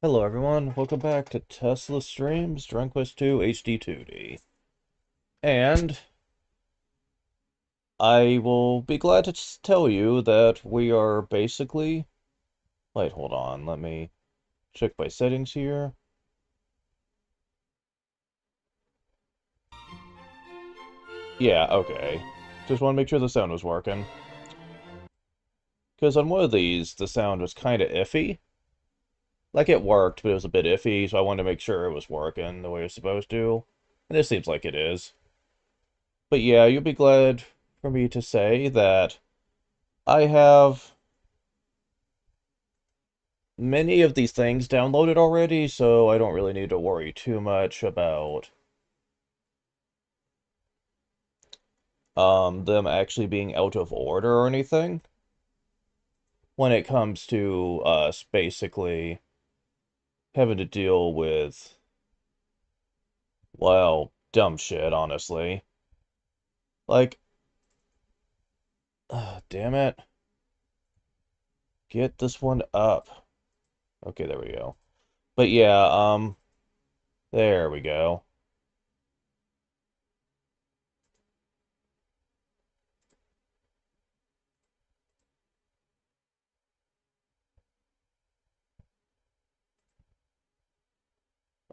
Hello everyone, welcome back to Tesla Streams, Dragon Quest 2 HD2D. And I will be glad to tell you that we are basically... Wait, hold on, let me check my settings here. Yeah, okay. Just want to make sure the sound was working. Because on one of these, the sound was kind of iffy. Like, it worked, but it was a bit iffy, so I wanted to make sure it was working the way it was supposed to. And this seems like it is. But yeah, you'll be glad for me to say that I have many of these things downloaded already, so I don't really need to worry too much about them actually being out of order or anything when it comes to us basically having to deal with, well, dumb shit, honestly. Like, damn it. Get this one up. Okay, there we go. But yeah, there we go.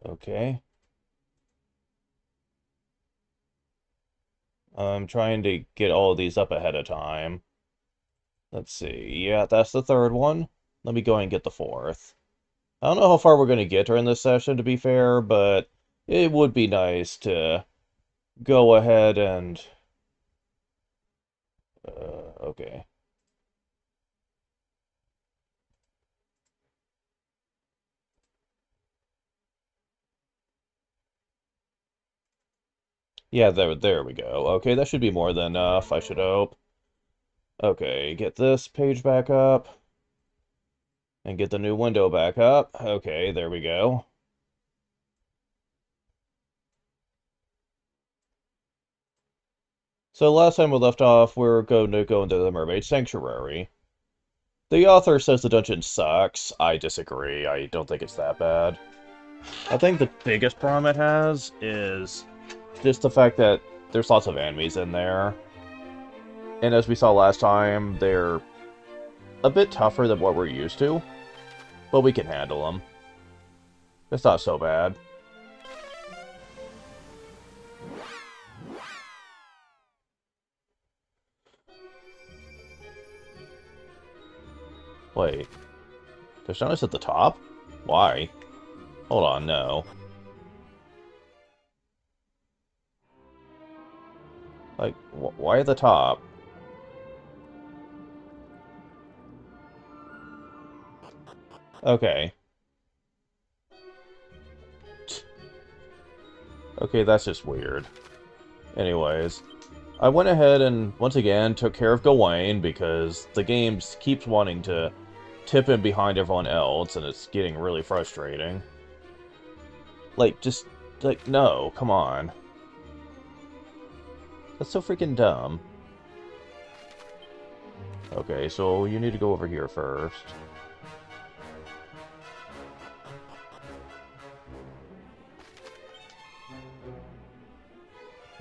Okay. I'm trying to get all of these up ahead of time. Let's see. Yeah, that's the third one. Let me go and get the fourth. I don't know how far we're going to get during this session, to be fair, but it would be nice to go ahead and... okay. Yeah, there we go. Okay, that should be more than enough, I should hope. Okay, get this page back up. And get the new window back up. Okay, there we go. So last time we left off, we are going to go into the Mermaid Sanctuary. The author says the dungeon sucks. I disagree. I don't think it's that bad. I think the biggest problem it has is just the fact that there's lots of enemies in there. And as we saw last time, they're a bit tougher than what we're used to. But we can handle them. It's not so bad. Wait. There's notice at the top? Why? Hold on, no. Like, why at the top? Okay. Okay, that's just weird. Anyways, I went ahead and, once again, took care of Gawain because the game keeps wanting to tip in behind everyone else, and it's getting really frustrating. Like, just, like, no, come on. That's so freaking dumb. Okay, so you need to go over here first.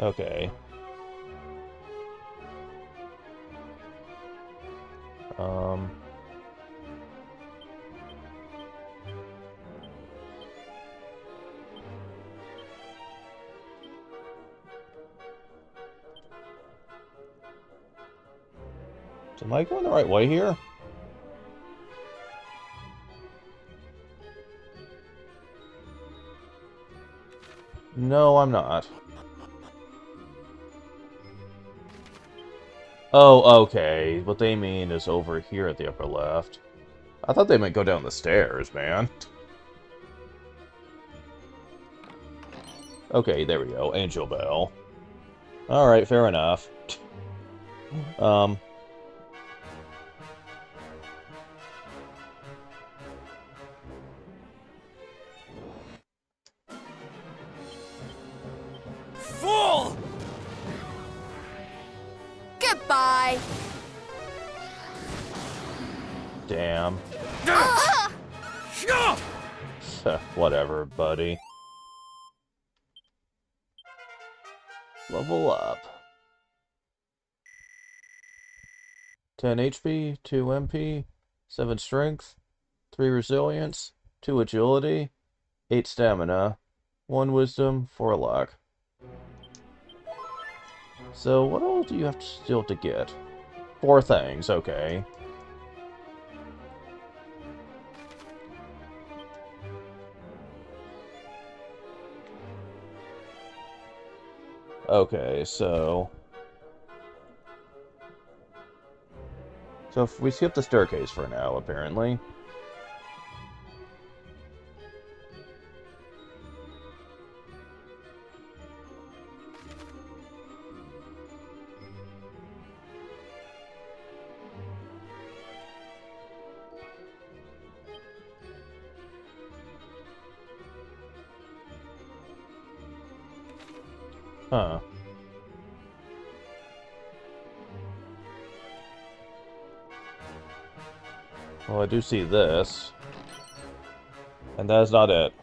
Okay. Um... Am I going the right way here? No, I'm not. Oh, okay. What they mean is over here at the upper left. I thought they might go down the stairs, man. Okay, there we go. Angel Bell. Alright, fair enough. Um... Fool! Goodbye. Damn. Whatever, buddy. Level up. 10 HP, 2 MP, 7 strength, 3 resilience, 2 agility, 8 stamina, 1 wisdom, 4 luck. So what all do you have to still to get? 4 things, okay. Okay, so if we skip the staircase for now, apparently. Huh. Well, I do see this. And that is not it.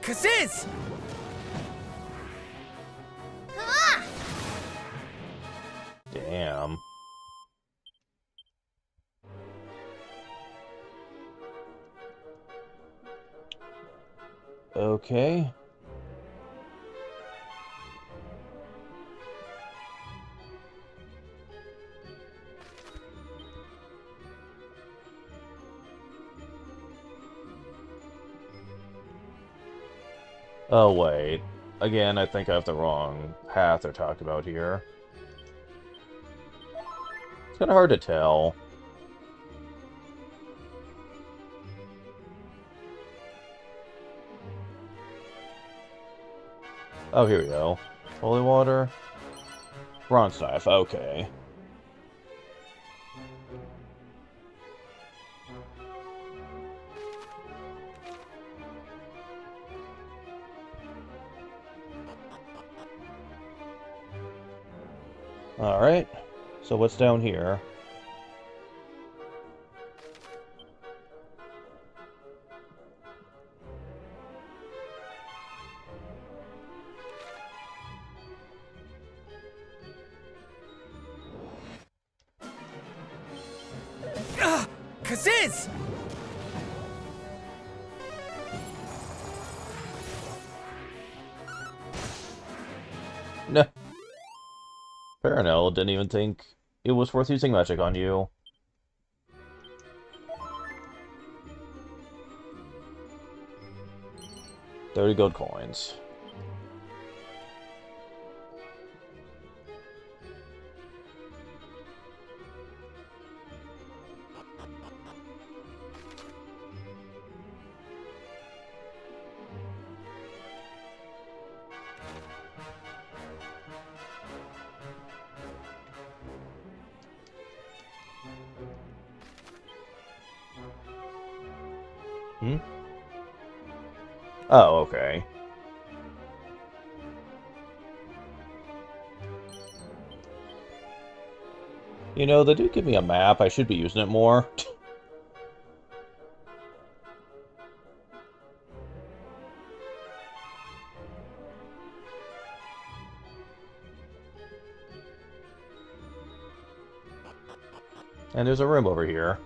Kaziz! Damn. Okay. Oh, wait. Again, I think I have the wrong path they're talking about here. It's kind of hard to tell. Oh, here we go. Holy water. Bronze knife, okay. Alright. So what's down here? Kaziz! No. Paranel didn't even think it was worth using magic on you. $30 gold coins. Hmm? Oh, okay. You know, they do give me a map. I should be using it more. And there's a room over here.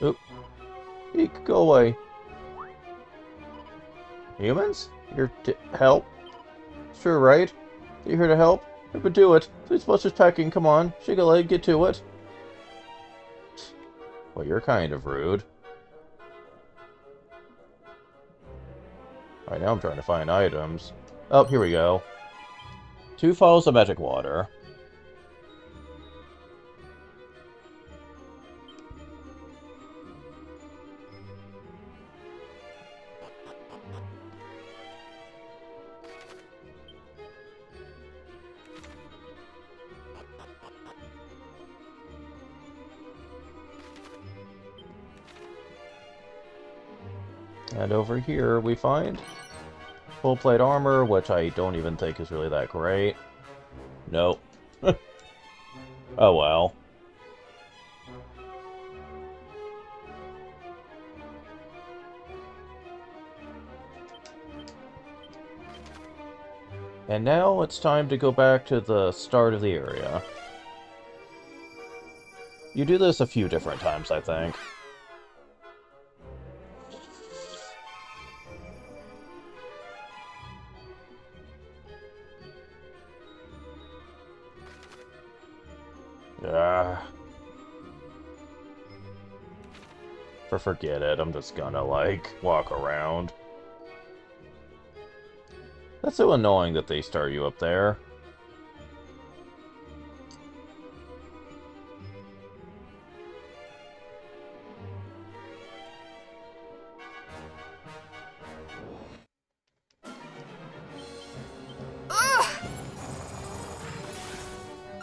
Oop. Eek, go away. Humans? You're to help? Sure, right? You're here to help? But do it. Please bust this packing, come on. Shake a leg, get to it. Well, you're kind of rude. Alright, now I'm trying to find items. Oh, here we go. 2 falls of magic water. And over here we find full plate armor, which I don't even think is really that great. Nope. Oh well. And now it's time to go back to the start of the area. You do this a few different times, I think. Forget it, I'm just gonna, like, walk around. That's so annoying that they start you up there.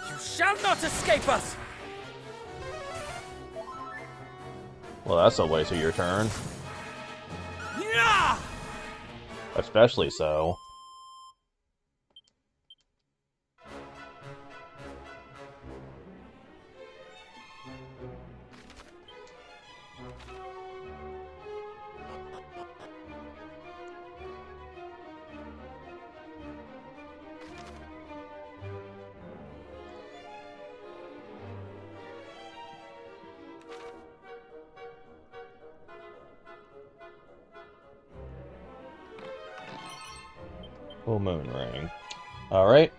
You shall not escape us! Well, that's a waste of your turn. Yeah! Especially so. Full moon ring. Alright.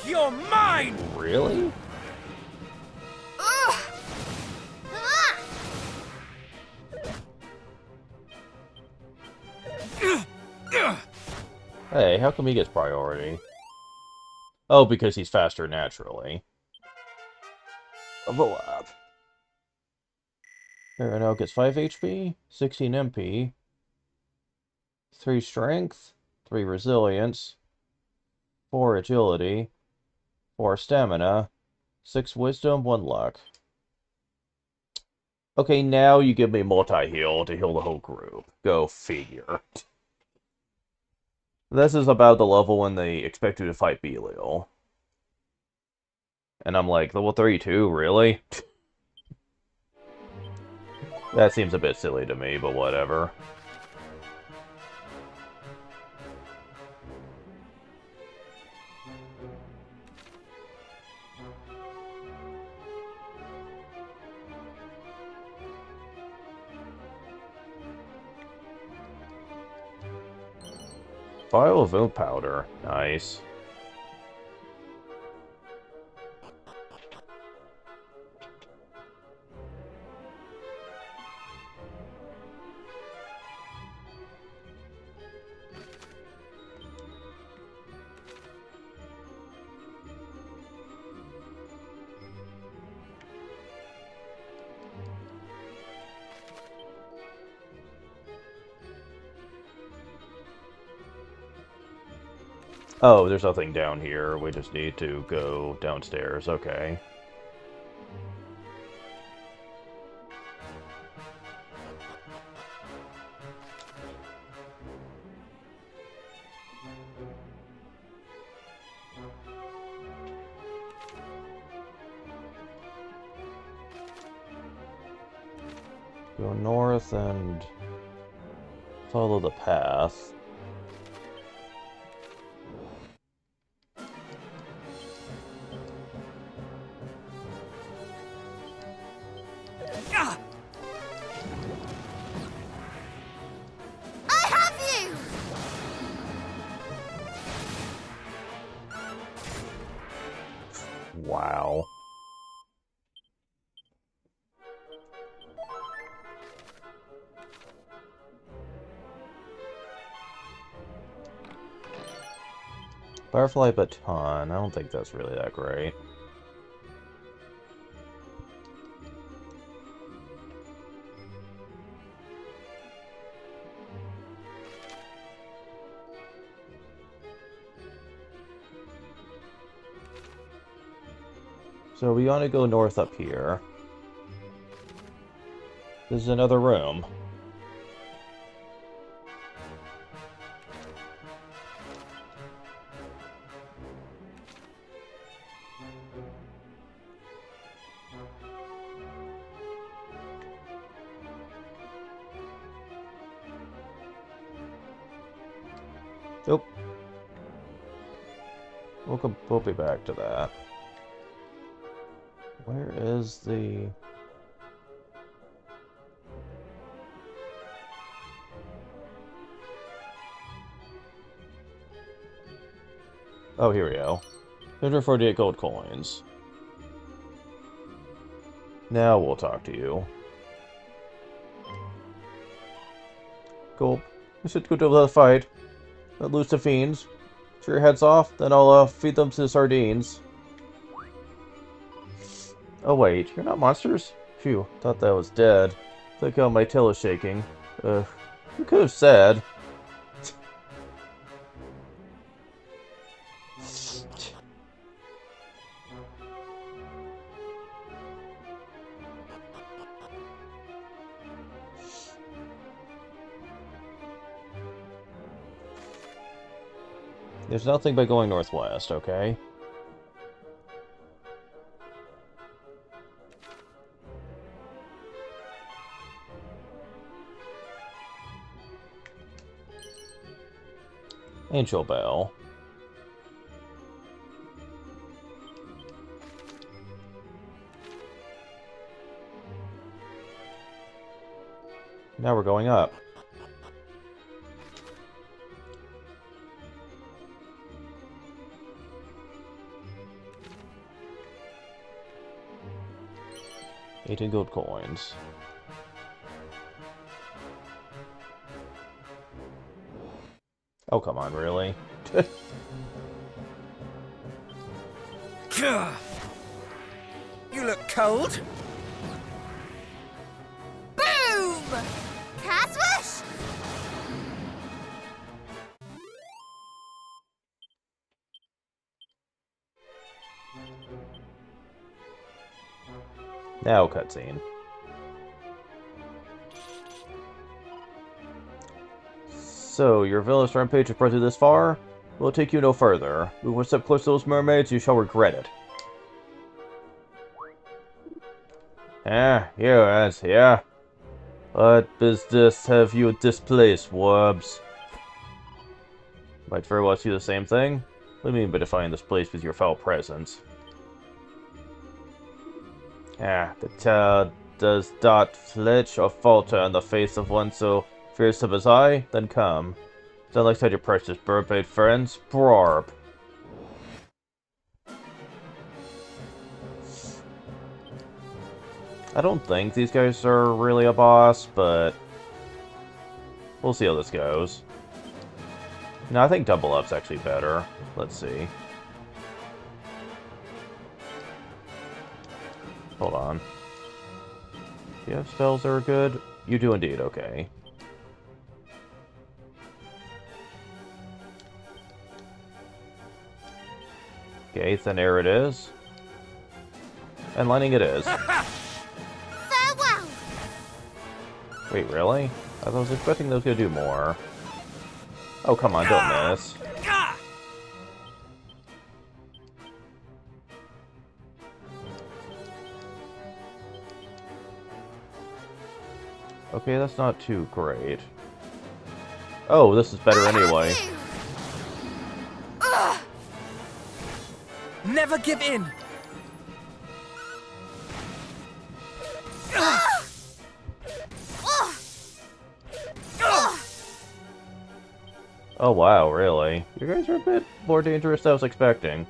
You're mine! Really? Hey, how come he gets priority? Oh, because he's faster naturally. Level up. Aeronaut gets 5 HP, 16 MP, 3 strength, 3 resilience, 4 agility, 4 stamina, 6 wisdom, 1 luck. Okay, now you give me multi-heal to heal the whole group. Go figure. This is about the level when they expect you to fight Belial. And I'm like, level 32, really? That seems a bit silly to me, but whatever. Vial of oat powder. Nice. Oh, there's nothing down here. We just need to go downstairs. Okay. Go north and follow the path. I have you! Wow. Firefly Baton. I don't think that's really that great. So we want to go north up here. This is another room. Nope. We'll be back to that. Where is the... Oh, here we go. 248 gold coins. Now we'll talk to you. Cool. We should go to the fight. Let loose the fiends. Chew your heads off, then I'll feed them to the sardines. Oh wait, you're not monsters? Phew, thought that was dead. Look how my tail is shaking. You could have said. There's nothing but going northwest, okay? Angel Bell. Now we're going up. $18 gold coins. Oh, come on, really? You look cold. Boom! Caswish! Now cutscene. So, your villainous rampage has brought you this far? We'll take you no further. Move one step closer to those mermaids, you shall regret it. Yes, yeah. What business have you displaced, Warbs? Might very well see the same thing. What do you mean by defying this place with your foul presence? The child does not flinch or falter in the face of one so fearsome as I, then come. Sound like such your precious bird-bait friends, Brarb. I don't think these guys are really a boss, but we'll see how this goes. No, I think Double Up's actually better. Let's see. Hold on. Do you have spells that are good? You do indeed, okay. Okay, then there it is. And lightning it is. Farewell! Wait, really? I was expecting those to do more. Oh, come on, don't miss. Okay, that's not too great. Oh, this is better anyway. Never give in. Oh wow, really? You guys are a bit more dangerous than I was expecting.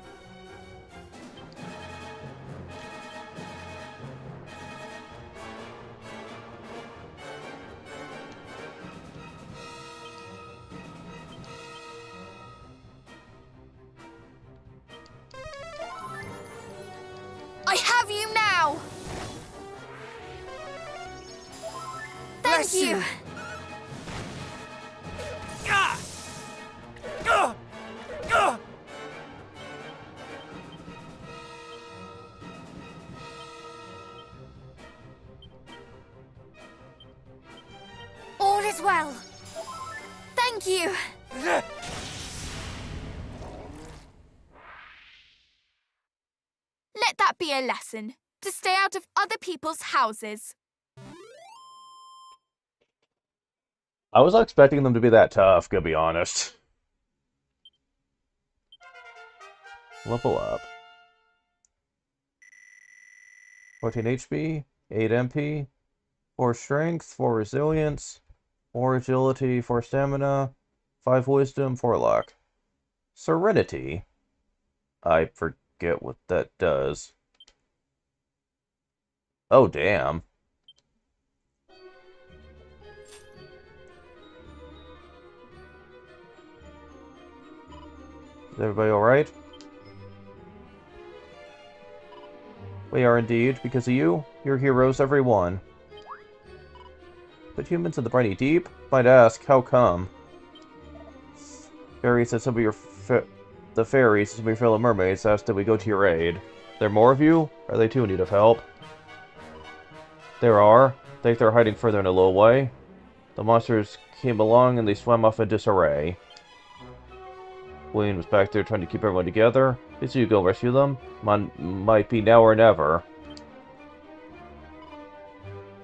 I have you now! Thank Bless you! you. Ah! Ah! Ah! All is well. Thank you! Let that be a lesson. To stay out of other people's houses. I was not expecting them to be that tough, to be honest. Level up. 14 HP, 8 MP, 4 strength, 4 resilience, 4 agility, 4 stamina, 5 wisdom, 4 luck. Serenity? I forget what that does. Oh, damn. Is everybody alright? We are indeed. Because of you, you're heroes, every one. But humans in the briny deep might ask, how come? Fairies and some of your the fairies and some of your fellow mermaids asked that we go to your aid. There are more of you? Are they too in need of help? There are. Think they're hiding further in a little way. The monsters came along and they swam off in disarray. Queen was back there trying to keep everyone together. Did you go rescue them? Might be now or never.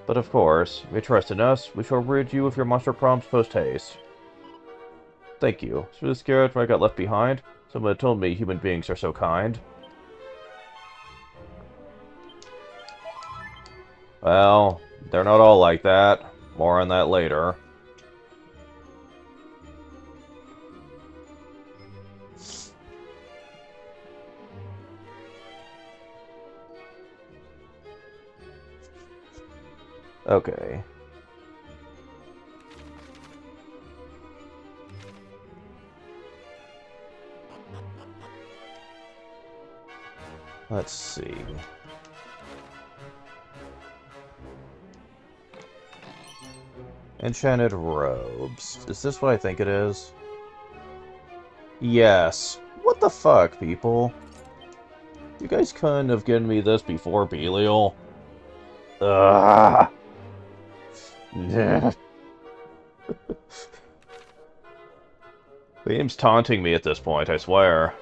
But of course, if you trust in us, we shall rid you of your monster problems post-haste. Thank you. I was really scared when I got left behind. Someone had told me human beings are so kind. Well, they're not all like that. More on that later. Okay. Let's see. Enchanted robes. Is this what I think it is? Yes. What the fuck, people? You guys couldn't have given me this before Belial. Ugh. The game's taunting me at this point, I swear.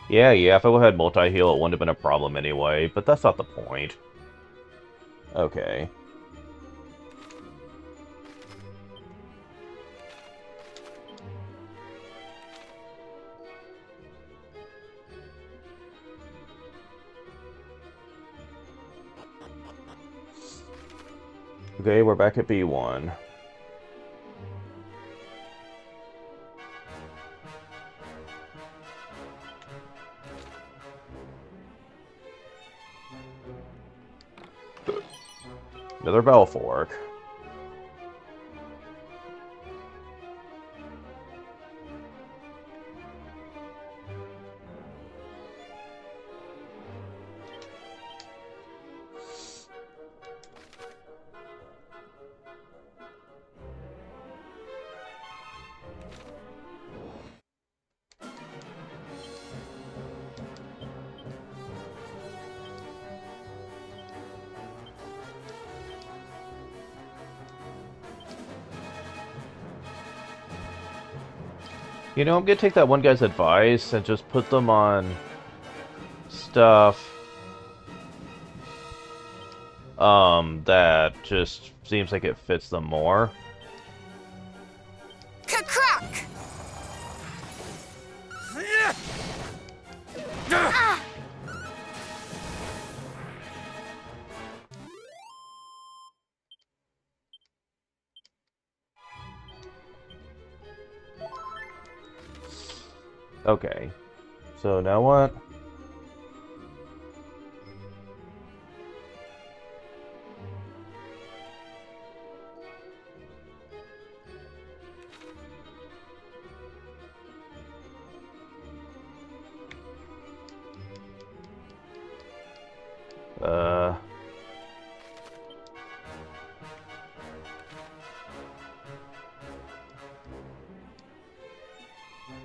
Yeah, if I had multi-heal, it wouldn't have been a problem anyway, but that's not the point. Okay. Okay, we're back at B1. Another bell fork. You know, I'm gonna take that one guy's advice and just put them on stuff that just seems like it fits them more. Ka-crack! Ah! Okay. So now what?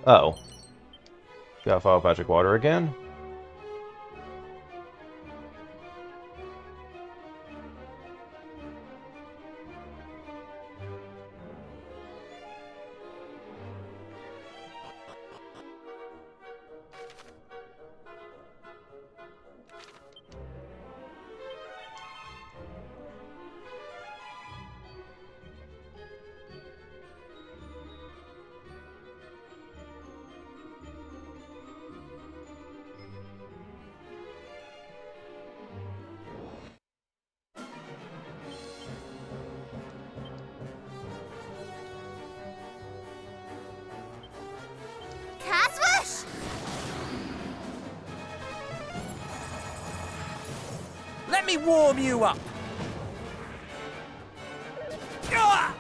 Oh. Gotta follow magic water again? Caswish! Let me warm you up. Ah!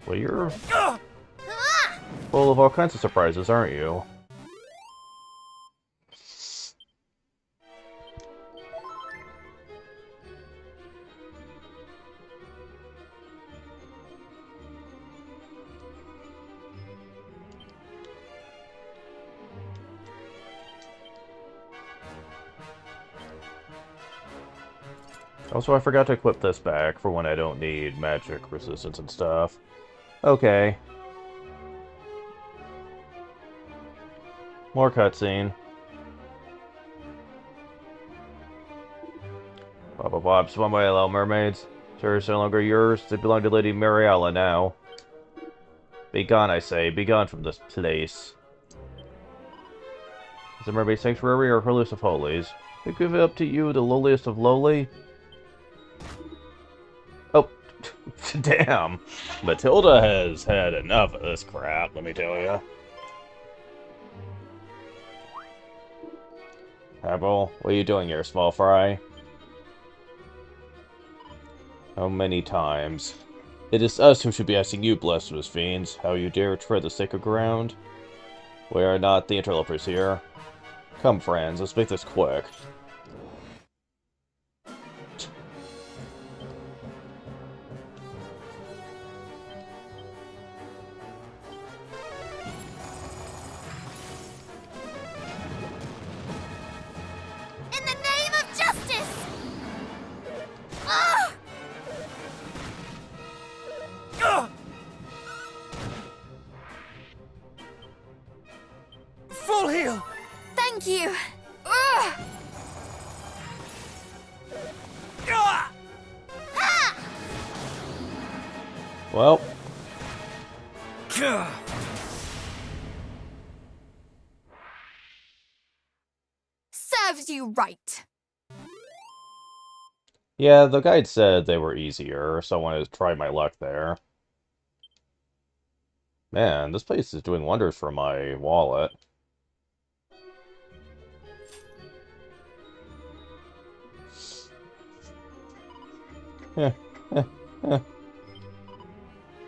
Well, you're Ah! Ah! full of all kinds of surprises, aren't you? Also, I forgot to equip this back for when I don't need magic resistance and stuff. Okay. More cutscene. Blah blah blah. Swim away, little mermaids. Sure, it's no longer yours. They belong to Lady Mariella now. Be gone, I say. Be gone from this place. Is it Mermaid Sanctuary or Holiest of Holies? I give it up to you, the lowliest of lowly. Oh, damn. Matilda has had enough of this crap, let me tell you. Apple, what are you doing here, small fry? How many times? It is us who should be asking you, blasphemous fiends, how you dare tread the sacred ground? We are not the interlopers here. Come, friends, let's make this quick. In the name of justice! Ah! Ah! Full heal. Thank you! Ugh! Ah! Ah! Well, Gah! Serves you right. yeah, the guide said they were easier, so I wanted to try my luck there. Man, this place is doing wonders for my wallet. Yeah, yeah.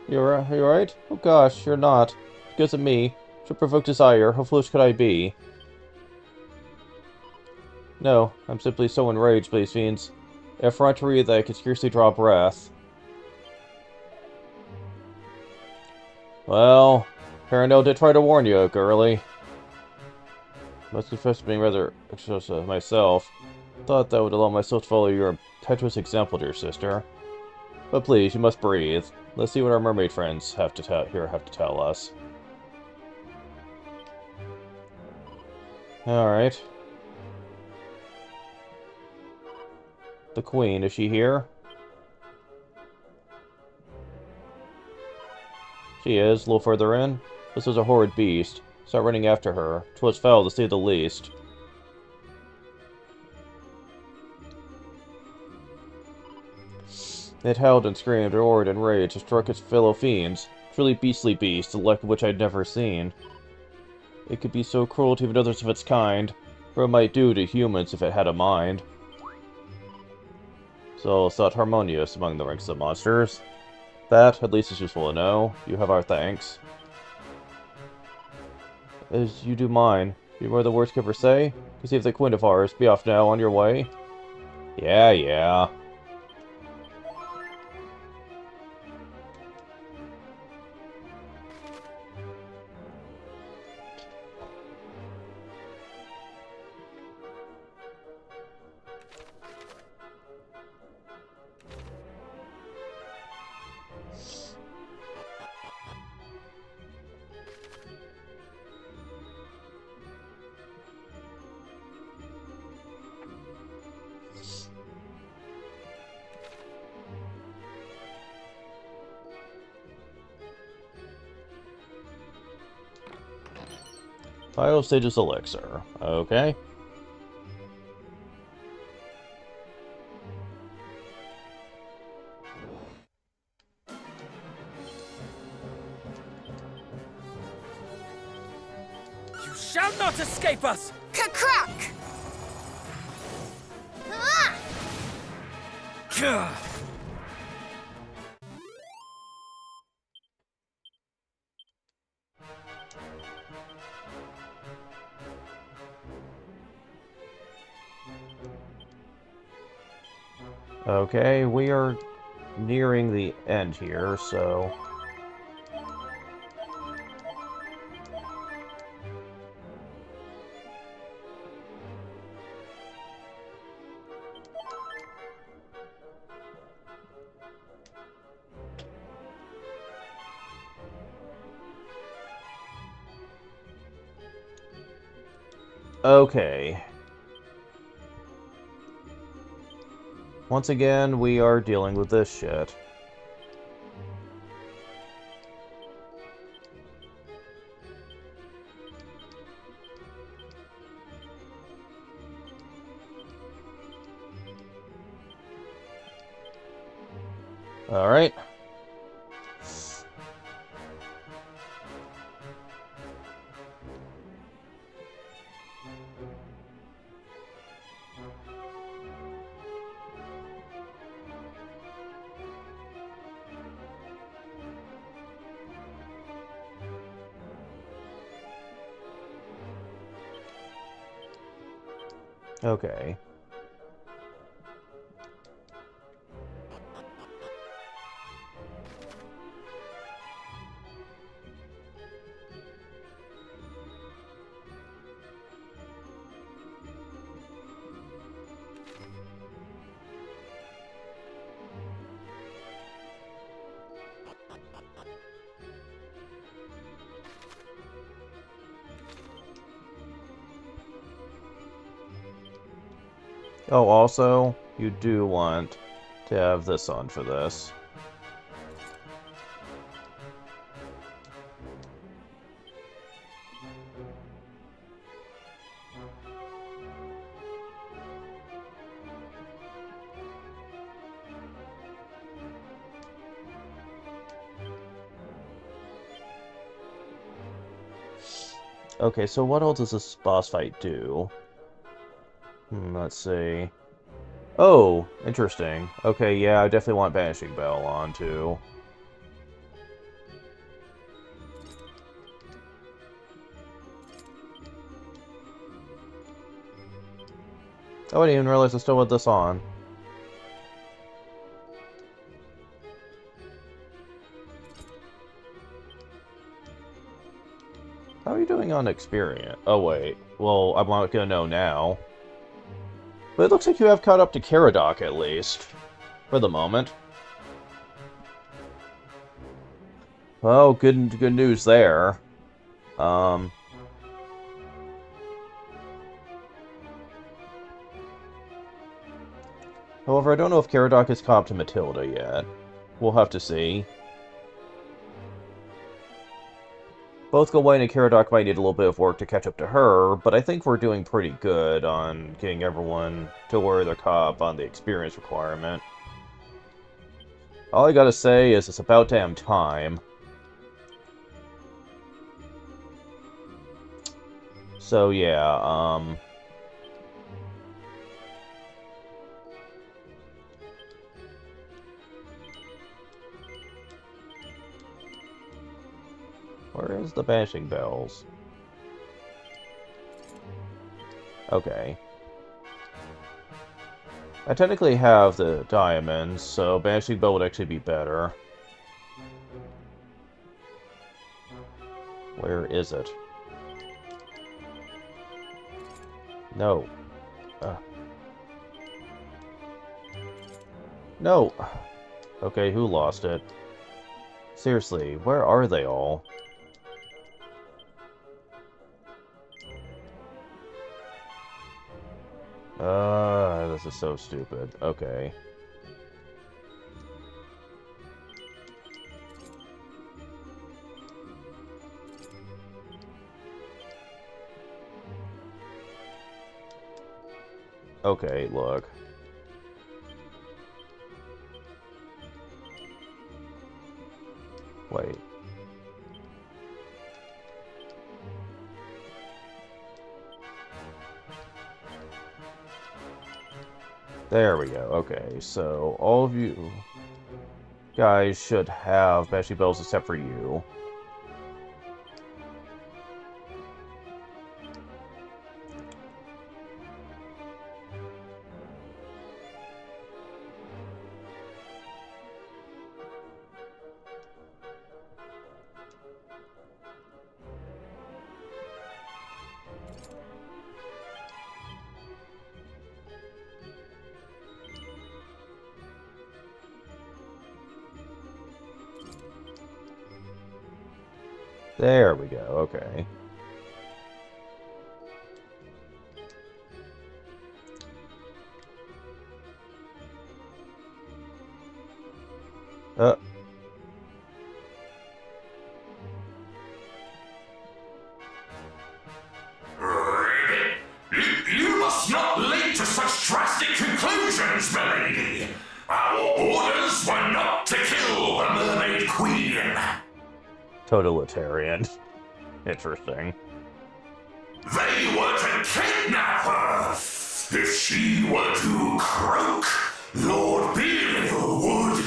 You alright? Oh gosh, you're not. Because of me. Should provoke desire. How foolish could I be? No, I'm simply so enraged by these fiends. Effrontery that I can scarcely draw breath. Well, Parano did try to warn you, girlie. Must confess to being rather anxious myself. Thought that would allow myself to follow your impetuous example, dear sister. But please, you must breathe. Let's see what our mermaid friends have to tell us. Alright. The queen, is she here? She is, a little further in. This was a horrid beast. Start running after her. 'Twas foul, to say the least. It howled and screamed, roared and raged, and struck its fellow fiends. Truly beastly beast, the like of which I'd never seen. It could be so cruel to even others of its kind, for it might do to humans if it had a mind. So it's not harmonious among the ranks of monsters. That, at least, is useful to know. You have our thanks. As you do mine. Be more the words could ever say? Conceive the queen of ours. Be off now, on your way. Yeah, yeah. Final stages elixir. Okay. You shall not escape us! Crack! Ah! Gah! Okay, we are nearing the end here, so... Okay. Once again, we are dealing with this shit. Alright. Okay. Oh, also, you do want to have this on for this. Okay, so what else does this boss fight do? Let's see. Oh, interesting. Okay, yeah, I definitely want Banishing Bell on, too. Oh, I didn't even realize I still had this on. How are you doing on experience? Oh, wait. Well, I'm not gonna know now. But it looks like you have caught up to Caradoc, at least. For the moment. Well, good news there. Um... However, I don't know if Caradoc is caught up to Matilda yet. We'll have to see. Both Gawain and Caradoc might need a little bit of work to catch up to her, but I think we're doing pretty good on getting everyone to where they're caught up on the experience requirement. All I gotta say is it's about damn time. So yeah, where is the Banishing Bells? Okay. I technically have the diamonds, so Banishing Bell would actually be better. Where is it? No. No! Okay, who lost it? Seriously, where are they all? This is so stupid. Okay. Okay, look. Wait. There we go. Okay, so all of you guys should have Banshee Bells except for you. There we go, okay. You must not leap to such drastic conclusions, milady! Our orders were not to kill the Mermaid Queen! Totalitarian. Interesting. They were to kidnap her! If she were to croak, Lord Belial would...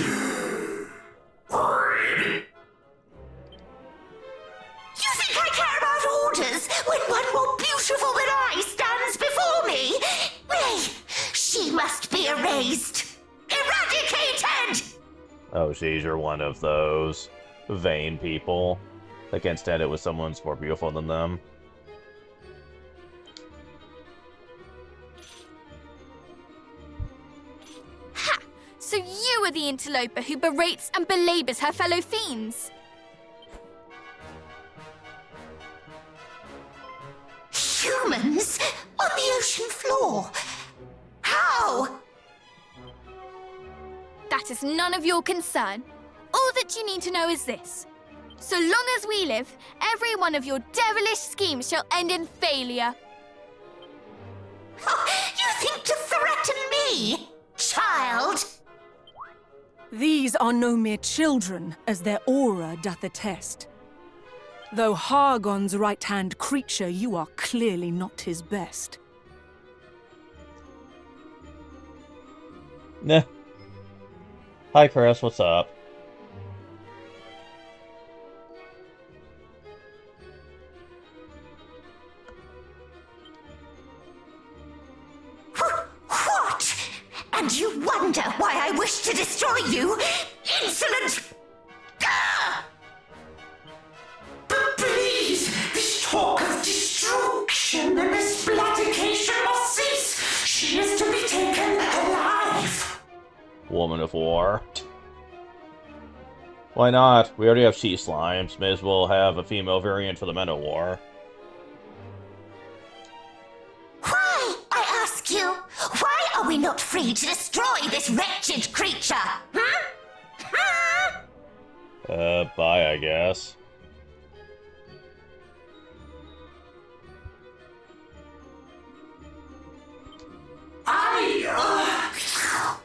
You think I care about orders when one more beautiful than I stands before me? Nay, she must be erased. Eradicated! Oh, geez, you're one of those vain people that can't stand it when someone's more beautiful than them. Ha! So you are the interloper who berates and belabors her fellow fiends. Humans on the ocean floor? How? That is none of your concern. All that you need to know is this. So long as we live, every one of your devilish schemes shall end in failure. You think to threaten me, child? These are no mere children, as their aura doth attest. Though Hargon's right-hand creature, you are clearly not his best. Nah. Hi, Chris, what's up? What? And you wonder why I wish to destroy you? Insolent! Gah! But please, this talk of destruction and this blattication must cease! She is to be taken alive! Woman of War. Why not? We already have she slimes. May as well have a female variant for the Men of War. Why, I ask you? Why Are we not free to destroy this wretched creature? Bye, I guess.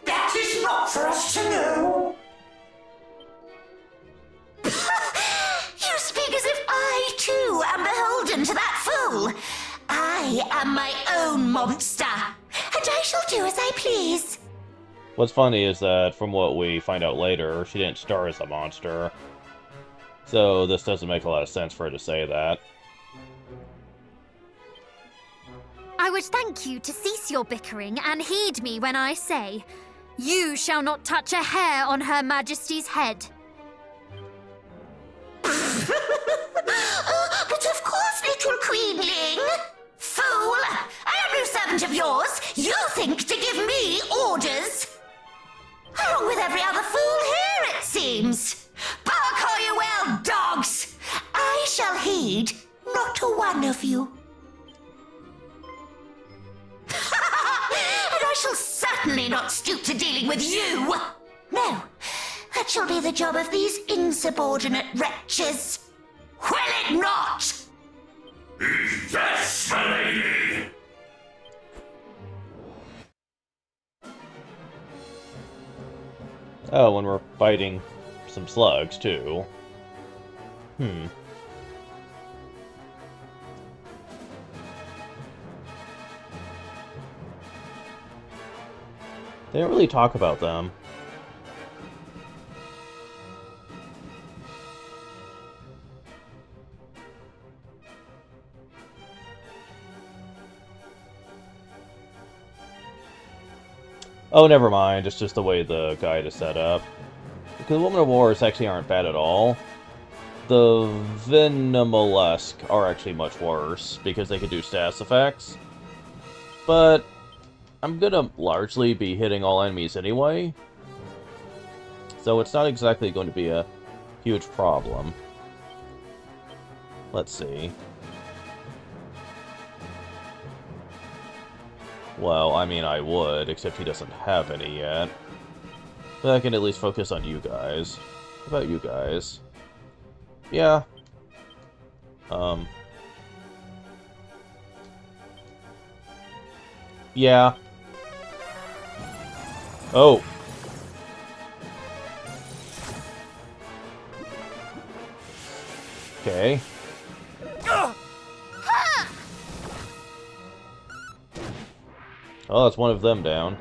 That is not for us to know. You speak as if I, too, am beholden to that fool. I am my own monster, and I shall do as I please. What's funny is that, from what we find out later, she didn't start as a monster. So this doesn't make a lot of sense for her to say that. I would thank you to cease your bickering and heed me when I say, you shall not touch a hair on Her Majesty's head. But of course, little queenling. Fool! I am no servant of yours. You think to give me orders. Along with every other fool here, it seems. Bark all you will, dogs! I shall heed not one of you. And I shall certainly not stoop to dealing with you. No, that shall be the job of these insubordinate wretches. Will it not? Yes, my lady! Oh, when we're fighting some slugs, too. They don't really talk about them. Oh, never mind. It's just the way the guide is set up. Because Women of Wars actually aren't bad at all. The Venomolesque are actually much worse, because they can do status effects. But I'm gonna largely be hitting all enemies anyway. So it's not exactly going to be a huge problem. Let's see. Well, I mean, I would, except he doesn't have any yet. But I can at least focus on you guys. How about you guys? Yeah. Yeah. Oh. Okay. Oh, that's one of them down.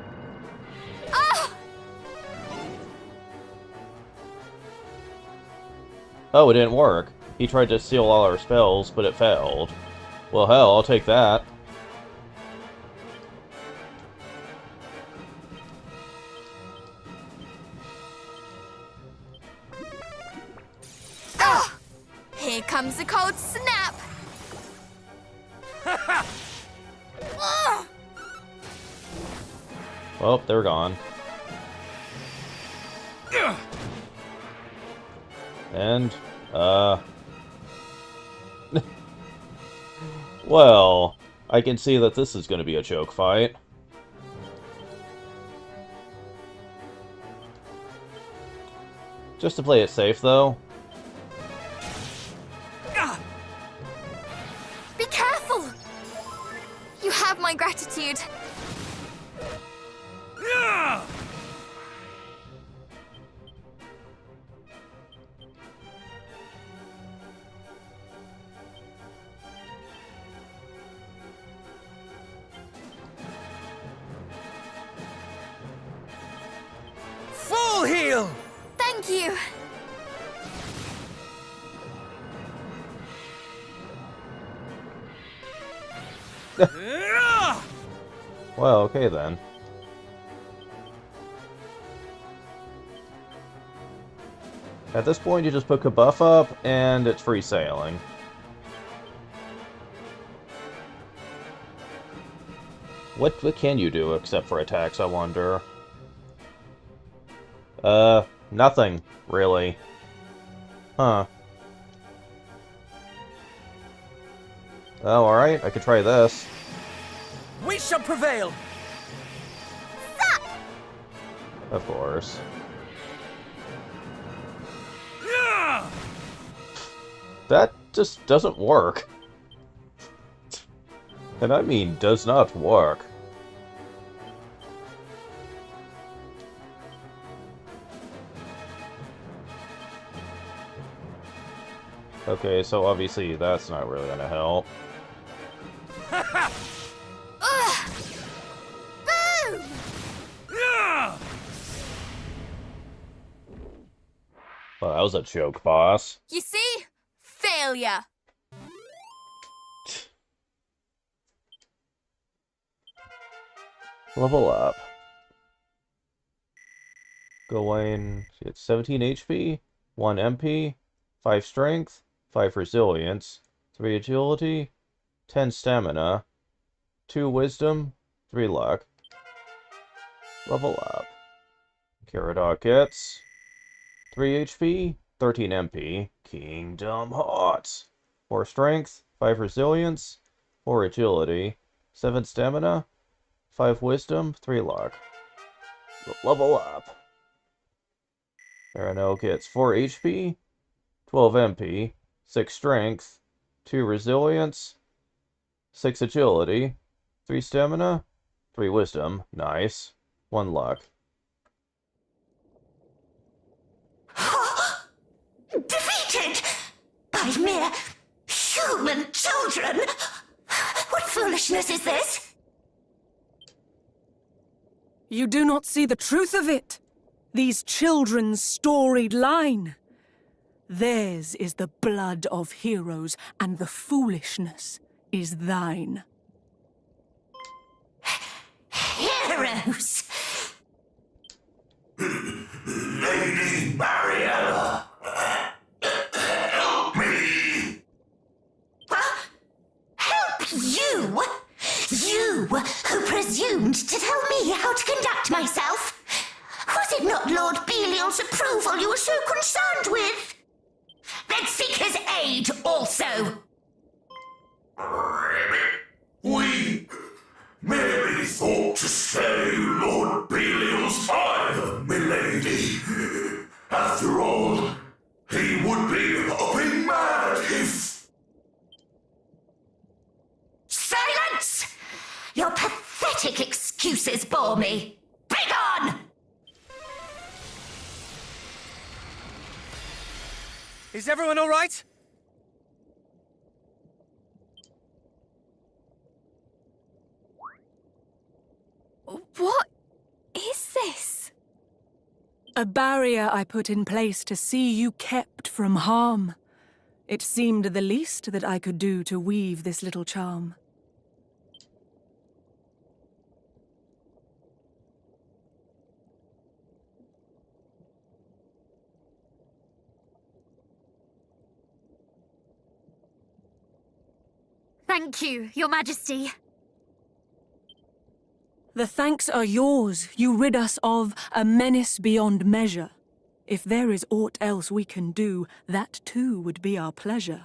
Oh, it didn't work. He tried to seal all our spells, but it failed. Well, hell, I'll take that. Here comes the cold snap. Oh, they're gone. And, well, I can see that this is going to be a choke fight. Just to play it safe, though. Be careful! You have my gratitude. Full heal! Thank you. Well, okay then. At this point, you just put a buff up, and it's free sailing. What can you do except for attacks, I wonder? Nothing, really. Huh. Oh, alright, I could try this. We shall prevail! Of course. Yeah! That just doesn't work. And I mean, does not work. Okay, so obviously that's not really gonna help. Ugh! Boom! Yeah! Well, that was a joke, boss. You see? Failure. Level up. Going, it's 17 HP, 1 MP, 5 strength, 5 resilience, 3 agility, 10 stamina, 2 wisdom, 3 luck. Level up. Caradoc gets 3 HP, 13 MP, Kingdom Hearts. 4 strength, 5 resilience, 4 agility, 7 stamina, 5 wisdom, 3 luck. Level up. Arano gets 4 HP, 12 MP, 6 strength, 2 resilience, 6 agility, 3 stamina, 3 wisdom, nice, 1 luck. Defeated by mere human children? What foolishness is this? You do not see the truth of it. These children's storied line. Theirs is the blood of heroes, and the foolishness is thine. Heroes! Lady Belial, help me! Help you? You who presumed to tell me how to conduct myself? Was it not Lord Belial's approval you were so concerned with? Then seek his aid also! We merely thought to stay Lord Belial's ire, milady. After all, he would be hopping mad if... Silence! Your pathetic excuses bore me. Begone! Is everyone all right? What is this? A barrier I put in place to see you kept from harm. It seemed the least that I could do to weave this little charm. Thank you, Your Majesty. The thanks are yours. You rid us of a menace beyond measure. If there is aught else we can do, that too would be our pleasure.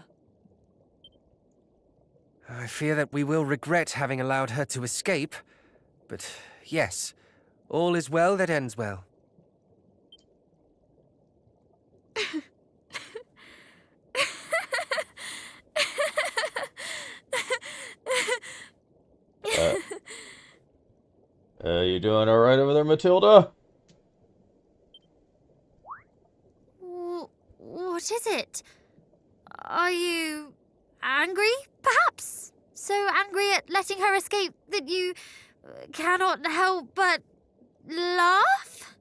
I fear that we will regret having allowed her to escape. But yes, all is well that ends well. You doing alright over there, Matilda? What is it? Are you angry, perhaps? So angry at letting her escape that you cannot help but laugh?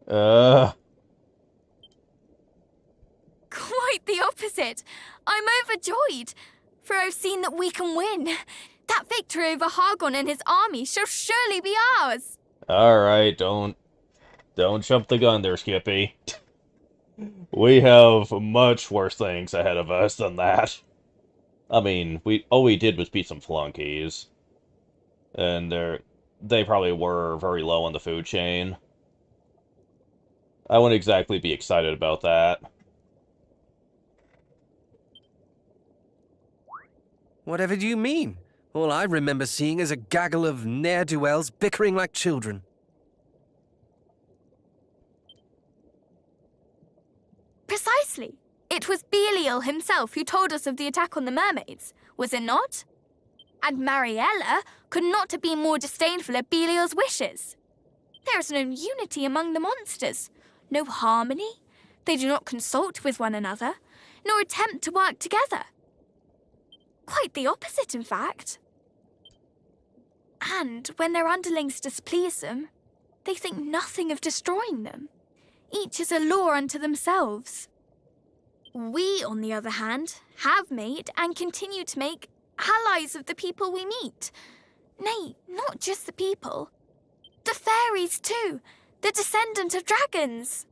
Quite the opposite. I'm overjoyed, for I've seen that we can win. That victory over Hargon and his army shall surely be ours. Alright, don't jump the gun there, Skippy. We have much worse things ahead of us than that. I mean, all we did was beat some flunkies. And they probably were very low on the food chain. I wouldn't exactly be excited about that. Whatever do you mean? All I remember seeing is a gaggle of ne'er-do-wells bickering like children. It was Belial himself who told us of the attack on the mermaids, was it not? And Mariella could not have been more disdainful of Belial's wishes. There is no unity among the monsters, no harmony. They do not consult with one another, nor attempt to work together. Quite the opposite, in fact. And when their underlings displease them, they think nothing of destroying them. Each is a law unto themselves. We, on the other hand, have made and continue to make allies of the people we meet. Nay, not just the people. The fairies, too. The descendant of dragons.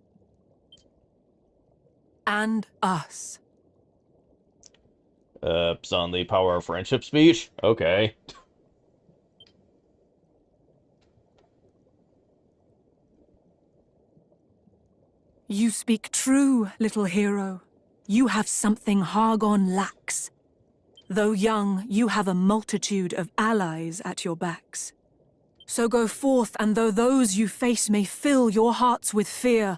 And us. It's on the power of friendship speech? Okay. You speak true, little hero. You have something Hargon lacks. Though young, you have a multitude of allies at your backs. So go forth, and though those you face may fill your hearts with fear,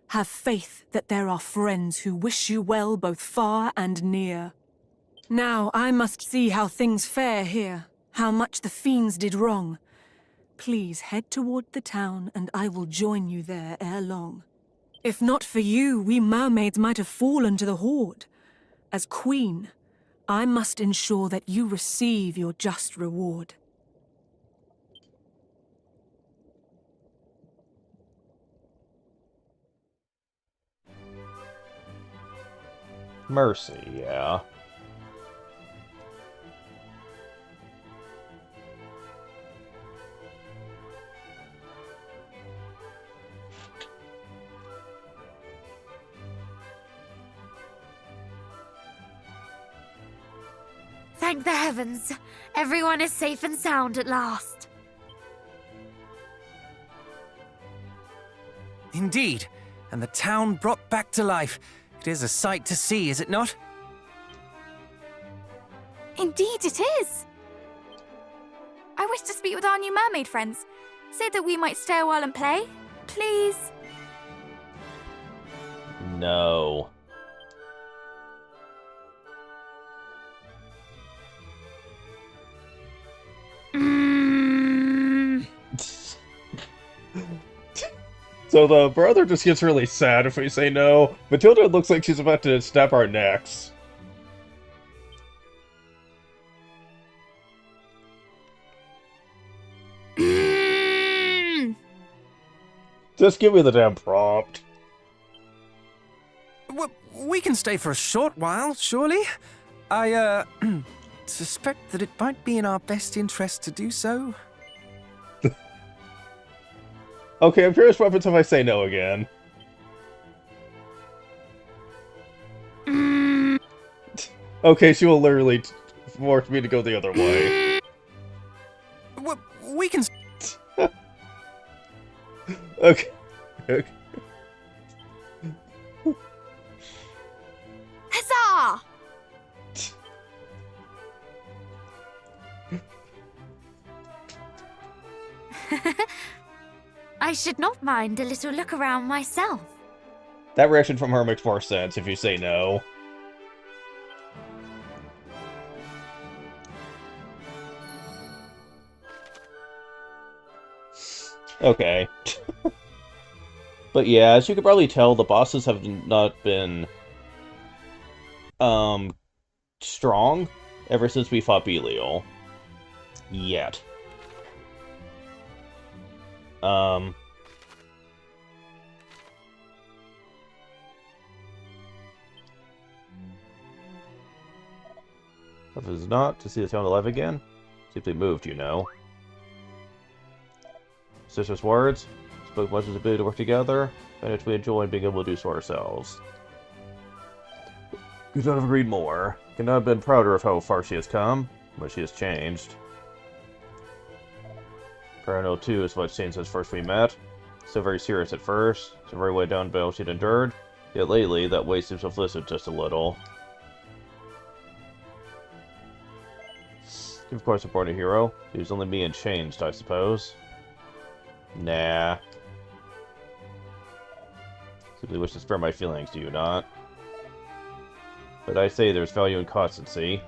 have faith that there are friends who wish you well both far and near. Now I must see how things fare here, how much the fiends did wrong. Please head toward the town, and I will join you there ere long. If not for you, we mermaids might have fallen to the horde. As queen, I must ensure that you receive your just reward. Mercy, yeah. Thank the heavens. Everyone is safe and sound at last. Indeed, and the town brought back to life. It is a sight to see, is it not? Indeed it is. I wish to speak with our new mermaid friends. Say that we might stay a while and play, please. No. So the brother just gets really sad if we say no. Matilda looks like she's about to snap our necks. Just give me the damn prompt. We can stay for a short while, surely? I, suspect that it might be in our best interest to do so. Okay, I'm curious what happens if I say no again. Okay, she will literally force me to go the other way. We can... Okay. Huzzah! I should not mind a little look around myself. That reaction from her makes more sense if you say no. Okay. But yeah, as you could probably tell, the bosses have not been strong ever since we fought Belial. Yet. If it is not, to see the town alive again, simply moved, you know. Sister's words, spoke much as ability to work together, and if we enjoy being able to do so ourselves. Could not have agreed more. Could not have been prouder of how far she has come, but she has changed. Parano, too, is much changed since first we met. So very serious at first, so very way down by all she'd endured, yet lately that weight seems to have lifted just a little. Of course, support a hero. He was only me and changed, I suppose. Nah. Simply wish to spare my feelings, do you not? But I say there's value in constancy.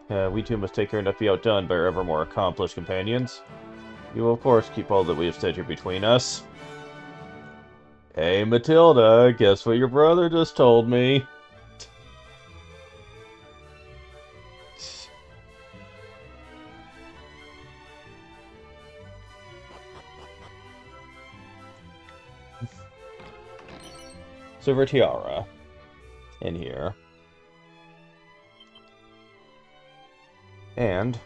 We two must take care not to be outdone by our ever more accomplished companions. You will, of course, keep all that we have said here between us. Hey, Matilda, guess what your brother just told me? Silver tiara. In here. And...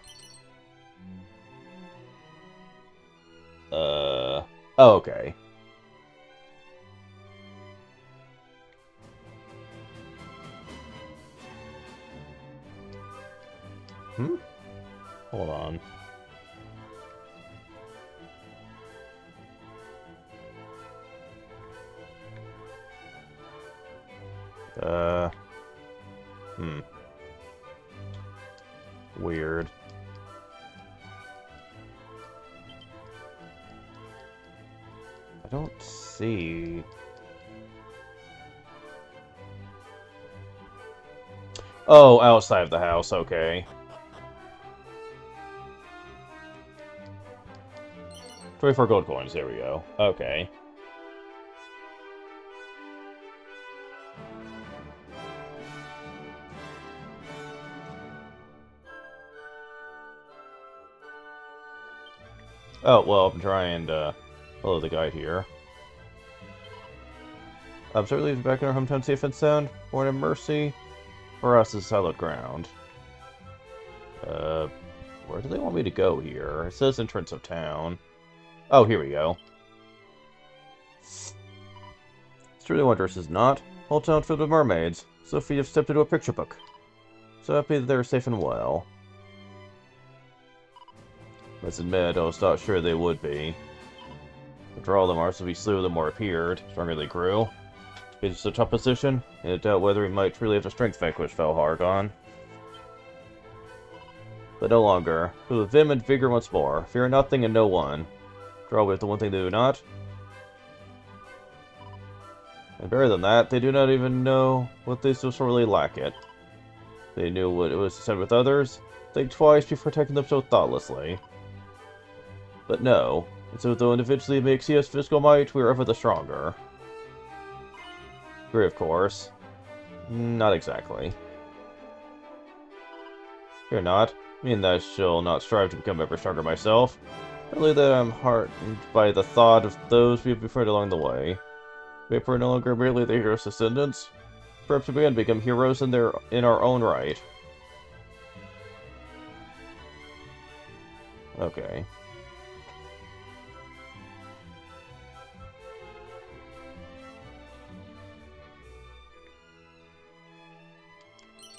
Oh, okay. Hold on. Weird. I don't see... Oh, outside of the house, okay. 24 gold coins, there we go. Okay. Oh, well, I'm trying to follow the guide here. Certainly back in our hometown safe and sound. Born in mercy. For us, is hallowed ground. Where do they want me to go here? It says entrance of town. Oh, here we go. It's truly wondrous, is not? Whole town filled with mermaids. So few have stepped into a picture book. So happy that they're safe and well. Let's admit, I was not sure they would be. After all, the more we slew, the more appeared. Stronger they grew. It's a tough position, and I doubt whether we might truly have the strength to vanquish Felhargon. But no longer. With vim and vigor once more. Fear nothing and no one. Draw with the one thing they do not. And better than that, they do not even know what they so sorely lack it. They knew what it was to send with others. Think twice before attacking them so thoughtlessly. But no. And so though individually it may exceed us physical might, we are ever the stronger. Agree, of course. Not exactly. Fear not. Me and I shall not strive to become ever stronger myself. Only that I'm heartened by the thought of those we have befriended along the way. Maybe we're no longer merely the hero's descendants. Perhaps we can become heroes in our own right. Okay.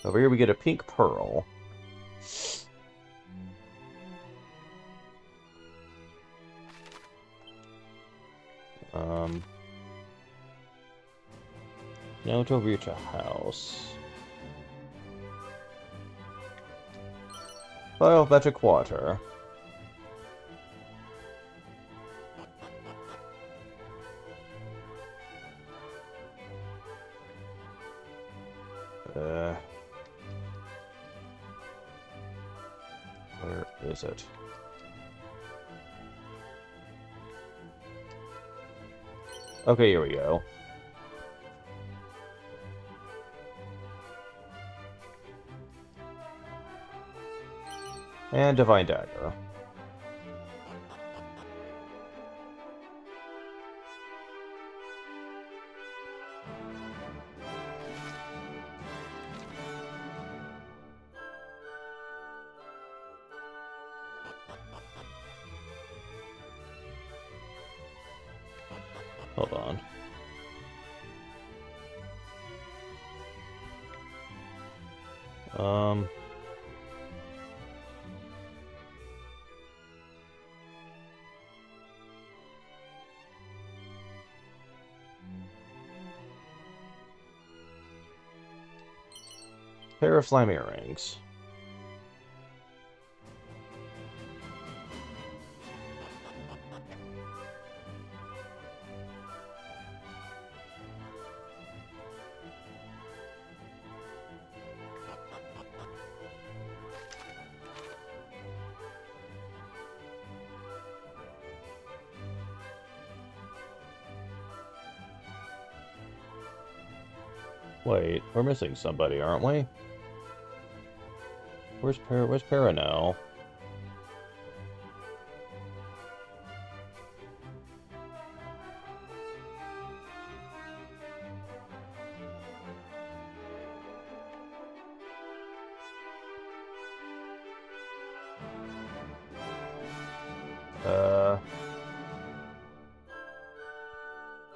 Over here we get a pink pearl. Now to reach a house. Vial of magic water. Where is it? Okay, here we go. And Divine Dagger. Hold on. Pair of slime earrings. Wait, we're missing somebody, aren't we? Where's Para now?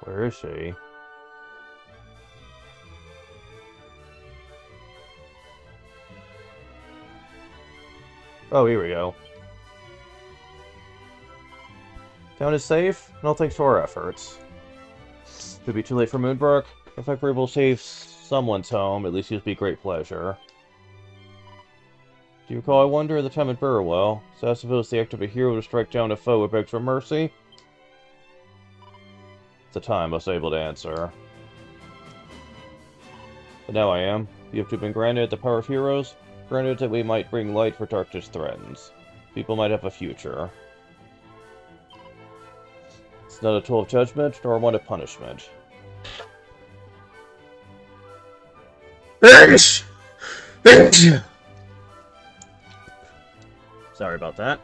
Where is she? Oh, here we go. Town is safe? No thanks to our efforts. Could be too late for Moonbrook. If I were able to save someone's home, at least it would be great pleasure. Do you recall, I wonder, at the time at Burwell, so I suppose the act of a hero to strike down a foe would beg for mercy? At the time, I was able to answer. But now I am. You have been granted the power of heroes, granted that we might bring light where darkness threatens. People might have a future. It's not a tool of judgment, nor one of punishment. Sorry about that.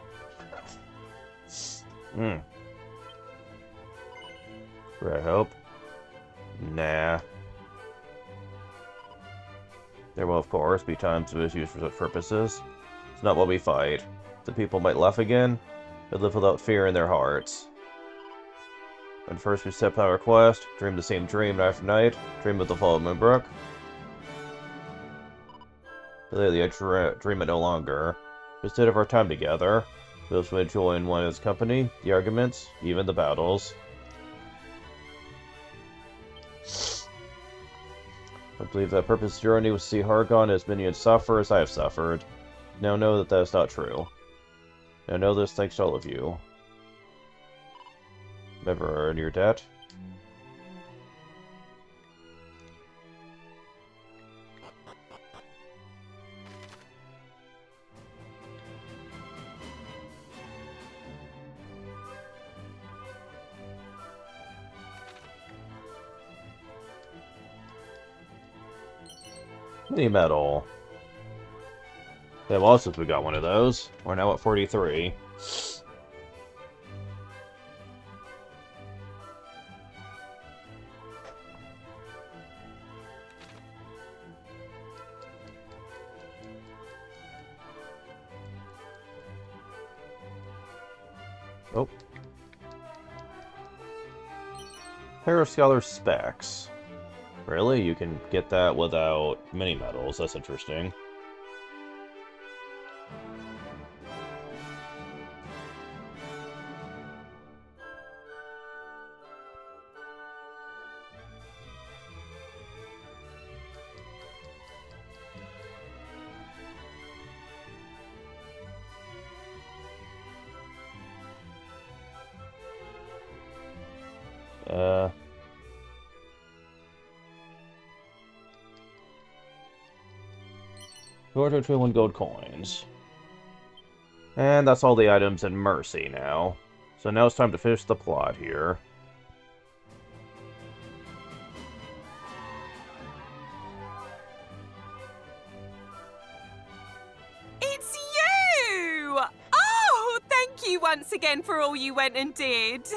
I hope. Nah. There will, of course, be times it is used for such purposes. It's not what we fight. The people might laugh again, but live without fear in their hearts. When first we set out our quest, dream the same dream night after night, dream of the fall of Moonbrook. But lately I dream it no longer. Instead of our time together, those who enjoy in one another's company, the arguments, even the battles. I believe that purpose journey was to see Hargon as minions suffer as I have suffered. Now know that that is not true. Now know this thanks to all of you. Never earn your debt. Mini medal. Yeah, well, since we got one of those, we're now at 43. Oh. Pair of Scholar specs. Really? You can get that without mini medals. That's interesting. Uh... 221 gold coins. And that's all the items in Mercy now. So now it's time to finish the plot here. It's you! Oh, thank you once again for all you went and did.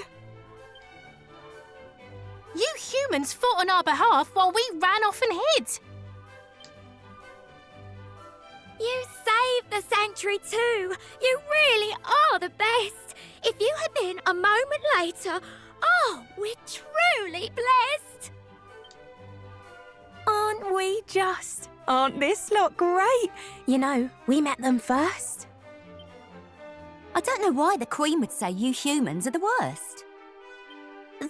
You humans fought on our behalf while we ran off and hid. You saved the sanctuary too. You really are the best. If you had been a moment later, oh, we're truly blessed. Aren't we just? Aren't this lot great? You know, we met them first. I don't know why the Queen would say you humans are the worst.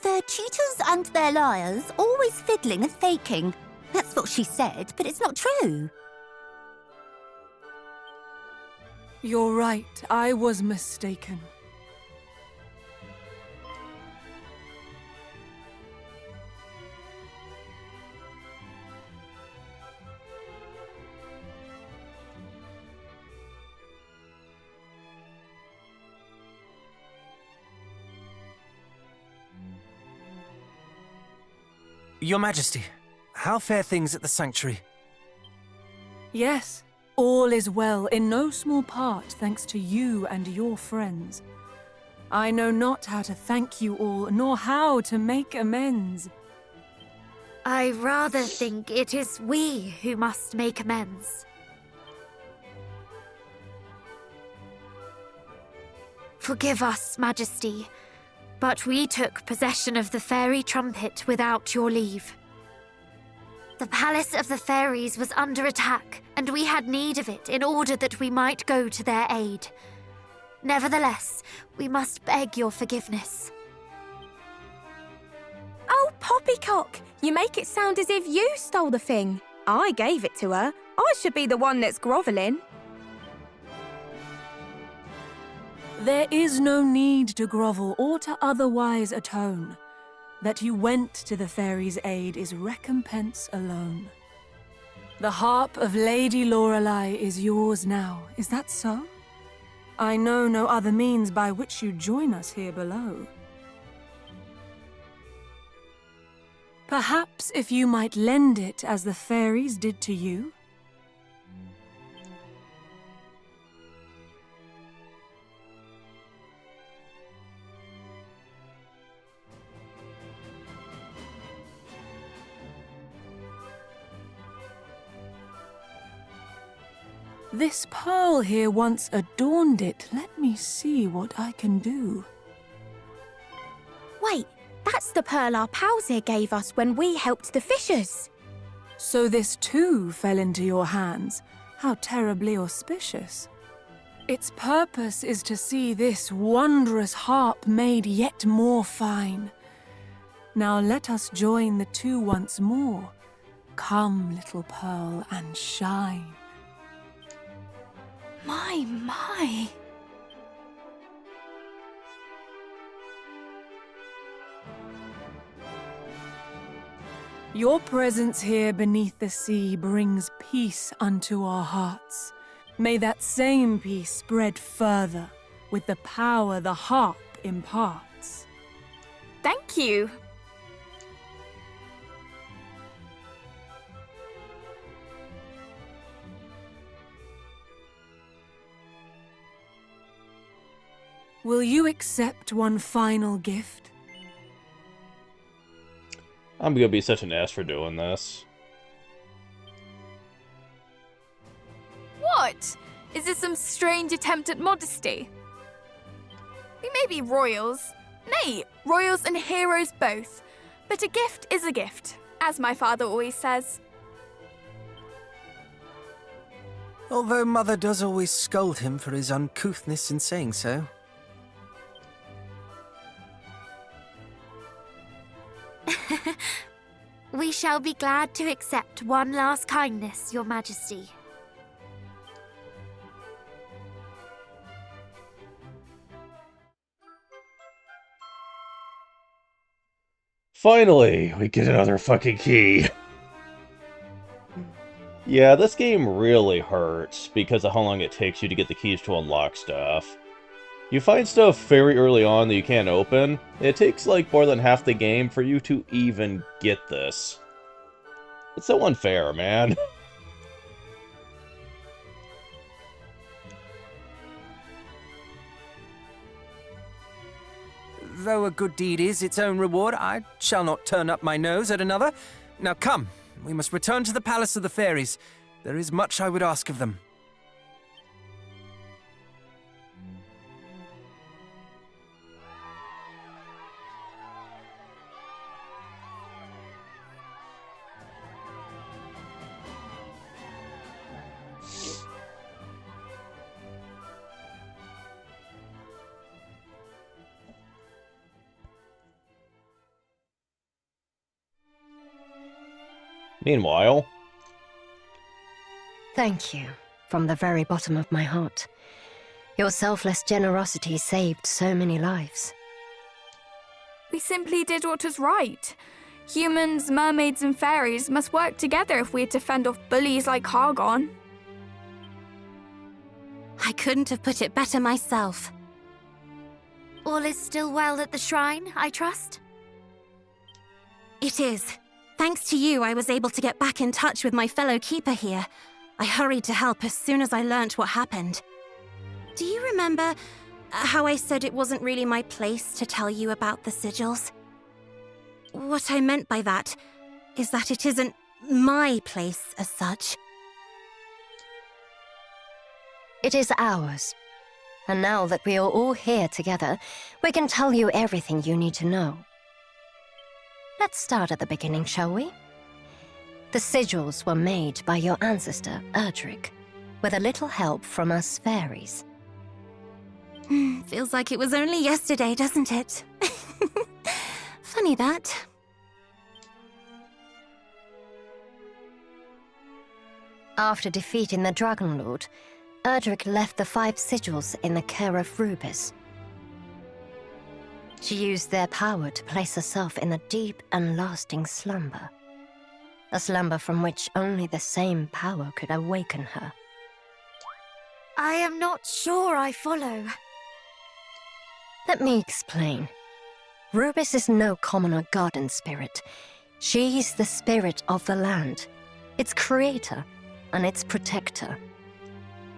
They're cheaters and they're liars, always fiddling and faking. That's what she said, but it's not true. You're right, I was mistaken. Your Majesty, how fare things at the sanctuary? Yes, all is well, in no small part thanks to you and your friends. I know not how to thank you all, nor how to make amends. I rather think it is we who must make amends. Forgive us, Majesty, but we took possession of the fairy trumpet without your leave. The Palace of the Fairies was under attack, and we had need of it in order that we might go to their aid. Nevertheless, we must beg your forgiveness. Oh, Poppycock! You make it sound as if you stole the thing. I gave it to her. I should be the one that's grovelling. There is no need to grovel or to otherwise atone. That you went to the fairies' aid is recompense alone. The harp of Lady Lorelei is yours now, is that so? I know no other means by which you join us here below. Perhaps if you might lend it as the fairies did to you? This pearl here once adorned it. Let me see what I can do. Wait, that's the pearl our pals here gave us when we helped the fishers. So this too fell into your hands. How terribly auspicious. Its purpose is to see this wondrous harp made yet more fine. Now let us join the two once more. Come, little pearl, and shine. My. Your presence here beneath the sea brings peace unto our hearts. May that same peace spread further with the power the harp imparts. Thank you. Will you accept one final gift? I'm gonna be such an ass for doing this. What? Is this some strange attempt at modesty? We may be royals. Nay, royals and heroes both. But a gift is a gift, as my father always says. Although Mother does always scold him for his uncouthness in saying so. We shall be glad to accept one last kindness, Your Majesty. Finally, we get another fucking key. Yeah, this game really hurts because of how long it takes you to get the keys to unlock stuff. You find stuff very early on that you can't open. It takes like more than half the game for you to even get this. It's so unfair, man. Though a good deed is its own reward, I shall not turn up my nose at another. Now come, we must return to the Palace of the Fairies. There is much I would ask of them. Meanwhile... Thank you, from the very bottom of my heart. Your selfless generosity saved so many lives. We simply did what was right. Humans, mermaids, and fairies must work together if we're to fend off bullies like Hargon. I couldn't have put it better myself. All is still well at the shrine, I trust? It is. Thanks to you, I was able to get back in touch with my fellow keeper here. I hurried to help as soon as I learnt what happened. Do you remember how I said it wasn't really my place to tell you about the sigils? What I meant by that is that it isn't my place as such. It is ours. And now that we are all here together, we can tell you everything you need to know. Let's start at the beginning, shall we? The sigils were made by your ancestor, Erdrick, with a little help from us fairies. Feels like it was only yesterday, doesn't it? Funny that. After defeating the Dragon Lord, Erdrick left the 5 sigils in the care of Rubis. She used their power to place herself in a deep and lasting slumber. A slumber from which only the same power could awaken her. I am not sure I follow. Let me explain. Rubis is no commoner garden spirit. She is the spirit of the land, its creator and its protector.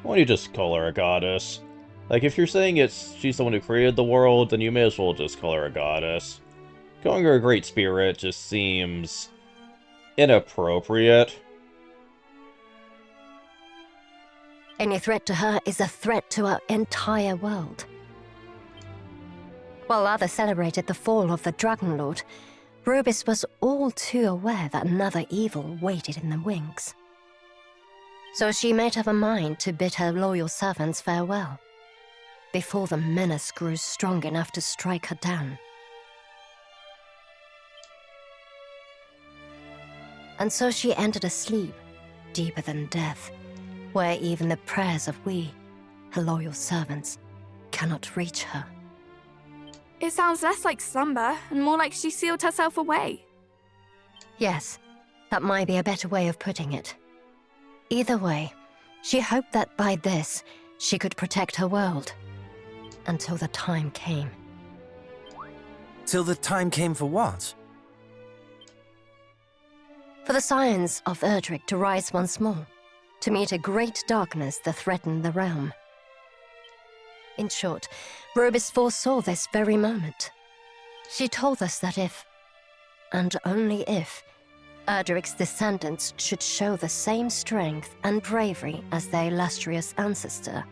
Why don't you just call her a goddess? Like, if you're saying she's the one who created the world, then you may as well just call her a goddess. Calling her a great spirit just seems inappropriate. Any threat to her is a threat to our entire world. While others celebrated the fall of the Dragon Lord, Rubis was all too aware that another evil waited in the wings. So she made up her mind to bid her loyal servants farewell, before the menace grew strong enough to strike her down. And so she entered a sleep deeper than death, where even the prayers of we, her loyal servants, cannot reach her. It sounds less like slumber and more like she sealed herself away. Yes, that might be a better way of putting it. Either way, she hoped that by this, she could protect her world. Until the time came. Till the time came for what? For the scions of Erdrick to rise once more, to meet a great darkness that threatened the realm. In short, Rubis foresaw this very moment. She told us that if, and only if, Erdrick's descendants should show the same strength and bravery as their illustrious ancestor,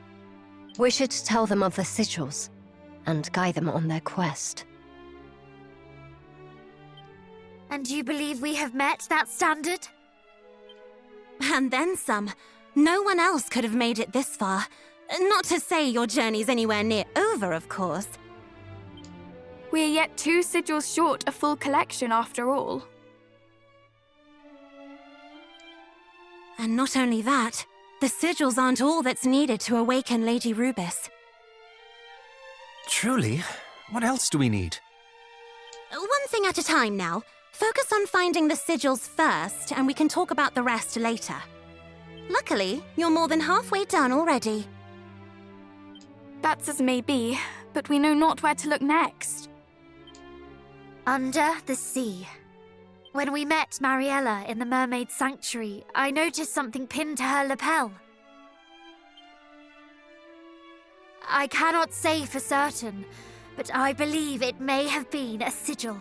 we should tell them of the sigils and guide them on their quest. And you believe we have met that standard? And then some. No one else could have made it this far. Not to say your journey's anywhere near over, of course. We're yet 2 sigils short a full collection after all. And not only that, the sigils aren't all that's needed to awaken Lady Rubis. Truly? What else do we need? One thing at a time now. Focus on finding the sigils first, and we can talk about the rest later. Luckily, you're more than halfway done already. That's as may be, but we know not where to look next. Under the sea. When we met Mariella in the mermaid sanctuary, I noticed something pinned to her lapel. I cannot say for certain, but I believe it may have been a sigil.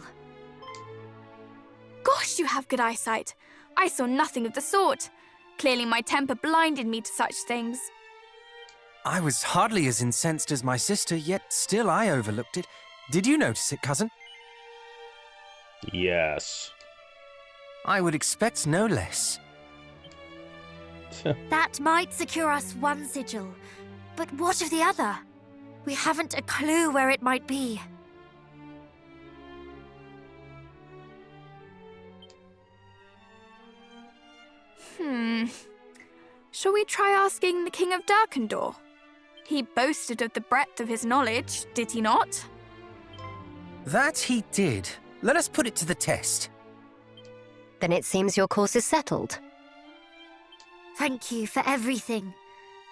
Gosh, you have good eyesight. I saw nothing of the sort. Clearly my temper blinded me to such things. I was hardly as incensed as my sister, yet still I overlooked it. Did you notice it, cousin? Yes. I would expect no less. That might secure us one sigil, but what of the other? We haven't a clue where it might be. Shall we try asking the King of Darkendor? He boasted of the breadth of his knowledge, did he not? That he did. Let us put it to the test. Then it seems your course is settled. Thank you for everything.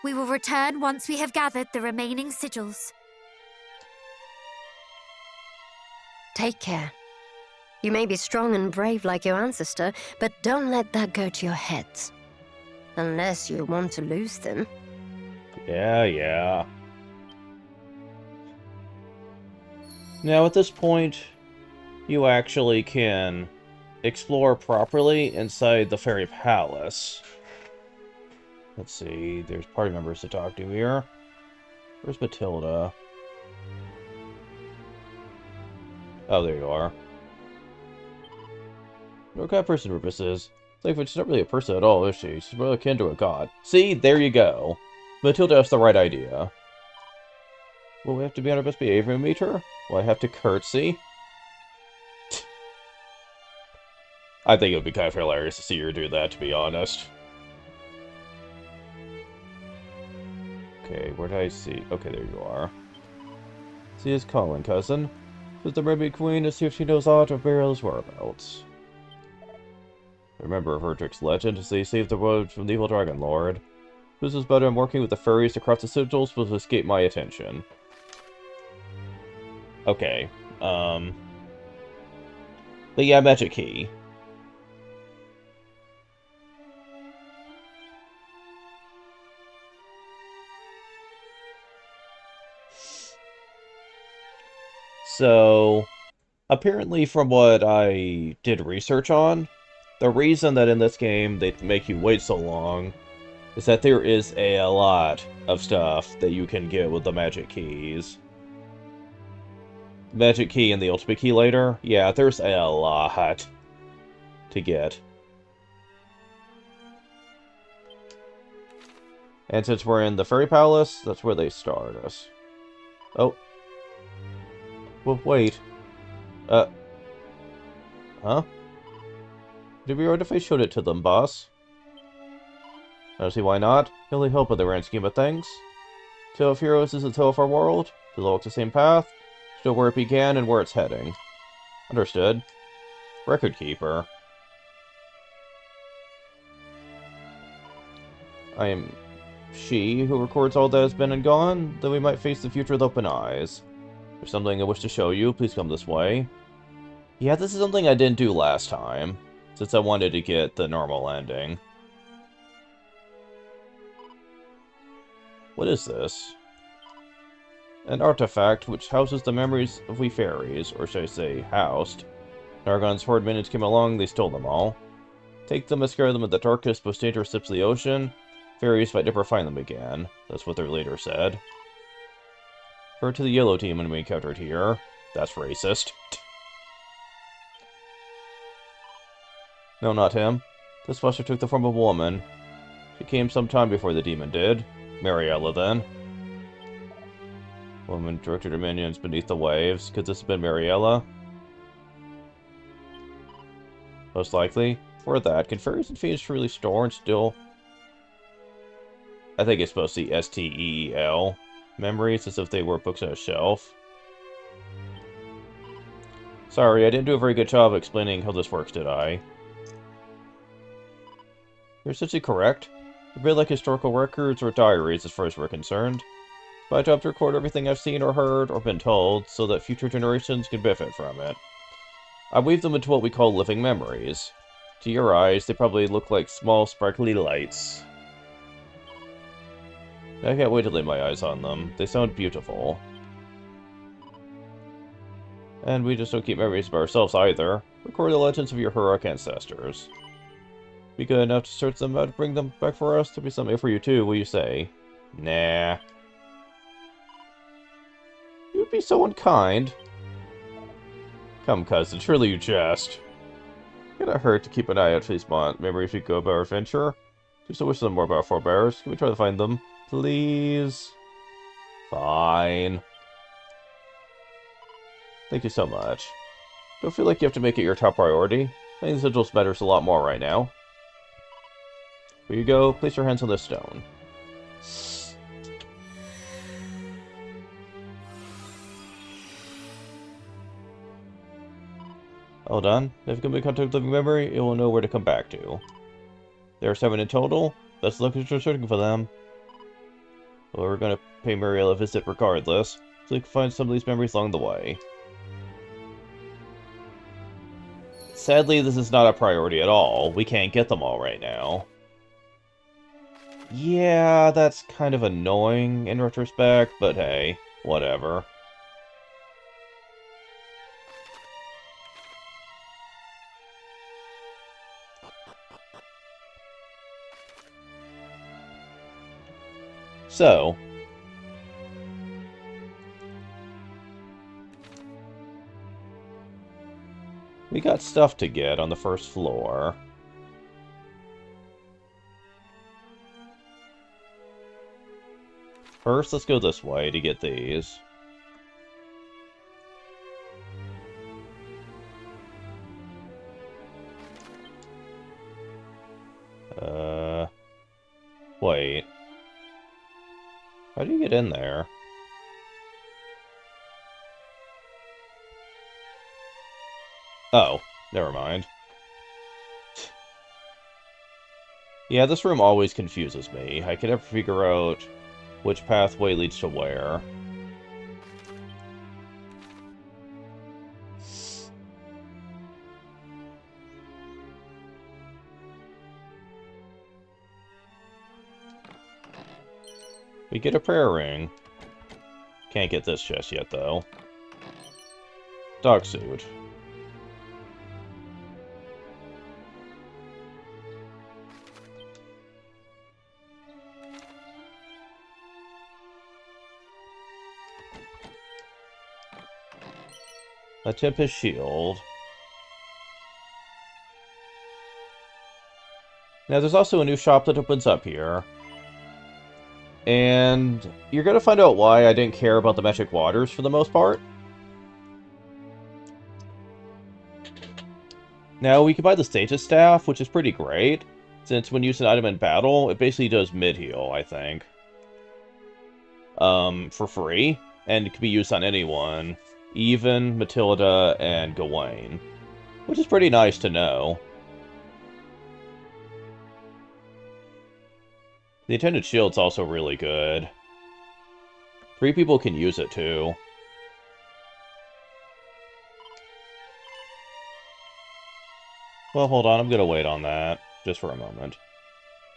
We will return once we have gathered the remaining sigils. Take care. You may be strong and brave like your ancestor, but don't let that go to your heads. Unless you want to lose them. Yeah. Now, at this point, you actually can explore properly inside the Fairy Palace. Let's see, there's party members to talk to here. Where's Matilda? Oh, there you are. What kind of person Rufus is? It's like, she's not really a person at all, is she? She's more akin to a god. See? There you go. Matilda has the right idea. Will we have to be on our best behavior to meet her? Will I have to curtsy? I think it would be kind of hilarious to see her do that, to be honest. Okay, where did I see? Okay, there you are. See his calling, cousin. Visit the Mermaid Queen to see if she knows aught of Belial's whereabouts. Remember Verdrick's legend as they saved the world from the evil Dragon Lord. This is better than working with the fairies to cross the sigils will escape my attention. Okay, but yeah, magic key. So, apparently from what I did research on, the reason that in this game they make you wait so long is that there is a lot of stuff that you can get with the magic keys. Magic key and the ultimate key later, yeah, there's a lot to get. And since we're in the Fairy Palace, that's where they start us. Oh. Well, wait. Huh? It'd be right if I showed it to them, boss. I don't see why not. He'll only help in the grand scheme of things. Tale of Heroes is the tale of our world. They all walk the same path. Know where it began and where it's heading. Understood. Record keeper. I am she who records all that has been and gone, then we might face the future with open eyes. If there's something I wish to show you, please come this way. Yeah, this is something I didn't do last time, since I wanted to get the normal ending. What is this? An artifact which houses the memories of we fairies, or should I say, housed. Nargon's horde minions came along, they stole them all. Take them and scare them in the darkest, most dangerous depths of the ocean. Fairies might never find them again. That's what their leader said. Refer to the yellow demon we encountered here. That's racist. No, not him. This monster took the form of a woman. She came some time before the demon did. Mariella, then. Woman directed her minions beneath the waves. Could this have been Mariella? Most likely. For that, can fairies and fiends truly store and still... I think it's supposed to be S-T-E-E-L. Memories as if they were books on a shelf. Sorry, I didn't do a very good job explaining how this works, did I? You're essentially correct. A bit like historical records or diaries as far as we're concerned. It's my job to record everything I've seen or heard or been told so that future generations can benefit from it. I weave them into what we call living memories. To your eyes, they probably look like small, sparkly lights. I can't wait to lay my eyes on them. They sound beautiful. And we just don't keep memories of ourselves either. Record the legends of your heroic ancestors. Be good enough to search them out, bring them back for us. There'll be something for you too, will you say? Nah. You'd be so unkind. Come, cousin, surely you jest. Gonna hurt to keep an eye out for these memories we go about our adventure. Do so wish them more about our forebears. Can we try to find them? Please? Fine. Thank you so much. Don't feel like you have to make it your top priority. I think the sigils matters a lot more right now. Here you go. Place your hands on this stone. All done. If you can make contact with living memory, it will know where to come back to. There are 7 in total. Best of luck if you're searching for them. Well, we're gonna pay Mariella a visit regardless, so we can find some of these memories along the way. Sadly, this is not a priority at all. We can't get them all right now. Yeah, that's kind of annoying in retrospect, but hey, whatever. So, we got stuff to get on the first floor. First, let's go this way to get these. Wait. How do you get in there? Oh, never mind. Yeah, this room always confuses me. I can never figure out which pathway leads to where. We get a prayer ring. Can't get this just yet, though. Dog suit. A Tempest shield. Now, there's also a new shop that opens up here. And you're going to find out why I didn't care about the magic waters for the most part. Now, we can buy the Status Staff, which is pretty great, since when used an item in battle, it basically does mid-heal, I think. For free, and it can be used on anyone, even Matilda and Gawain, which is pretty nice to know. The Intended Shield's also really good. 3 people can use it, too. Well, hold on, I'm gonna wait on that, just for a moment.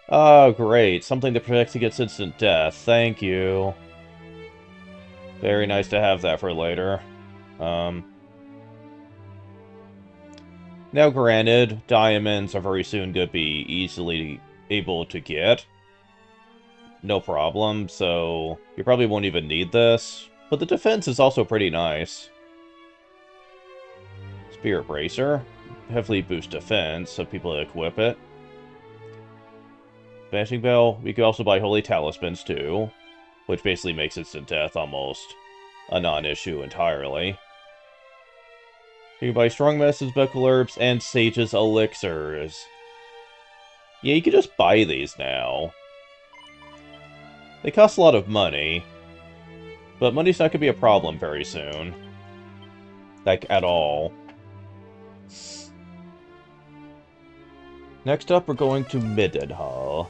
Oh, great, something that protects against instant death, thank you. Very nice to have that for later. Now granted, diamonds are very soon going to be easily able to get. No problem, so you probably won't even need this. But the defense is also pretty nice. Spirit Bracer. Heavily boost defense, so people equip it. Vanishing Bell. We could also buy Holy Talismans, too. Which basically makes instant death almost a non-issue entirely. You can buy Strong Medicines, Medical Herbs, and Sage's Elixirs. Yeah, you can just buy these now. They cost a lot of money, but money's not going to be a problem very soon. Like, at all. Next up, we're going to Midenhall.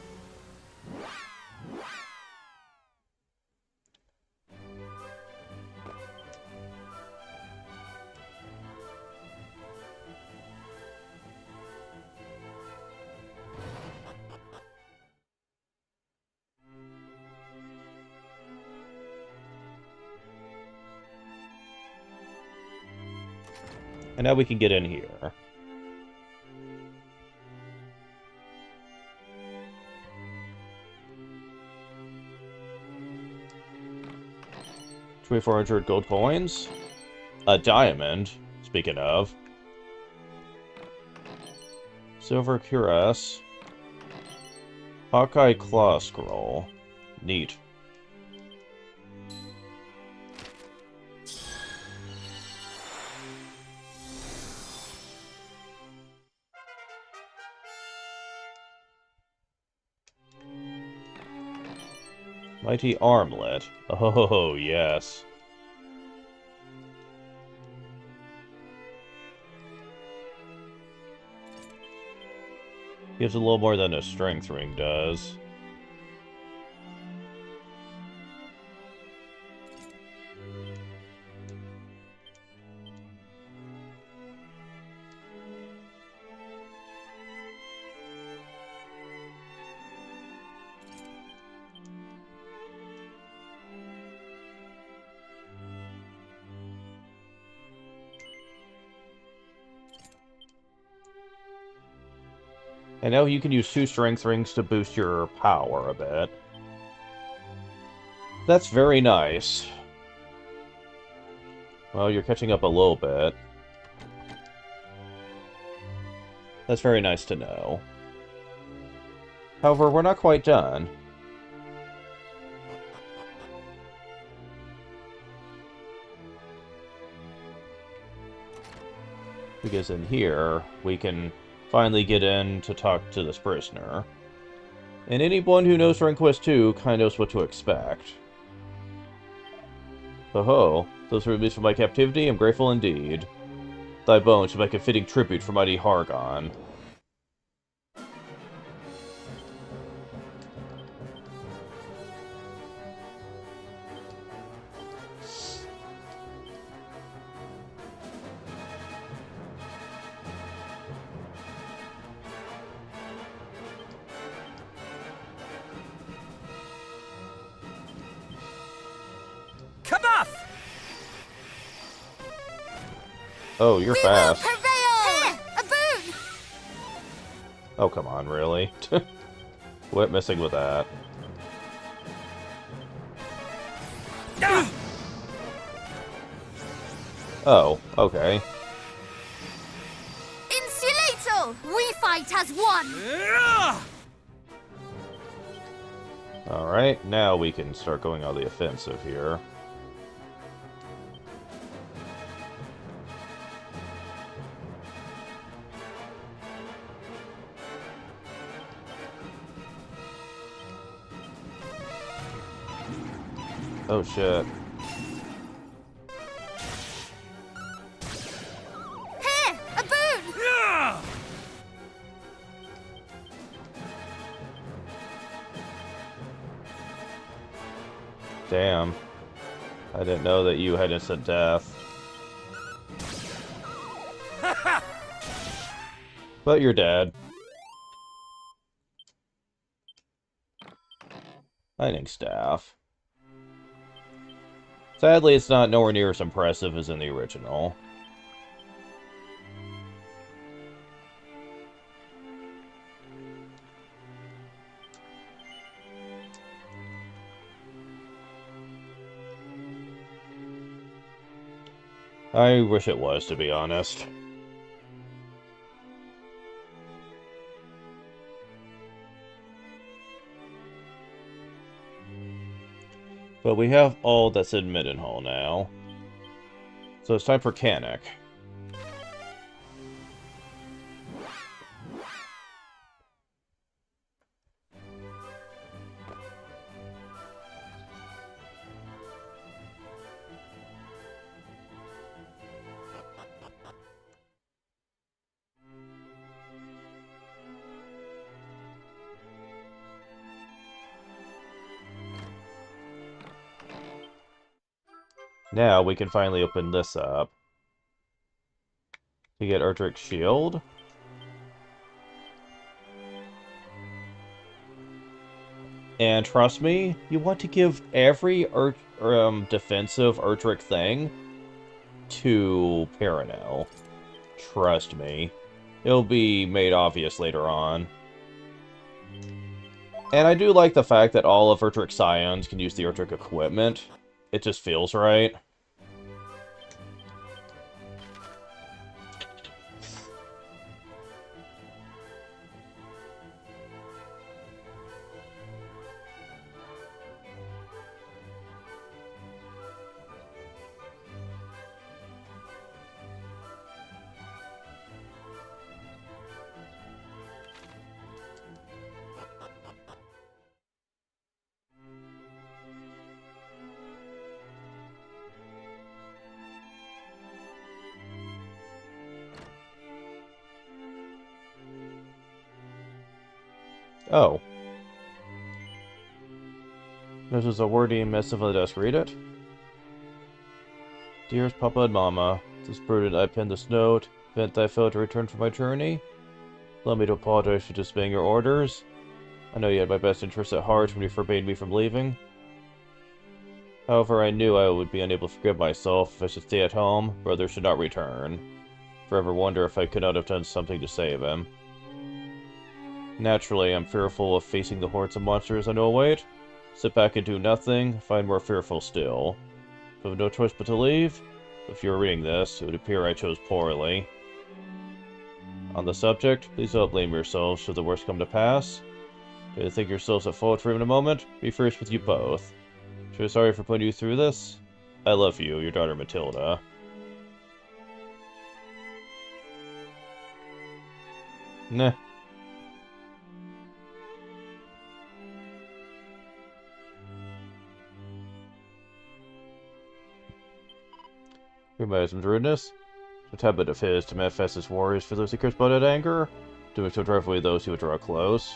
And now we can get in here. $2,400 gold coins. A diamond, speaking of. Silver cuirass. Hawkeye claw scroll. Neat. Mighty armlet. Oh, yes. Gives a little more than a strength ring does. And now you can use 2 strength rings to boost your power a bit. That's very nice. Well, you're catching up a little bit. That's very nice to know. However, we're not quite done. Because in here, we can finally get in to talk to this prisoner. And anyone who knows Dragon Quest II kind of knows what to expect. Oh-ho, those were released from my captivity, I'm grateful indeed. Thy bones should make a fitting tribute for mighty Hargon. Oh, you're fast. We will prevail! Here, a boon! Oh, come on, really? Quit messing with that. Oh, okay. Insulator! We fight as one! Alright, now we can start going on the offensive here. Oh shit. Here, a boon! Damn. I didn't know that you had instant death. But you're dead. Lightning Staff. Sadly, it's not nowhere near as impressive as in the original. I wish it was, to be honest. But we have all that's in Middenhall now. So it's time for Canik. Now we can finally open this up. To get Erdrick's shield. And trust me, you want to give every defensive Erdrick thing to Paranel. Trust me. It'll be made obvious later on. And I do like the fact that all of Erdrick's Scions can use the Erdrick equipment. It just feels right. Oh. This is a wordy missive on the desk. Read it. Dearest Papa and Mama, it is prudent I penned this note, event that I failed to return from my journey. Allow me to apologize for disobeying your orders. I know you had my best interests at heart when you forbade me from leaving. However, I knew I would be unable to forgive myself if I should stay at home. Brother should not return. Forever wonder if I could not have done something to save him. Naturally, I'm fearful of facing the hordes of monsters I know await. Sit back and do nothing, find more fearful still. I have no choice but to leave. If you were reading this, it would appear I chose poorly. On the subject, please don't blame yourselves should the worst come to pass. Do you think yourselves at fault for even a moment? Be furious with you both. Truly sorry for putting you through this. I love you, your daughter Matilda. Nah. We might have some rudeness. It's a habit of his to manifest his warriors for those he cares about at anger, doing so drive away those who would draw close.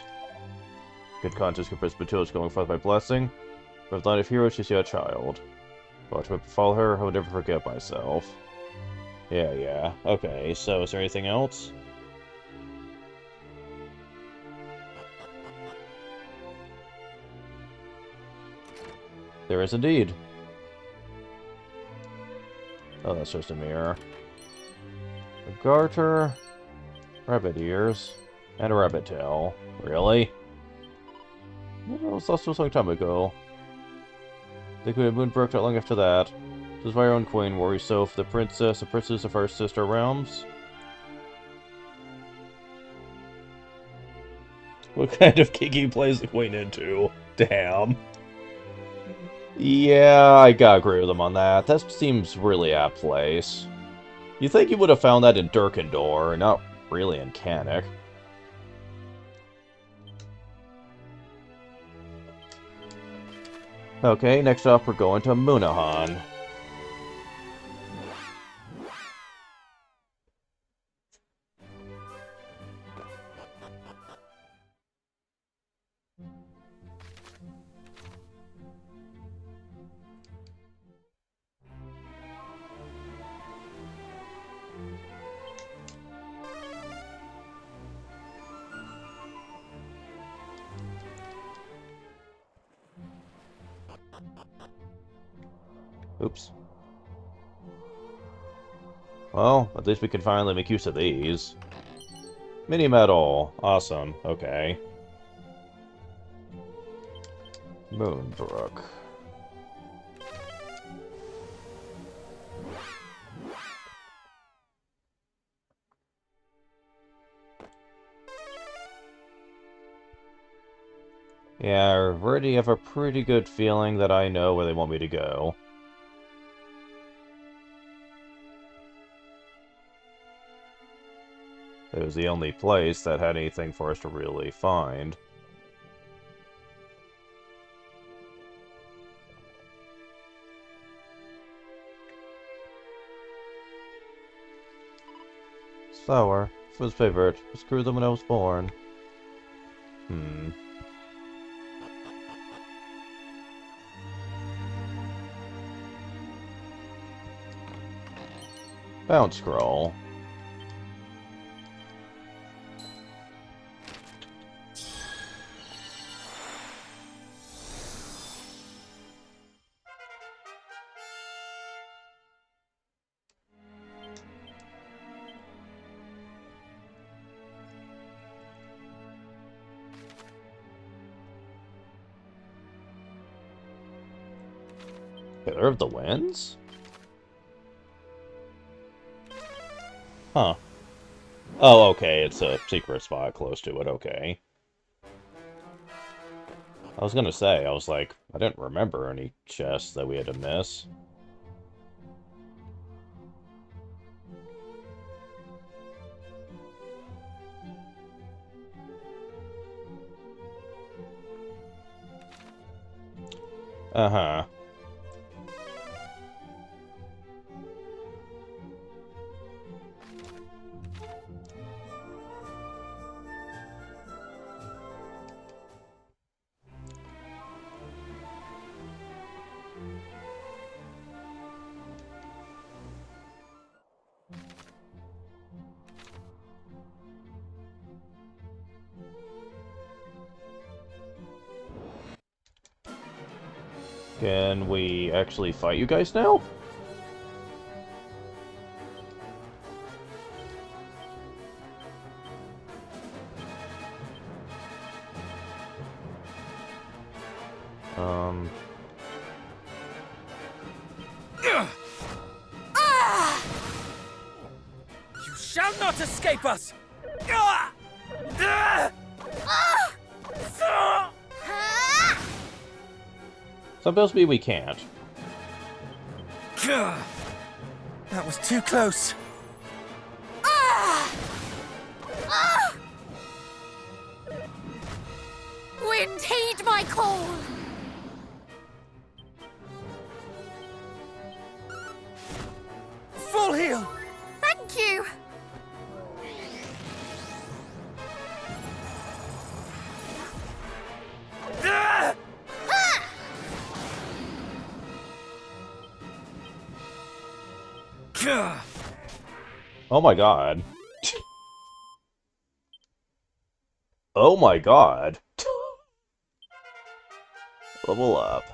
Good conscience compares Matilda's going forth by blessing. From the line of heroes, she's yet a child. But to befall her, I would never forget myself. Yeah. Okay, so is there anything else? There is indeed. Oh, that's just a mirror. A garter, rabbit ears, and a rabbit tail. Really? Well, it was also a long time ago. The Queen of Moon broke not long after that. This is my own queen, worry so for the princess and princes of our sister realms. What kind of kinky plays the queen into? Damn. Yeah, I gotta agree with him on that. That seems really out of place. You think you would have found that in Durkendor, not really in Canik. Okay, next up we're going to Munahan. Oops. Well, at least we can finally make use of these. Mini medal. Awesome. Okay. Moonbrook. Yeah, I already have a pretty good feeling that I know where they want me to go. It was the only place that had anything for us to really find. Sour. First favorite. I screwed them when I was born. Bounce scroll. Pillar of the Winds? Huh. Oh, okay, it's a secret spot close to it, okay. I was gonna say, I was like, I didn't remember any chests that we had to miss. Uh-huh. Can we actually fight you guys now? You shall not escape us! Supposed to be we can't. That was too close. Wind, heed my call! Full heal! Thank you! Oh my god. Oh my god. Level up.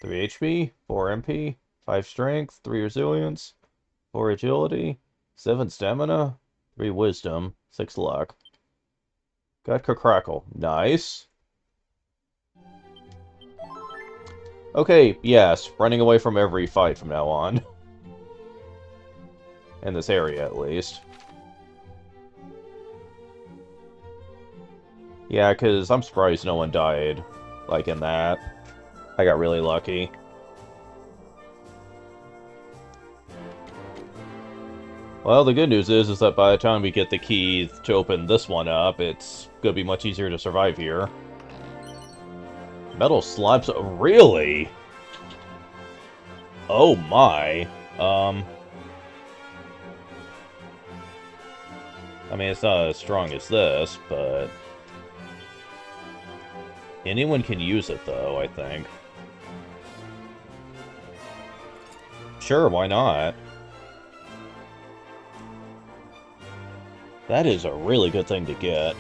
3 HP, 4 MP, 5 strength, 3 resilience, 4 agility, 7 stamina, 3 wisdom, 6 luck. Got Crackle. Nice. Okay, yes, running away from every fight from now on. In this area, at least. Yeah, because I'm surprised no one died, like in that. I got really lucky. Well, the good news is that by the time we get the key to open this one up, it's gonna be much easier to survive here. Metal slabs? Really? Oh my. I mean, it's not as strong as this, but... anyone can use it, though, I think. Sure, why not? That is a really good thing to get.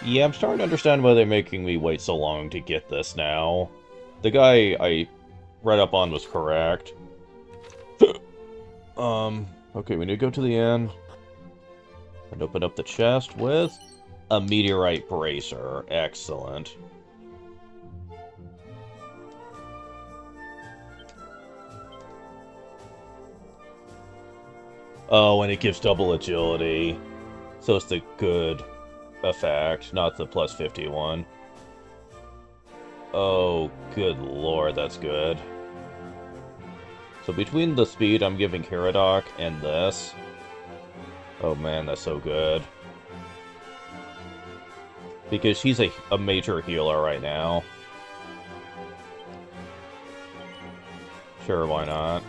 Yeah, I'm starting to understand why they're making me wait so long to get this now. The guy I read up on was correct. Okay, we need to go to the end. And open up the chest with a meteorite bracer. Excellent. Oh, and it gives double agility. So it's the good effect, not the plus 51. Oh, good lord, that's good. So between the speed I'm giving Caradoc and this... oh man, that's so good. Because she's a major healer right now. Sure, why not?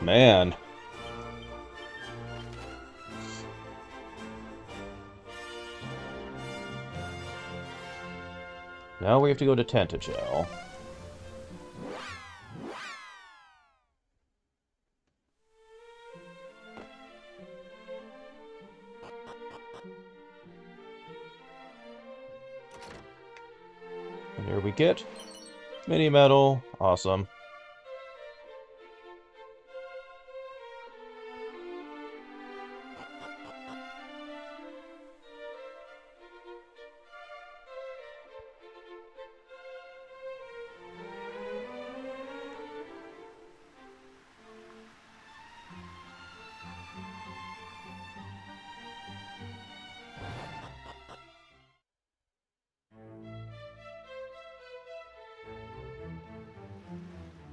Man. Now we have to go to Tentagel. And here we get mini metal. Awesome.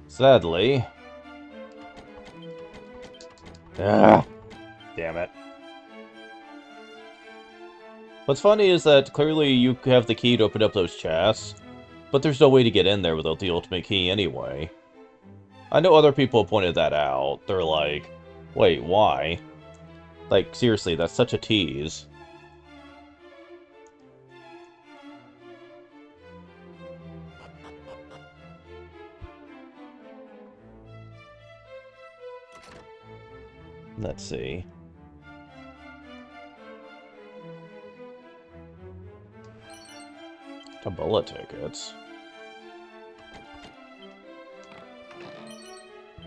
Sadly. Ah, damn it. What's funny is that clearly you have the key to open up those chests, but there's no way to get in there without the ultimate key anyway. I know other people have pointed that out. They're like, wait, why? Like, seriously, that's such a tease. Let's see. Tombola tickets.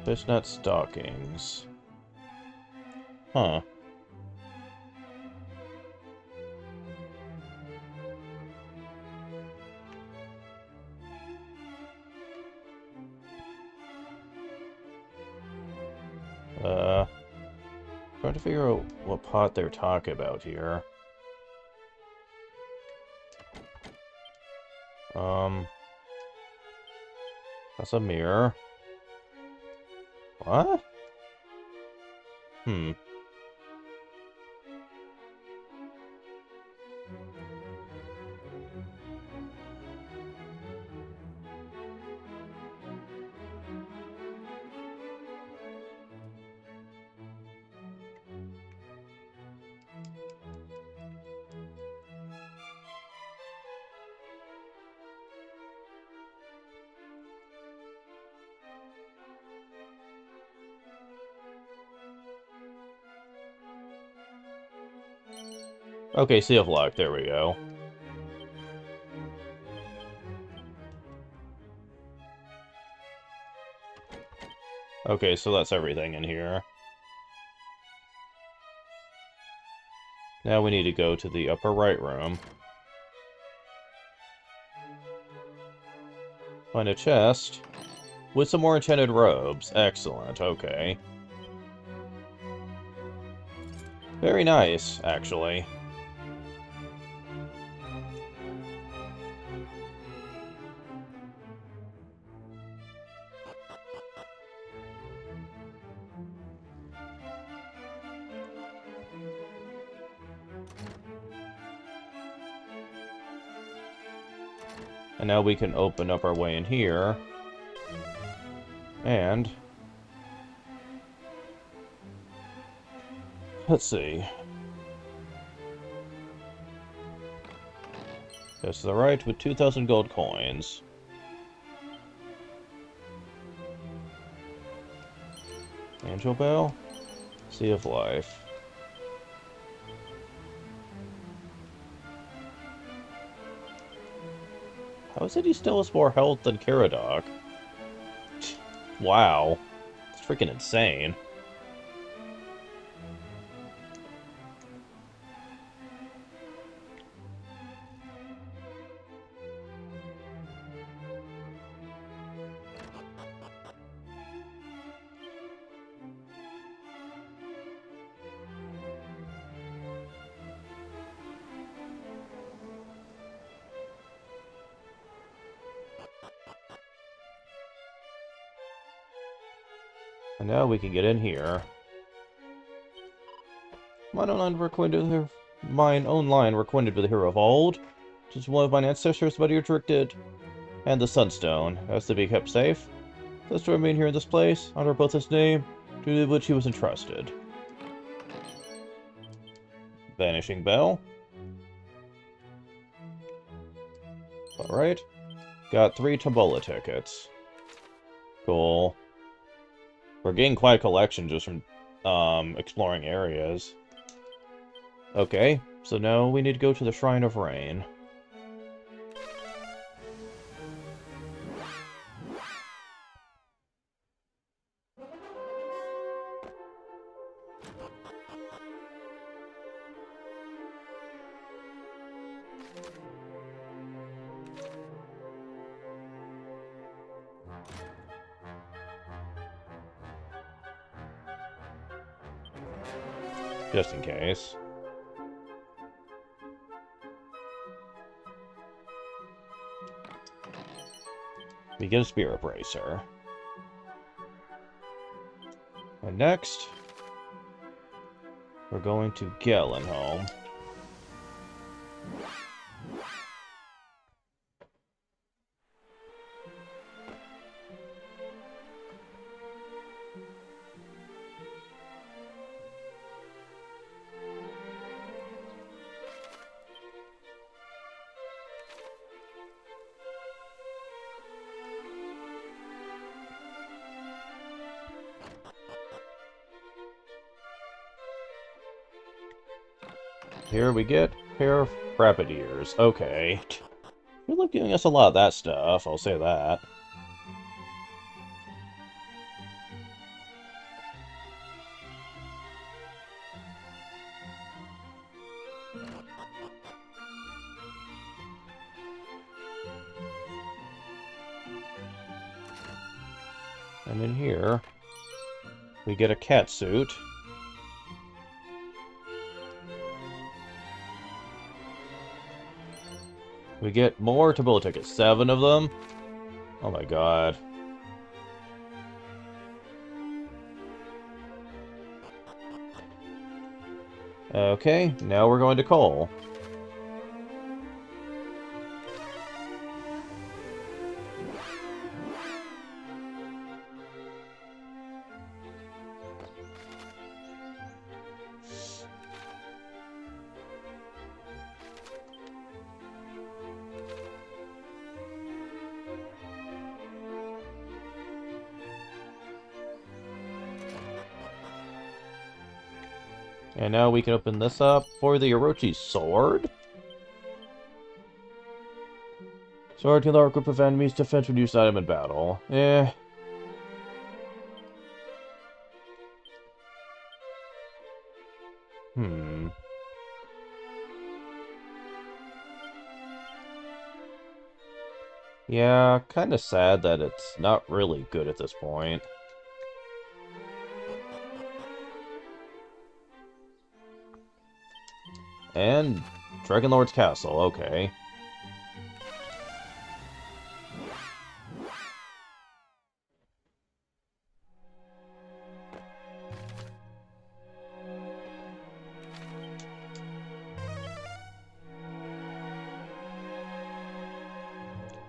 Fishnet stockings. Huh. Trying to figure out what pot they're talking about here. That's a mirror. What? Hmm. Okay, Sea of Luck, there we go. Okay, so that's everything in here. Now we need to go to the upper right room. Find a chest with some more enchanted robes. Excellent, okay. Very nice, actually. And now we can open up our way in here. And let's see. Goes to the right with 2,000 gold coins. Angel Bell? Sea of Life. How is it he still has more health than Caradoc? Wow. It's freaking insane. And now we can get in here. Mine own line were acquainted with the hero of old. Just one of mine ancestors, but you're did. And the Sunstone has to be kept safe. Does to remain here in this place, under both his name, to which he was entrusted. Vanishing Bell. Alright. Got 3 Tombola tickets. Cool. We're getting quite a collection just from exploring areas. Okay, so now we need to go to the Shrine of Rain. Just in case. We get a Spirit Bracer. And next, we're going to Gellenholm. Here we get a pair of rabbit ears. Okay. You're like giving us a lot of that stuff, I'll say that. And in here, we get a cat suit. We get more to build tickets. 7 of them? Oh my god. Okay, now we're going to coal. And now we can open this up for the Orochi sword. Sword can lower a group of enemies' defense when used item in battle. Eh. Yeah, kinda sad that it's not really good at this point. And Dragon Lord's Castle, okay.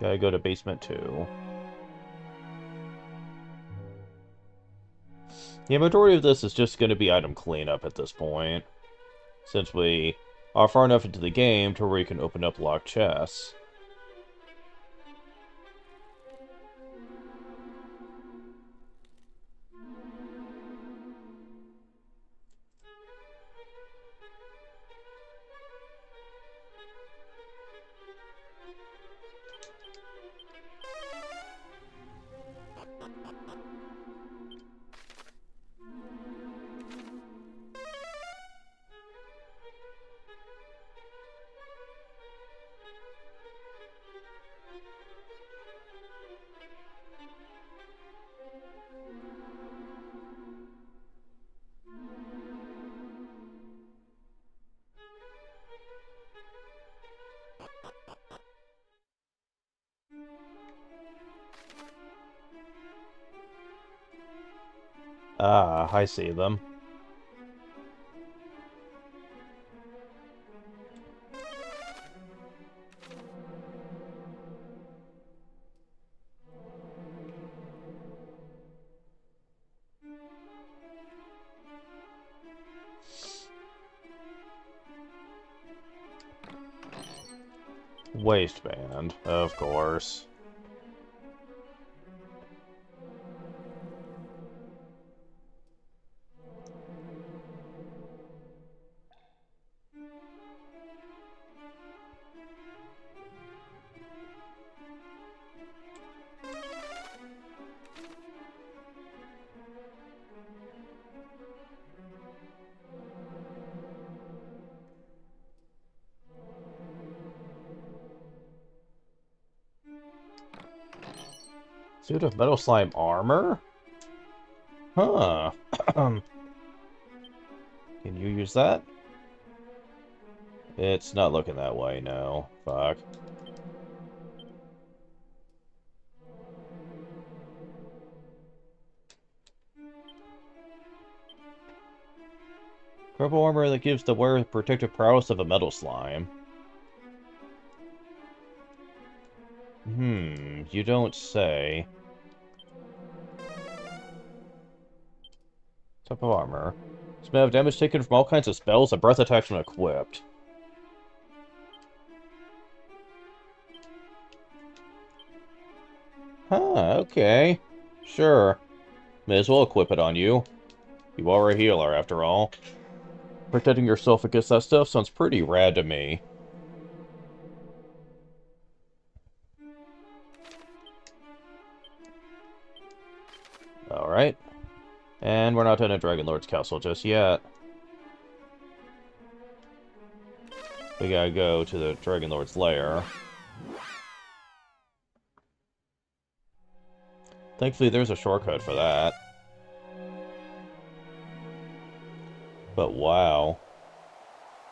Gotta go to basement 2. The majority of this is just gonna be item cleanup at this point, since we are far enough into the game to where we can open up locked chests. Ah, I see them. Waistband, of course. Suit of metal slime armor? Huh. Can you use that? It's not looking that way, no. Fuck. Purple armor that gives the wearer protective prowess of a metal slime. You don't say. Type of armor. This may have damage taken from all kinds of spells and breath attacks when equipped. Huh, okay. Sure. May as well equip it on you. You are a healer, after all. Protecting yourself against that stuff sounds pretty rad to me. Alright. And we're not in a Dragon Lord's castle just yet. We gotta go to the Dragon Lord's lair. Thankfully, there's a shortcut for that. But wow.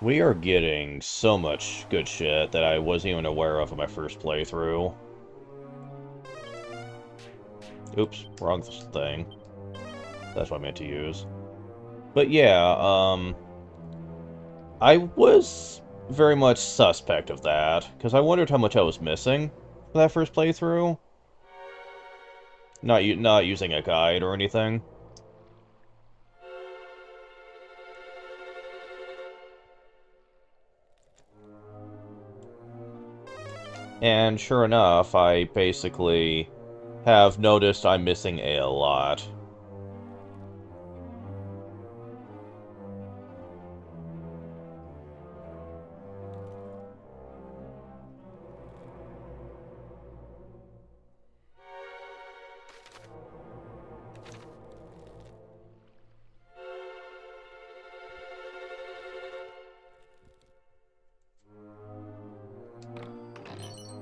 We are getting so much good shit that I wasn't even aware of in my first playthrough. Oops, wrong thing. That's what I meant to use. But yeah, I was very much suspect of that, because I wondered how much I was missing for that first playthrough. Not using a guide or anything. And sure enough, I basically have noticed I'm missing a lot.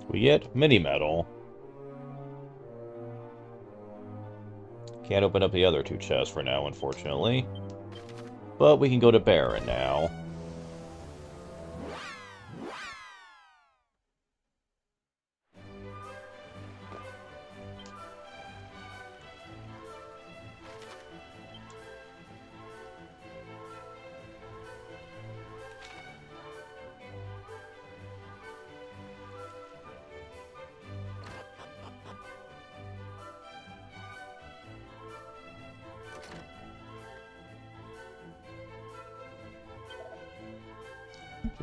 We get mini metal. Can't open up the other two chests for now, unfortunately. But we can go to Baron now.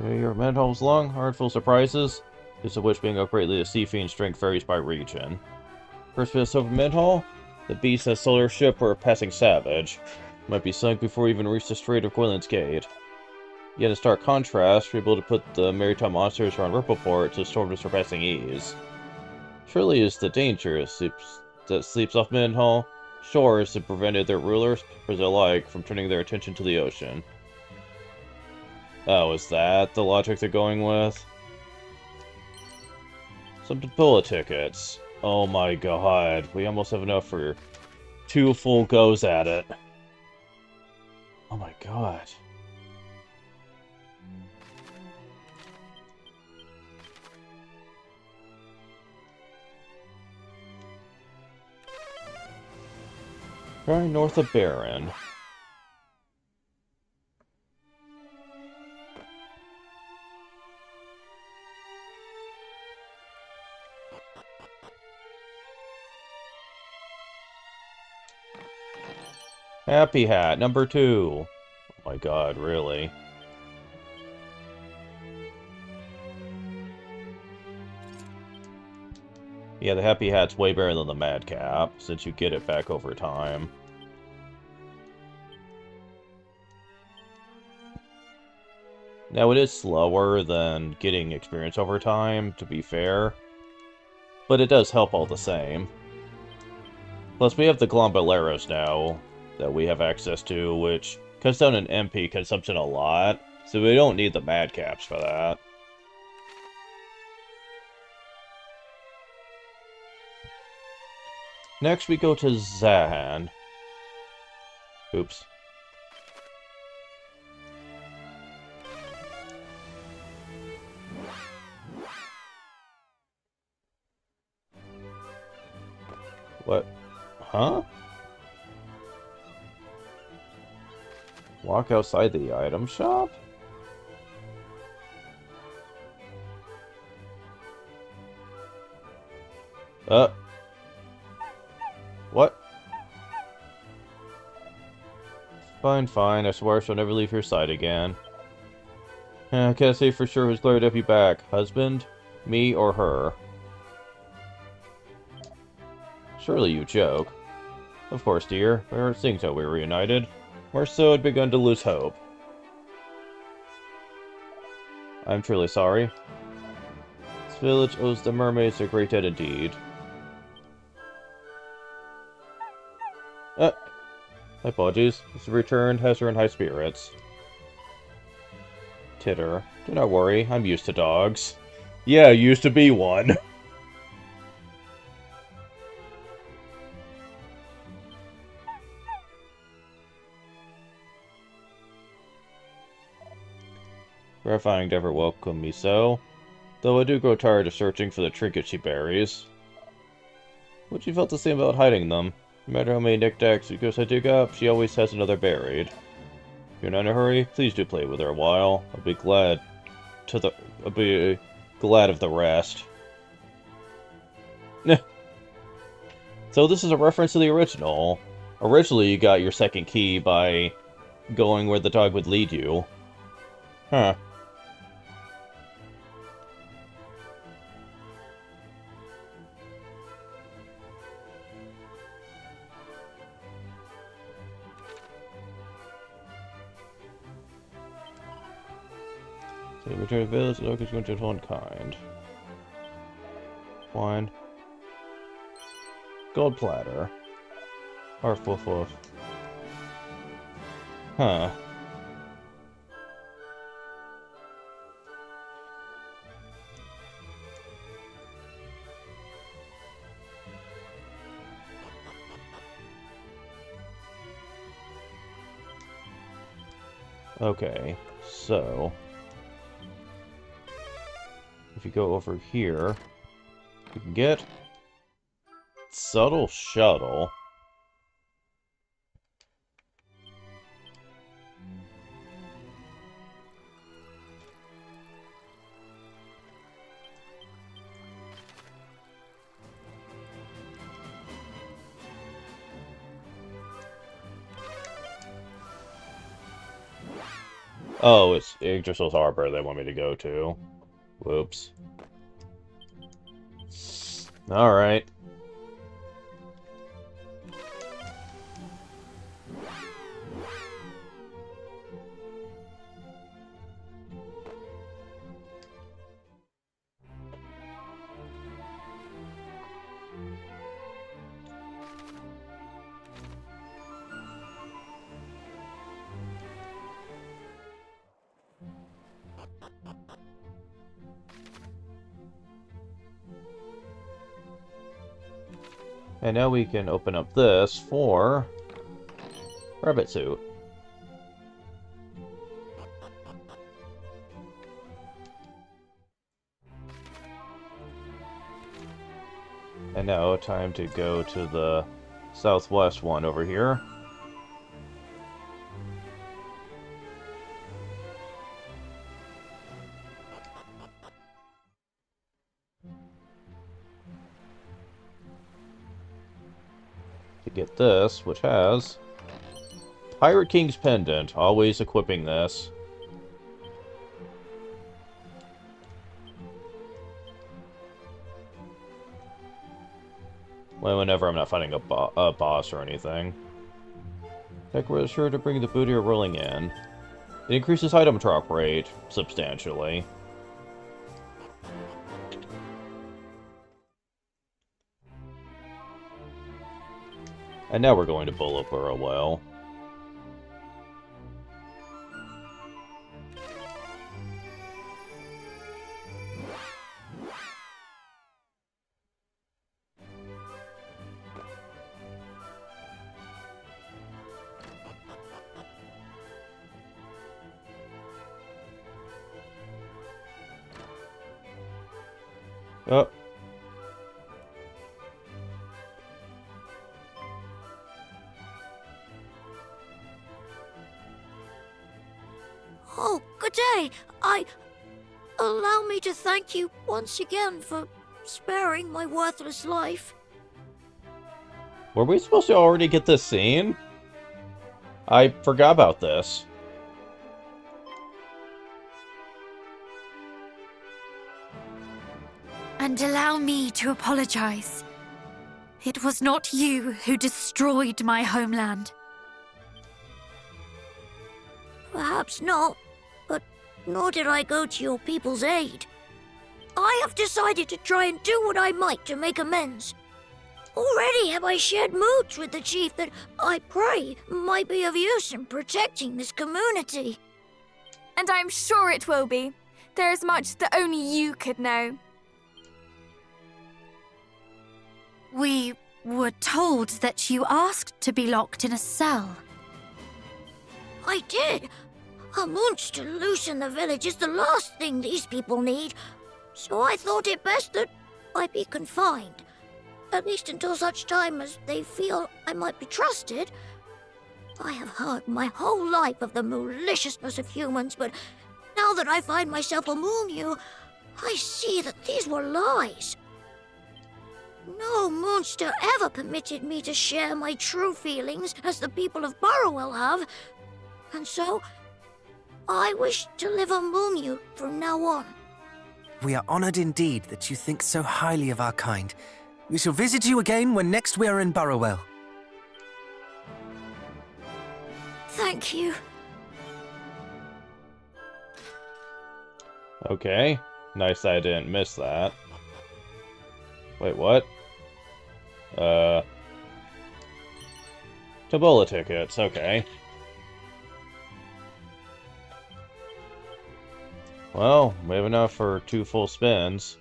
Your manhole's long, heart full of surprises, use of which being upgraded to Sea Fiend strength varies by region. First bit of manhole, the beast has solar ship or passing savage. Might be sunk before you even reach the Strait of Gwynland's Gate. Yet in stark contrast, we're able to put the maritime monsters around Rippleport to storm with surpassing ease. Surely is the danger that sleeps off Manhole shores that prevented their rulers, or alike, from turning their attention to the ocean. Oh, is that the logic they're going with? Some Depilla tickets. Oh my god, we almost have enough for 2 full goes at it. Oh my god. Right north of Baron. Happy Hat, number 2. Oh my god, really? Yeah, the Happy Hat's way better than the Madcap, since you get it back over time. Now, it is slower than getting experience over time, to be fair, but it does help all the same. Plus, we have the Glomboleros now that we have access to, which cuts down an MP consumption a lot, so we don't need the Madcaps for that. Next, we go to Zahan. Oops. What? Huh? Walk outside the item shop? What? Fine, fine. I swear I shall never leave your side again. I can't say for sure who's glad to have you back. Husband? Me or her? Surely you joke. Of course, dear. We weren't seeing how we were reunited. Marceau had begun to lose hope. I'm truly sorry. This village owes the mermaids a great debt indeed. My apologies. This returned has her in high spirits. Titter. Do not worry, I'm used to dogs. Yeah, used to be one. Gratifying to ever welcome me so. Though I do grow tired of searching for the trinkets she buries. But she felt the same about hiding them. No matter how many knickknacks and ghosts I dig up, she always has another buried. If you're not in a hurry, please do play with her a while. I'll be glad of the rest. So this is a reference to the original. Originally, you got your second key by going where the dog would lead you. Huh. So return to the village, the dog is going to one kind. Wine. Gold platter. Arf woof woof. Huh. Okay, so if you go over here, you can get Subtle Shuttle. Oh, it's Yggdrasil's Harbor they want me to go to. Whoops. Alright. And now we can open up this for Rabbit Suit. And now time to go to the southwest one over here. Get this, which has Pirate King's Pendant, always equipping this. Well, whenever I'm not fighting a boss or anything. Tech was sure to bring the booty rolling in. It increases item drop rate substantially. And now we're going to Belial Well. Oh. Oh, good day. Allow me to thank you once again for sparing my worthless life. Were we supposed to already get this scene? I forgot about this. And allow me to apologize. It was not you who destroyed my homeland. Perhaps not, but nor did I go to your people's aid. I have decided to try and do what I might to make amends. Already have I shared moods with the chief that I pray might be of use in protecting this community. And I'm sure it will be. There is much that only you could know. We were told that you asked to be locked in a cell. I did. A monster loose in the village is the last thing these people need, so I thought it best that I be confined. At least until such time as they feel I might be trusted. I have heard my whole life of the maliciousness of humans, but now that I find myself among you, I see that these were lies. No monster ever permitted me to share my true feelings as the people of Burrowell have, and so I wish to live among you from now on. We are honored indeed that you think so highly of our kind. We shall visit you again when next we are in Burrowell. Thank you. Okay. Nice I didn't miss that. Wait, what? Tabbola tickets, okay. Well, we have enough for 2 full spins.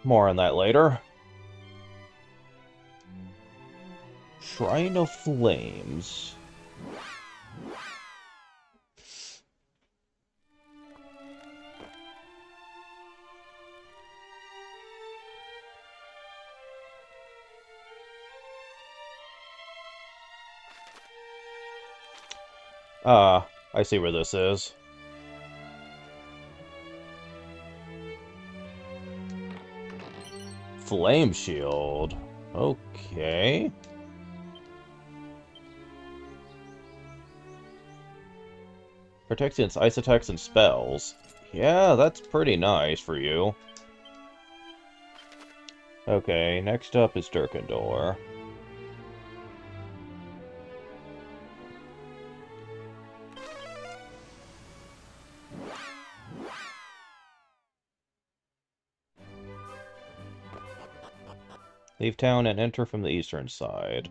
More on that later. Shrine of Flames. Ah, I see where this is. Flame Shield. Okay. Protects against ice attacks and spells. Yeah, that's pretty nice for you. Okay, next up is Durkendor. Leave town and enter from the eastern side.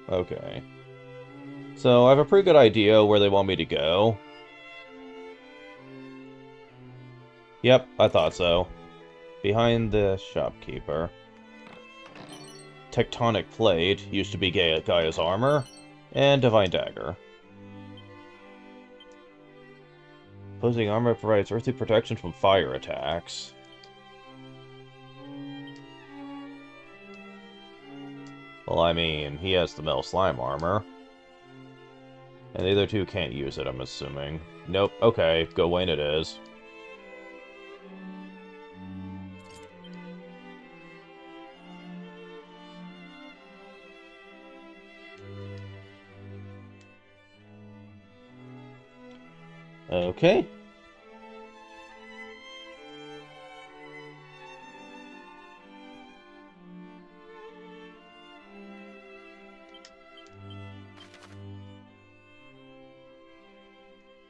Okay. So, I have a pretty good idea where they want me to go. Yep, I thought so. Behind the shopkeeper. Tectonic Plate used to be Gaia's armor, and Divine Dagger. Opposing armor provides earthly protection from fire attacks. Well, I mean, he has the Metal Slime armor. And the other two can't use it, I'm assuming. Nope, okay, Gawain it is. Okay.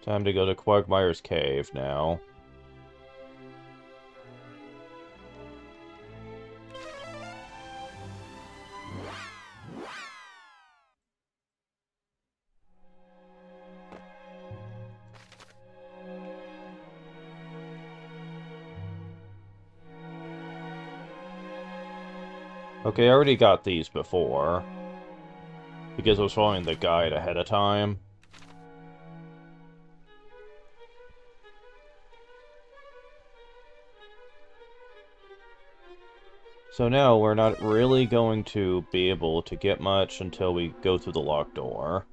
Time to go to Quagmire's cave now. Okay, I already got these before. Because I was following the guide ahead of time. So now we're not really going to be able to get much until we go through the locked door.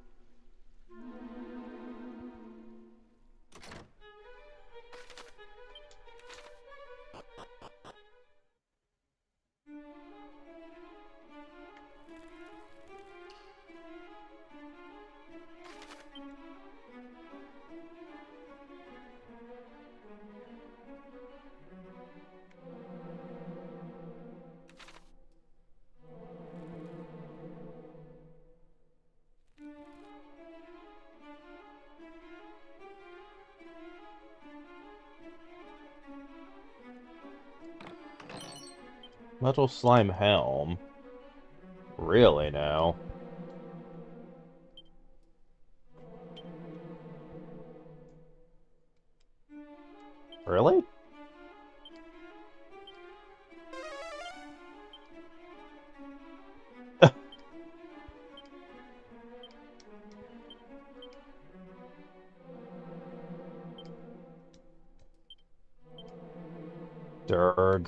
Metal slime helm. Really now? Really? Durg.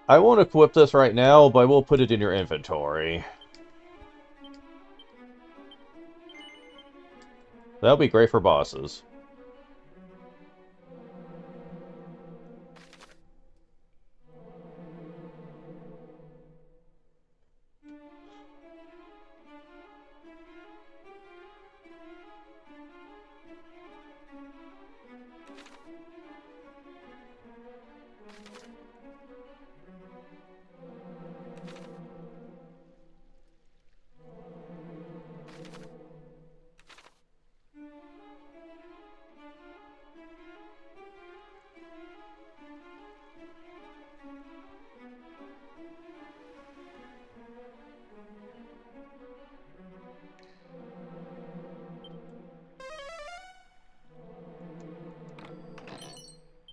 I won't equip this right now, but I will put it in your inventory. That'll be great for bosses.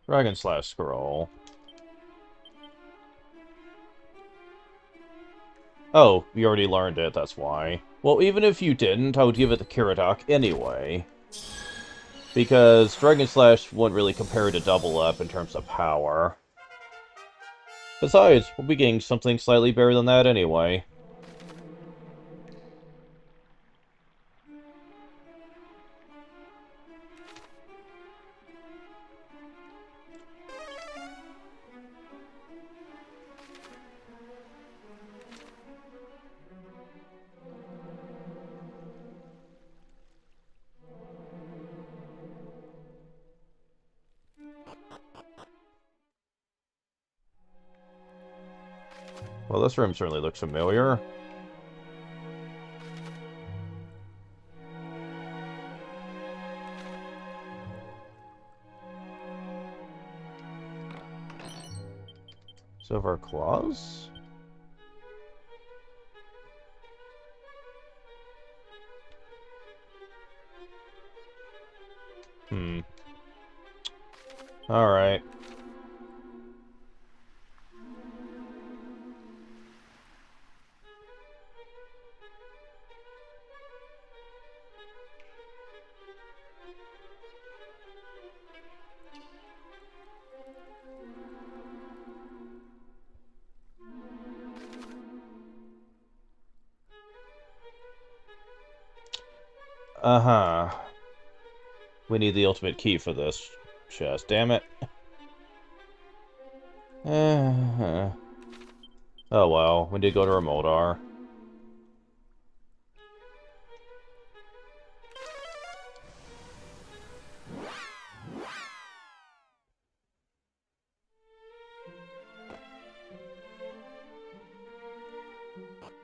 Dragon Slash Scroll. Oh, you already learned it, that's why. Well, even if you didn't, I would give it the Kiratok anyway. Because Dragon Slash wouldn't really compare to Double Up in terms of power. Besides, we'll be getting something slightly better than that anyway. Well, this room certainly looks familiar. Silver Claws? Alright. Uh-huh. We need the ultimate key for this chest, damn it. Oh well, we did go to Remoldar.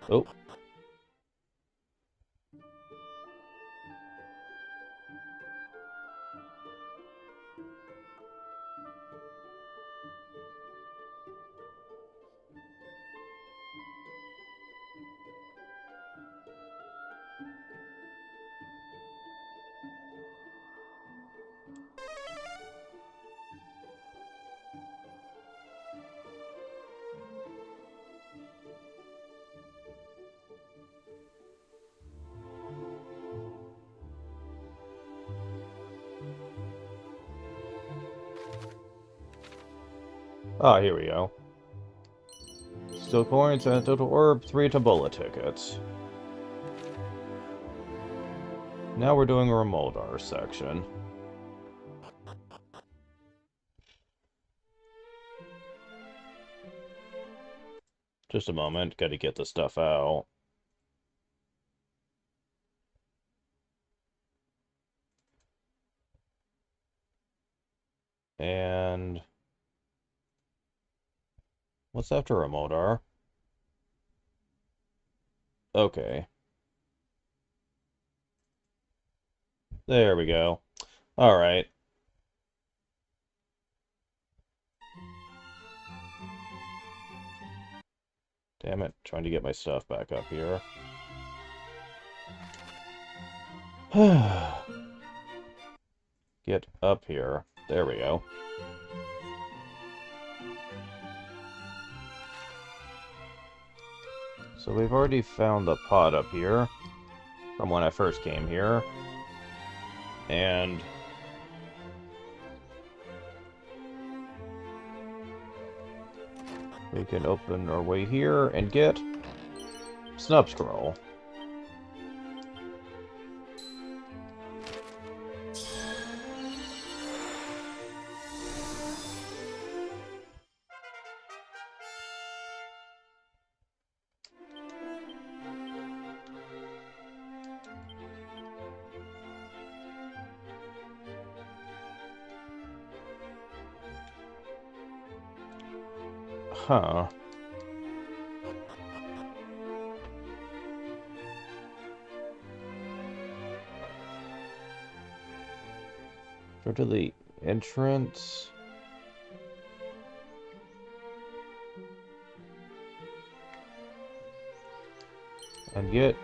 Oh. Ah, here we go. Still coins and total orb, 3 Tabbola tickets. Now we're doing a Remoldar section. Just a moment, gotta get this stuff out. And... what's after Remoldar? Okay. There we go. Alright. Damn it, trying to get my stuff back up here. Get up here. There we go. So we've already found the pot up here from when I first came here. And we can open our way here and get Snub Scroll. Huh. Go to the entrance. And get,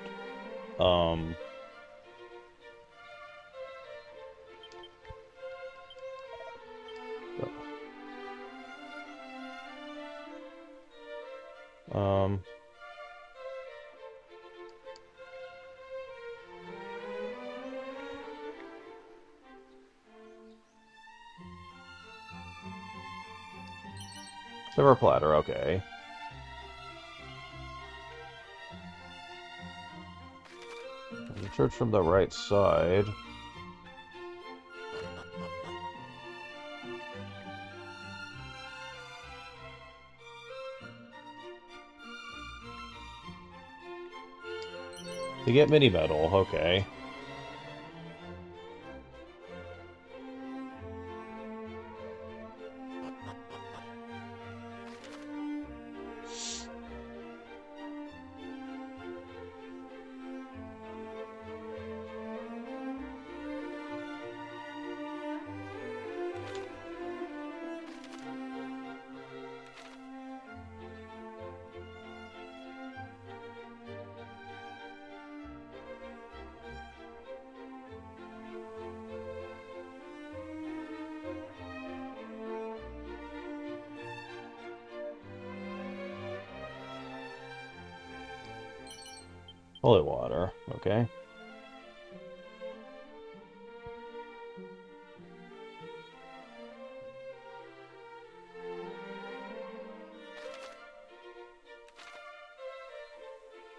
Silver platter, okay. The church from the right side. You get mini metal, okay. Holy water, okay.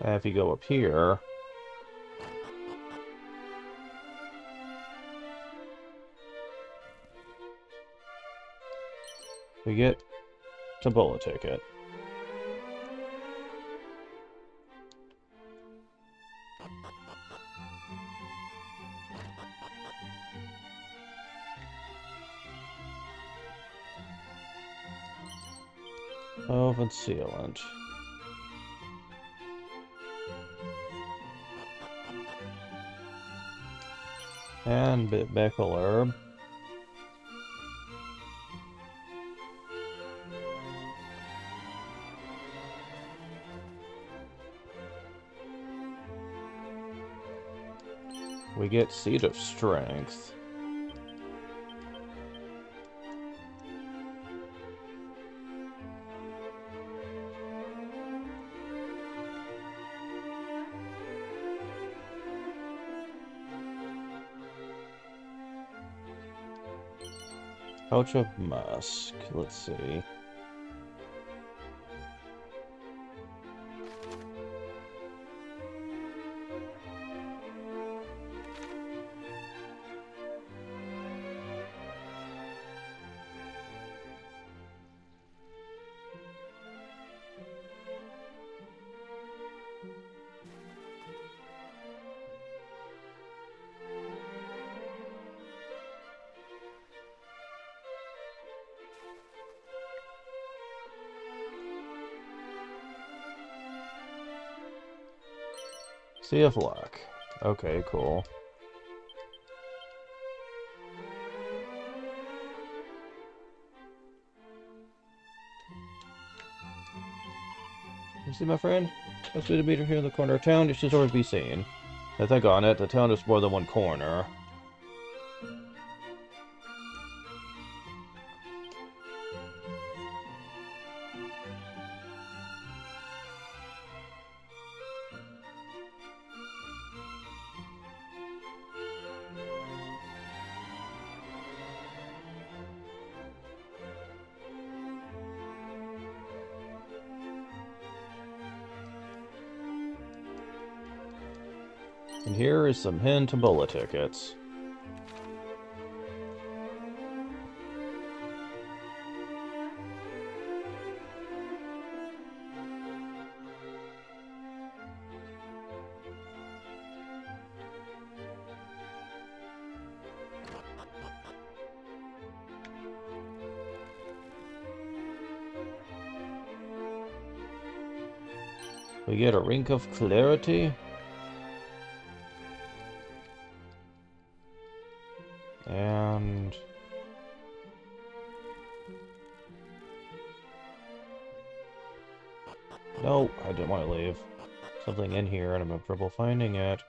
And if you go up here, we get a bullet ticket. Oven sealant. And Bickle herb. We get Seed of Strength. Pouch of Musk. Let's see. Sea of Luck. Okay, cool. You see, my friend? Let's meet a meter here in the corner of town. It should always be seen. I think on it, the town is more than one corner. And here is some Hen Tombola tickets. We get a Ring of Clarity. And... no, I didn't want to leave. Something in here and I'm having trouble finding it.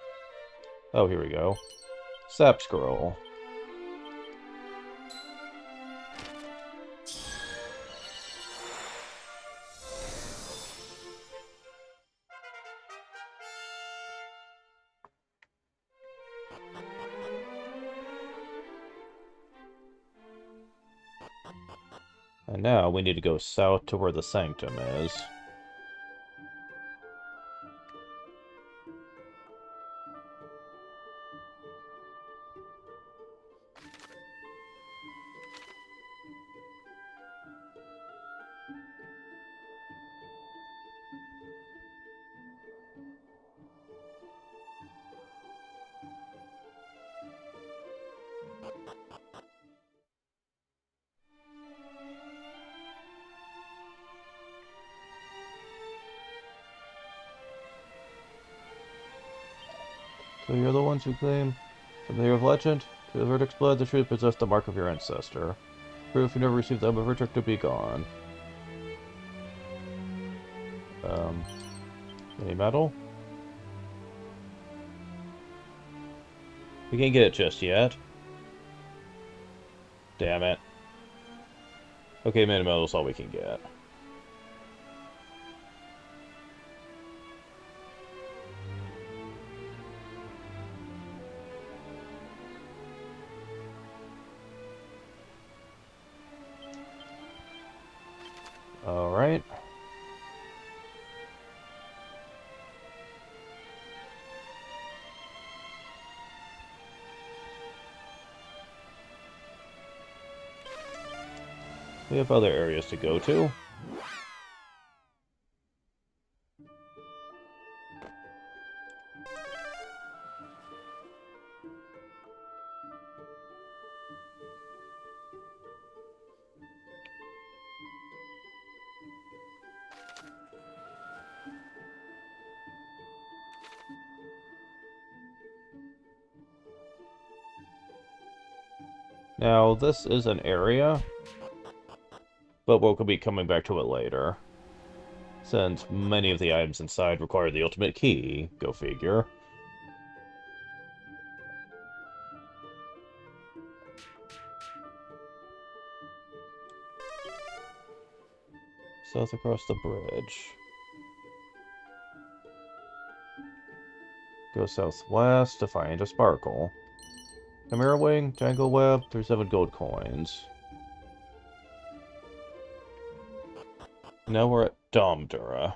Oh, here we go. Sap Scroll. And now we need to go south to where the Sanctum is. So you're the ones who claim, from the Hero of Legend, to the verdict's blood, the truth possessed the mark of your ancestor. Proof you never received them, but verdict to be gone. Any metal? We can't get it just yet. Damn it. Okay, mana metal's all we can get. Alright. We have other areas to go to. Now, this is an area, but we'll be coming back to it later, since many of the items inside require the ultimate key. Go figure. South across the bridge. Go southwest to find a sparkle. Chimera Wing, Tangle Web, 37 gold coins. Now we're at Domdura.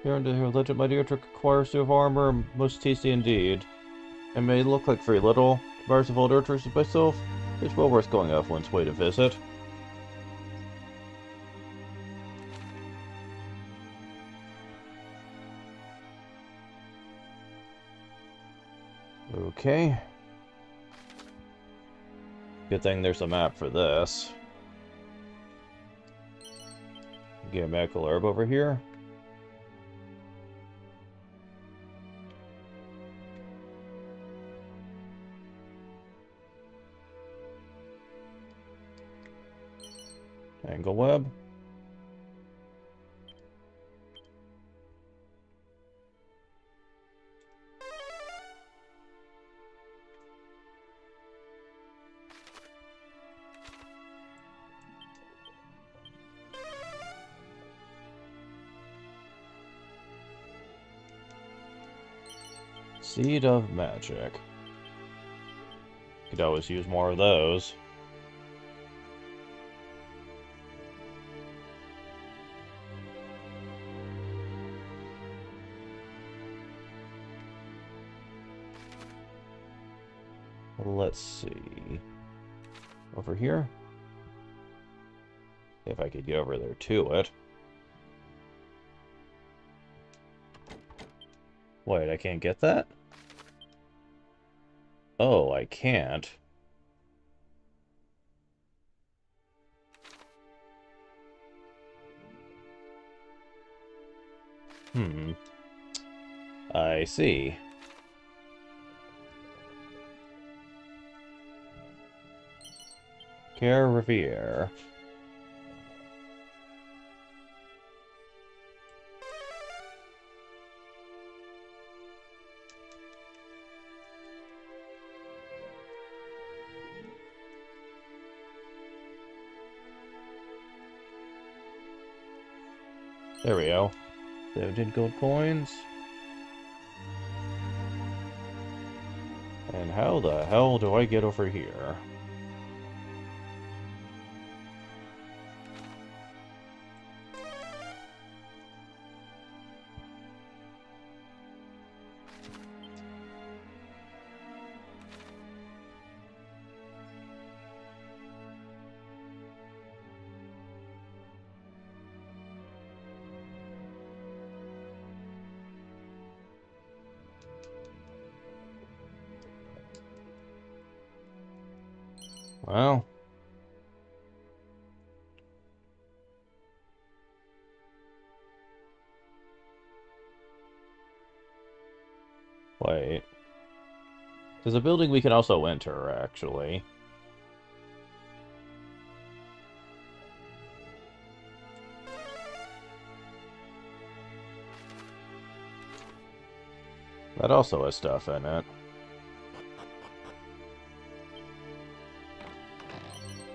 Here under the legend, my dear trick acquires two of armor, most tasty indeed. It may look like very little, compared to all the tricks myself, it's well worth going off one's way to visit. Okay. Good thing there's a map for this. Get a medical herb over here. Angle web. Seed of Magic. Could always use more of those. Let's see. Over here? If I could get over there to it. Wait, I can't get that? Oh, I can't. I see. Care Riviere. There we go. 17 gold coins. And how the hell do I get over here? Well. Wait. There's a building we can also enter, actually. That also has stuff in it.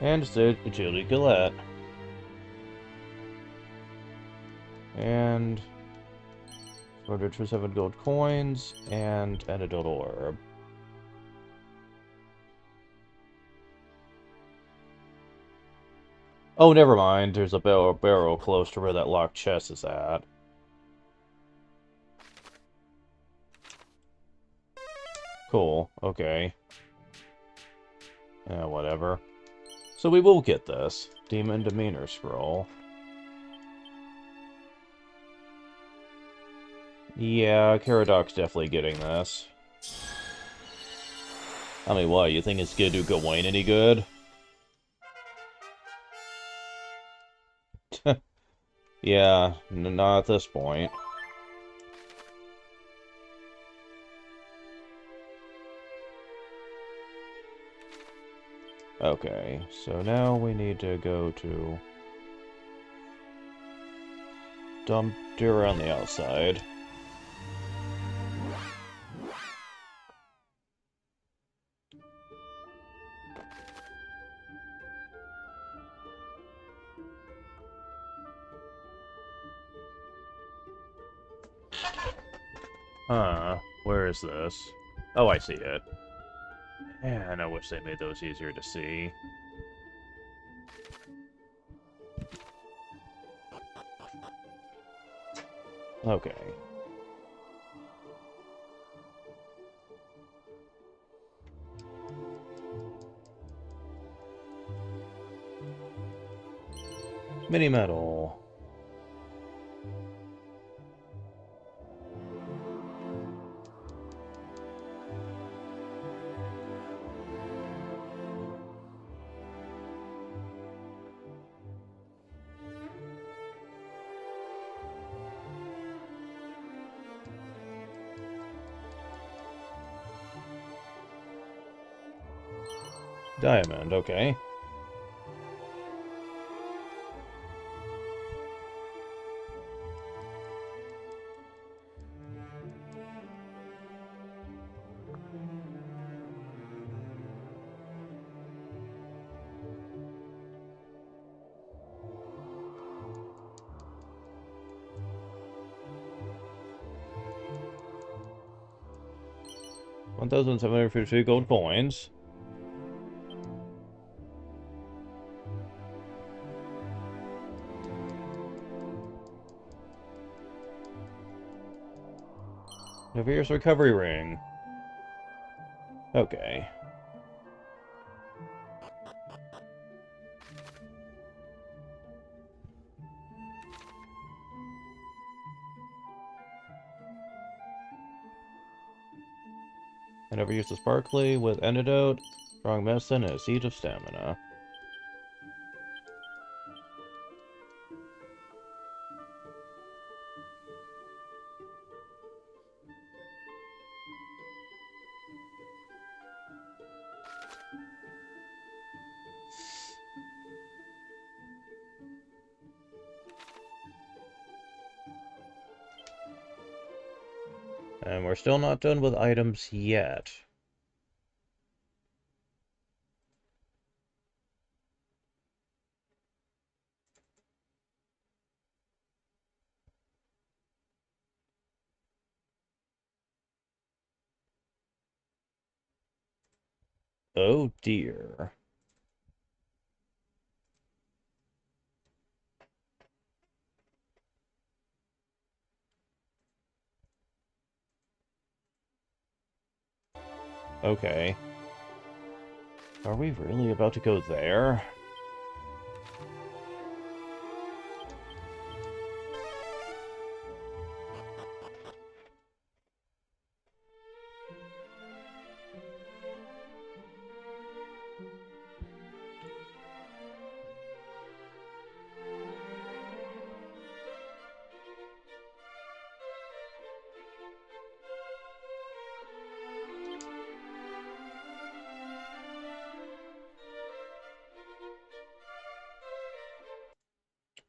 And it's a agility Gillette. And 427 gold coins and antidote orb. Oh, never mind. There's a barrel close to where that locked chest is at. Cool. Okay. Yeah, whatever. So we will get this. Demon Demeanor Scroll. Yeah, Caradoc's definitely getting this. I mean, what? You think it's gonna do Gawain any good? Yeah, not at this point. Okay, so now we need to go to dump deer on the outside. Huh, where is this? Oh, I see it. Man, I wish they made those easier to see. Okay. Mini metal. Diamond, okay. $1,752 gold coins. Here's recovery ring. Okay. And overuse the sparkly with antidote, strong medicine, and a siege of stamina. And we're still not done with items yet. Oh dear. Okay. Are we really about to go there?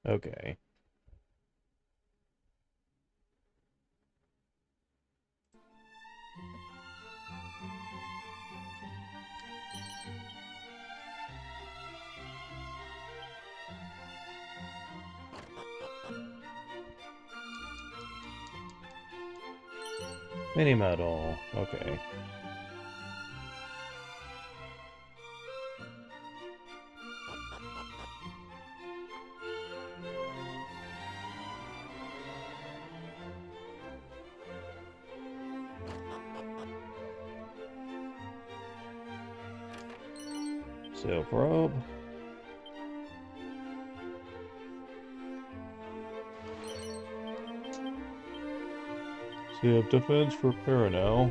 Okay. Mini medal. Okay. Silk robe. So you have defense for para now.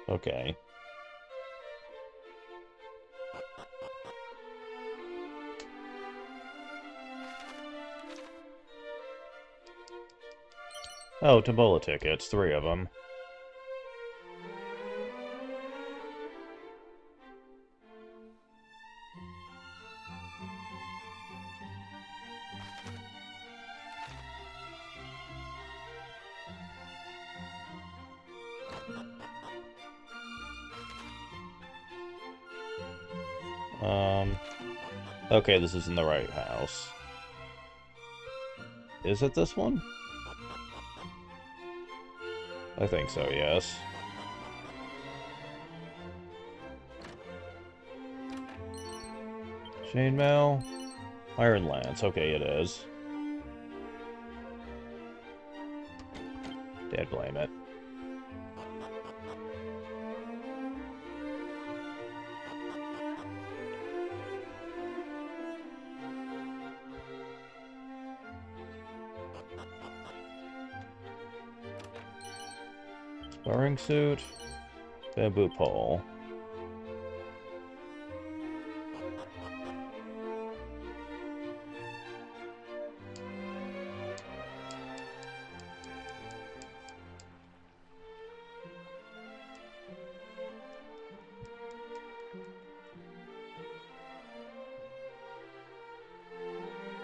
Okay. Oh, Tombola tickets, 3 of them. Okay, this is in the right house. Is it this one? I think so, yes. Chainmail? Iron Lance, okay, it is. Dad blame it. Throwing suit. Bamboo pole.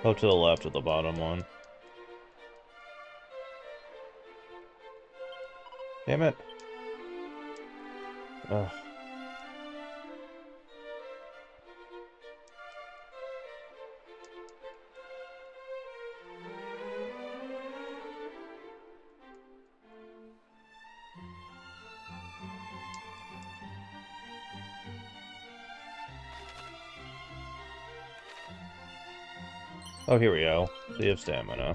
Go to the left of the bottom one. Damn it. Ugh. Oh, here we go. Sea of Stamina.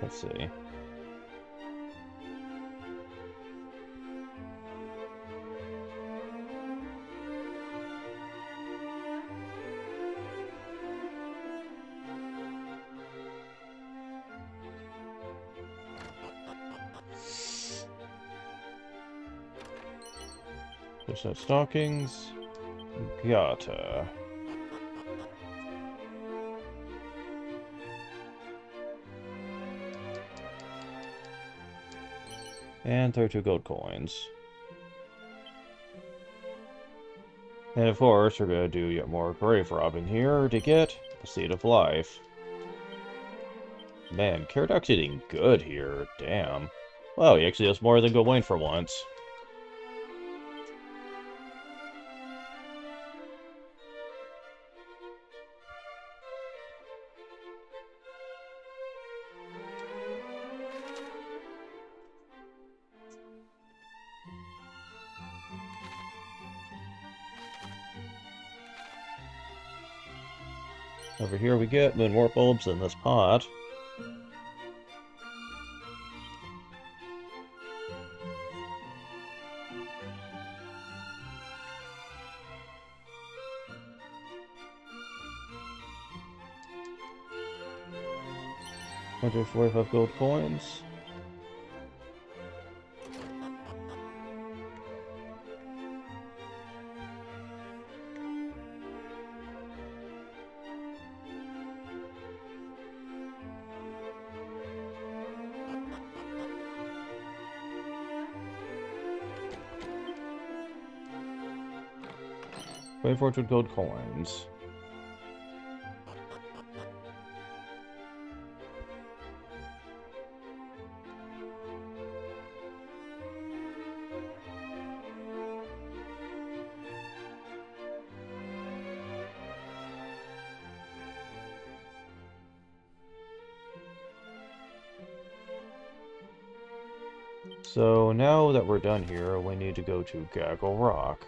Let's see. There's stockings. Gata. And 32 gold coins. And of course, we're gonna do yet more grave robbing here to get the Seed of Life. Man, Caradoc's eating good here. Damn. Wow, he actually has more than Gawain for once. Over here we get moon warp bulbs in this pot. $145 gold coins. $2,400 gold coins. So now that we're done here, we need to go to Gaggle Rock.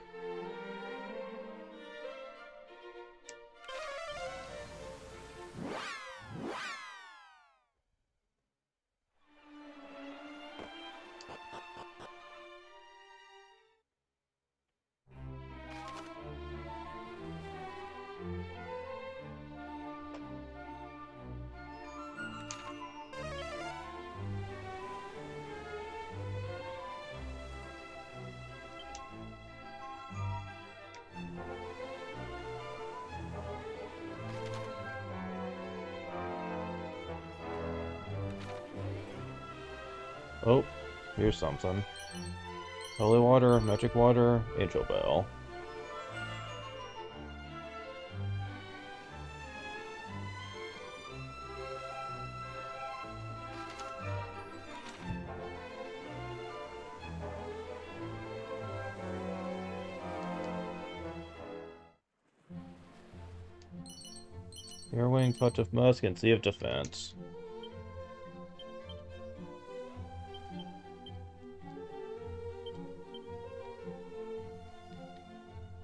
Oh, here's something. Holy water, magic water, angel bell. Airwing, Clutch of Musk, and Sea of Defense.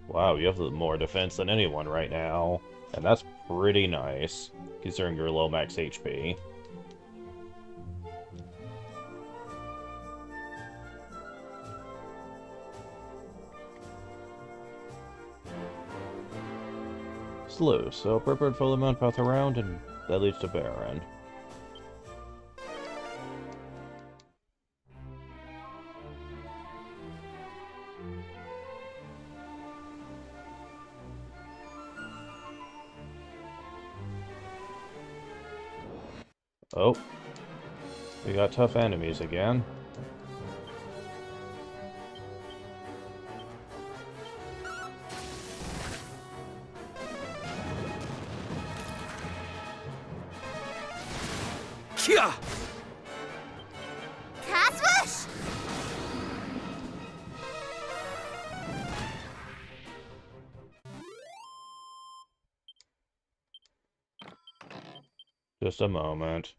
Wow, you have more defense than anyone right now. And that's pretty nice, considering your low max HP. Slow, so prepare for the mount path around, and that leads to Baron. Oh. We got tough enemies again. Kia! Caswish! Just a moment.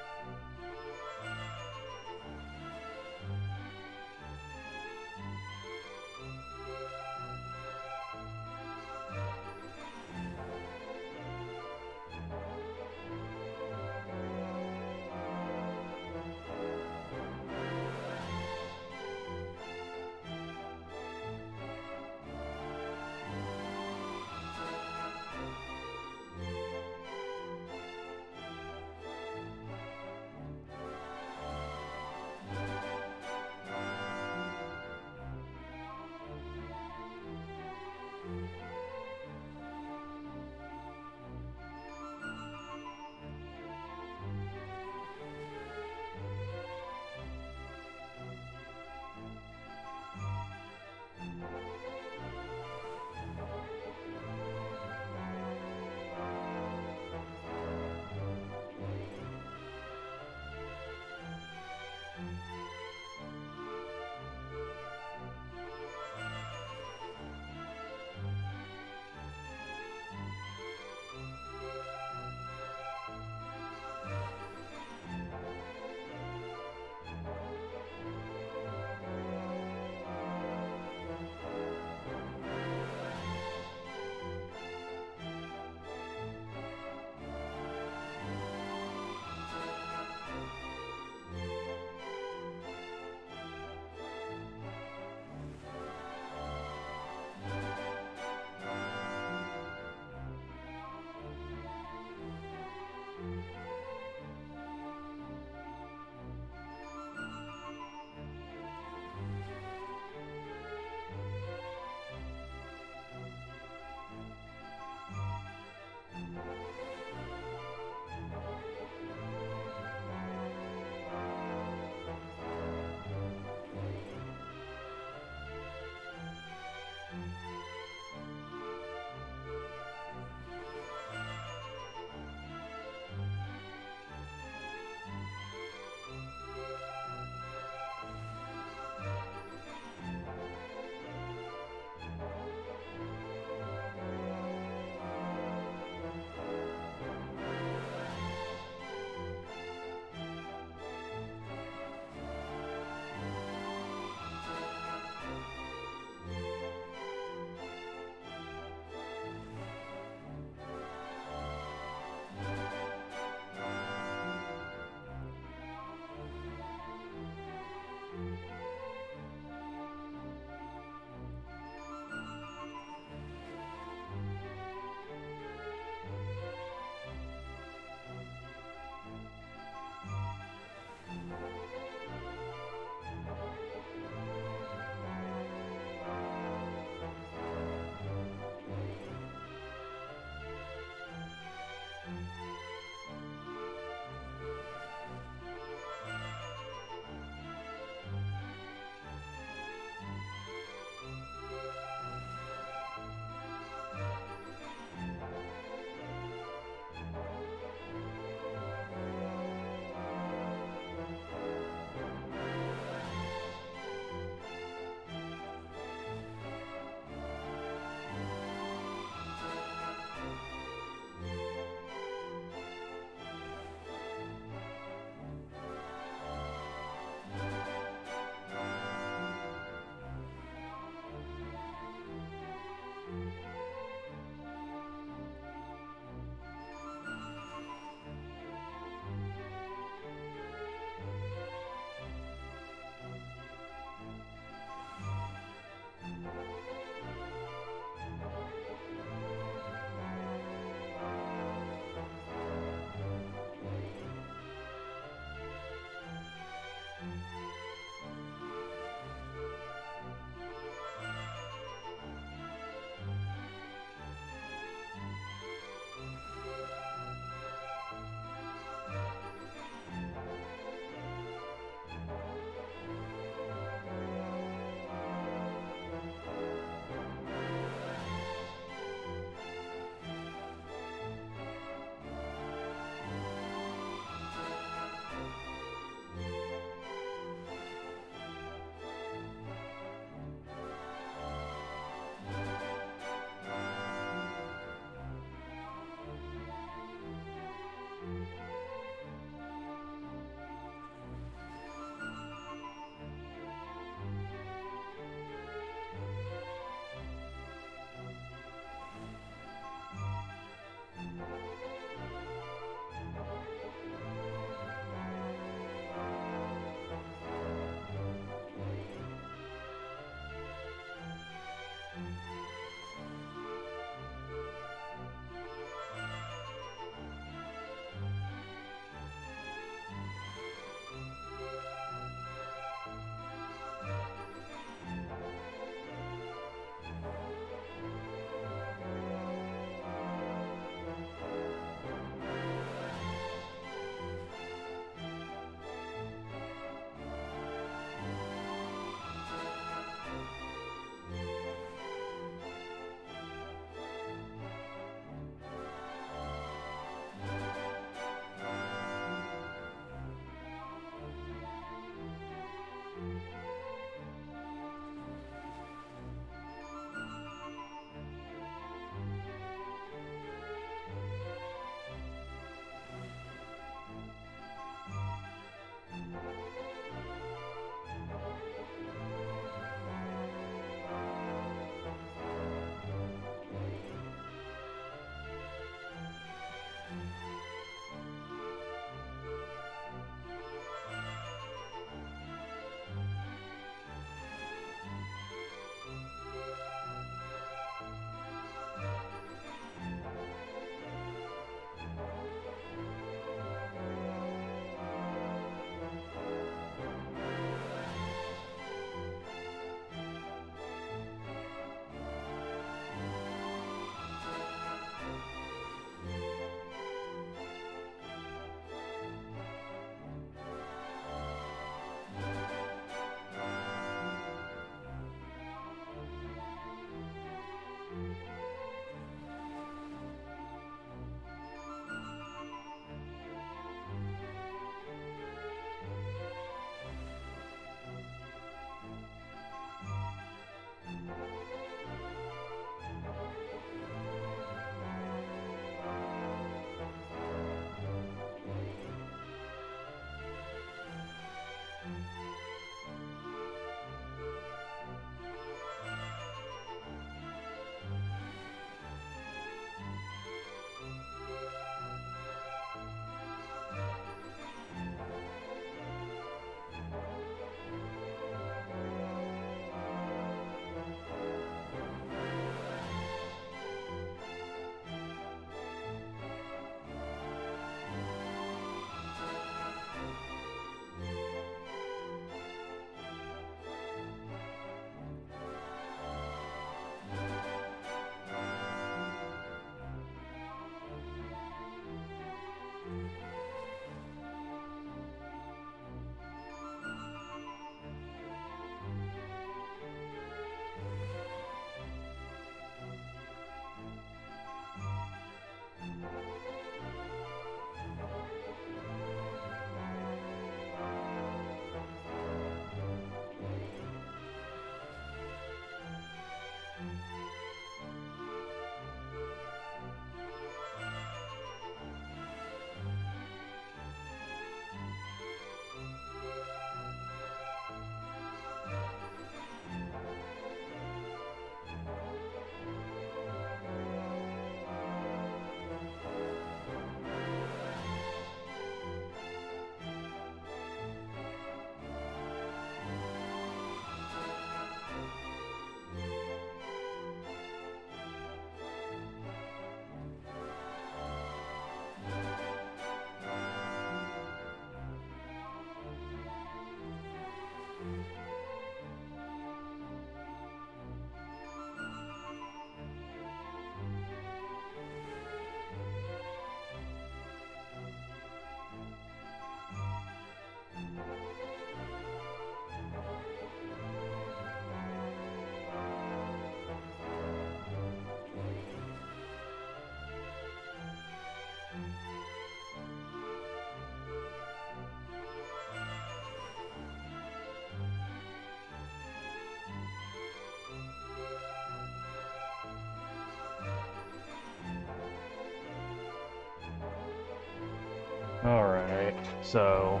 Alright, so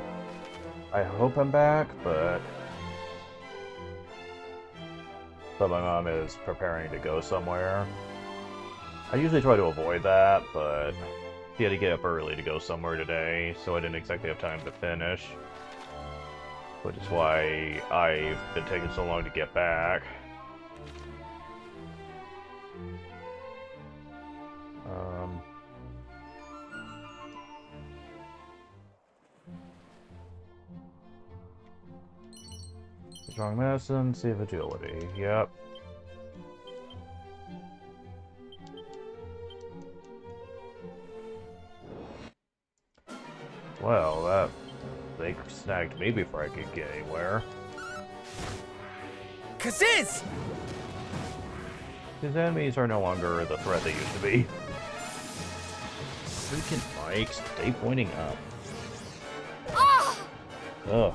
I hope I'm back, but my mom is preparing to go somewhere. I usually try to avoid that, but she had to get up early to go somewhere today, so I didn't exactly have time to finish. Which is why I've been taking so long to get back. Strong medicine, save agility. Yep. Well, they snagged me before I could get anywhere. Kaziz! His enemies are no longer the threat they used to be. Freaking bikes, stay pointing up. Ugh.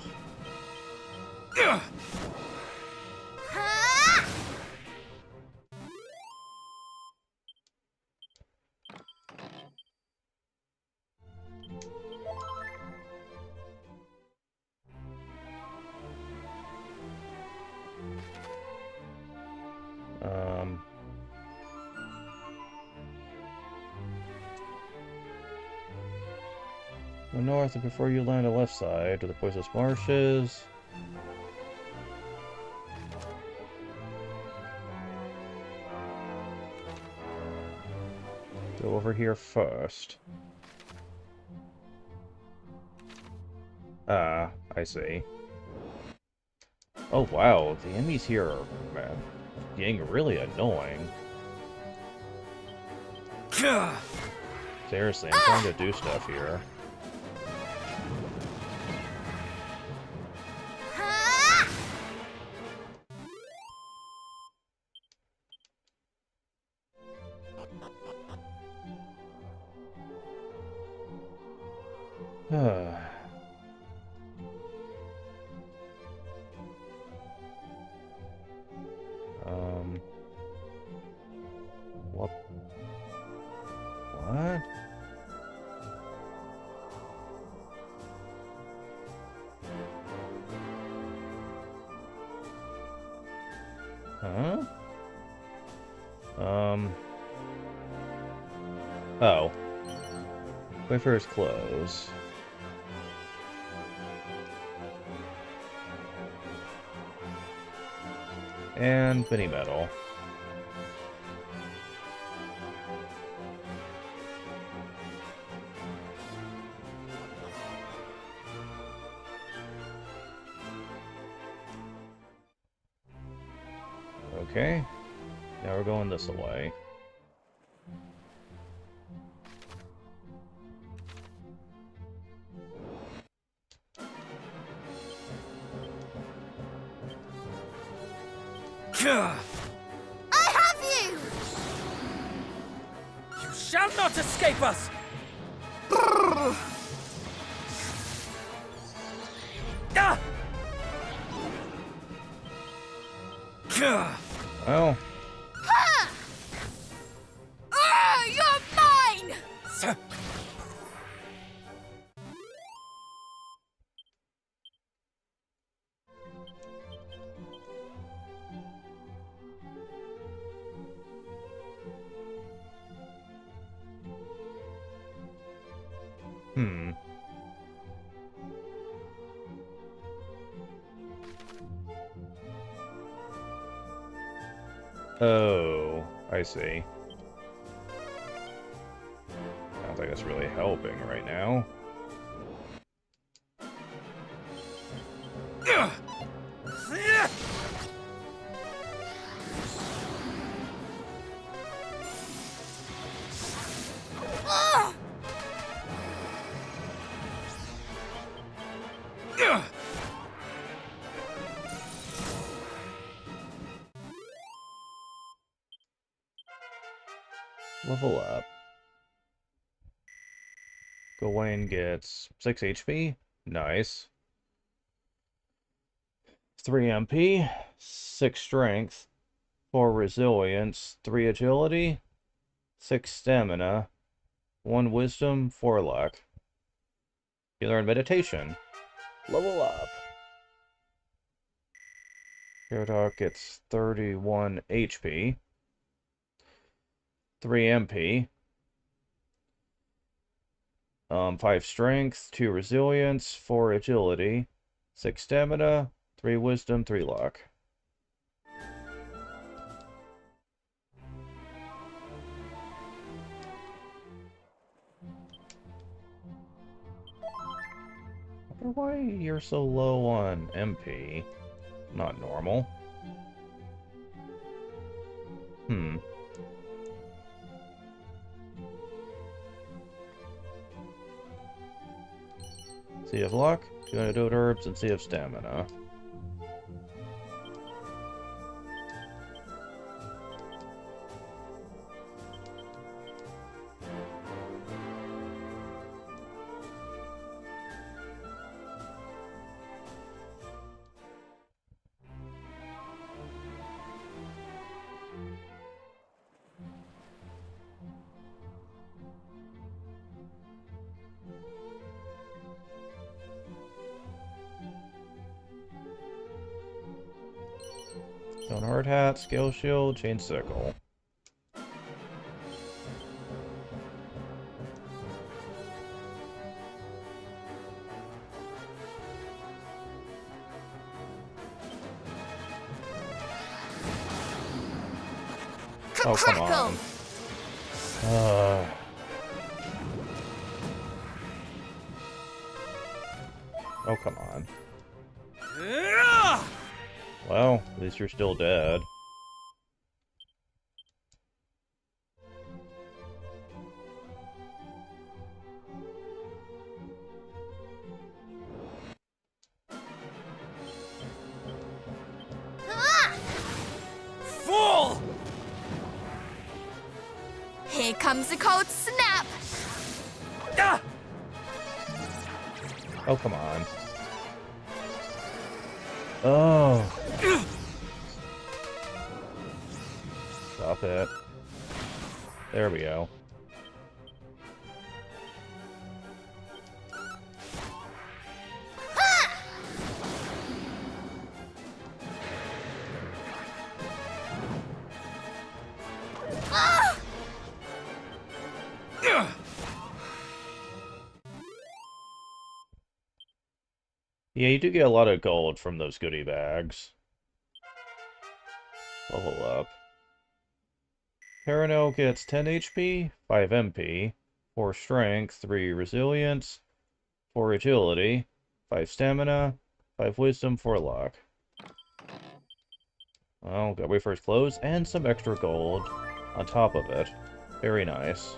Go north and before you land on the left side to the poisonous marshes. Go over here first. Ah, I see. Oh wow, the enemies here are getting really annoying. Seriously, I'm trying to do stuff here. What? What? Huh? Oh. Wayfarer's clothes. And mini metal. Okay. Now we're going this way. I have you! You shall not escape us! Ah! Well. You're mine! Oh, I see. I don't think that's really helping right now. Level up. Gawain gets 6 HP. Nice. 3 MP, 6 strength, 4 resilience, 3 agility, 6 stamina, 1 wisdom, 4 luck. You learn meditation. Level up. Gyarados gets 31 HP. 3 MP. 5 strength, 2 resilience, 4 agility, 6 stamina, 3 wisdom, 3 luck. I wonder why you're so low on MP. Not normal. So you have luck, 2 antidote herbs, and so you have stamina. Stone hard hat, scale shield, chain sickle. Oh, come on. Oh, come on. Well, at least you're still dead. Fool! Here comes a cold snap! Oh, come on. Oh. Stop it. There we go. Yeah, you do get a lot of gold from those goodie bags. Level up. Paranel gets 10 HP, 5 MP, 4 strength, 3 resilience, 4 agility, 5 stamina, 5 wisdom, 4 luck. Well, got Wayfarer's clothes and some extra gold on top of it. Very nice.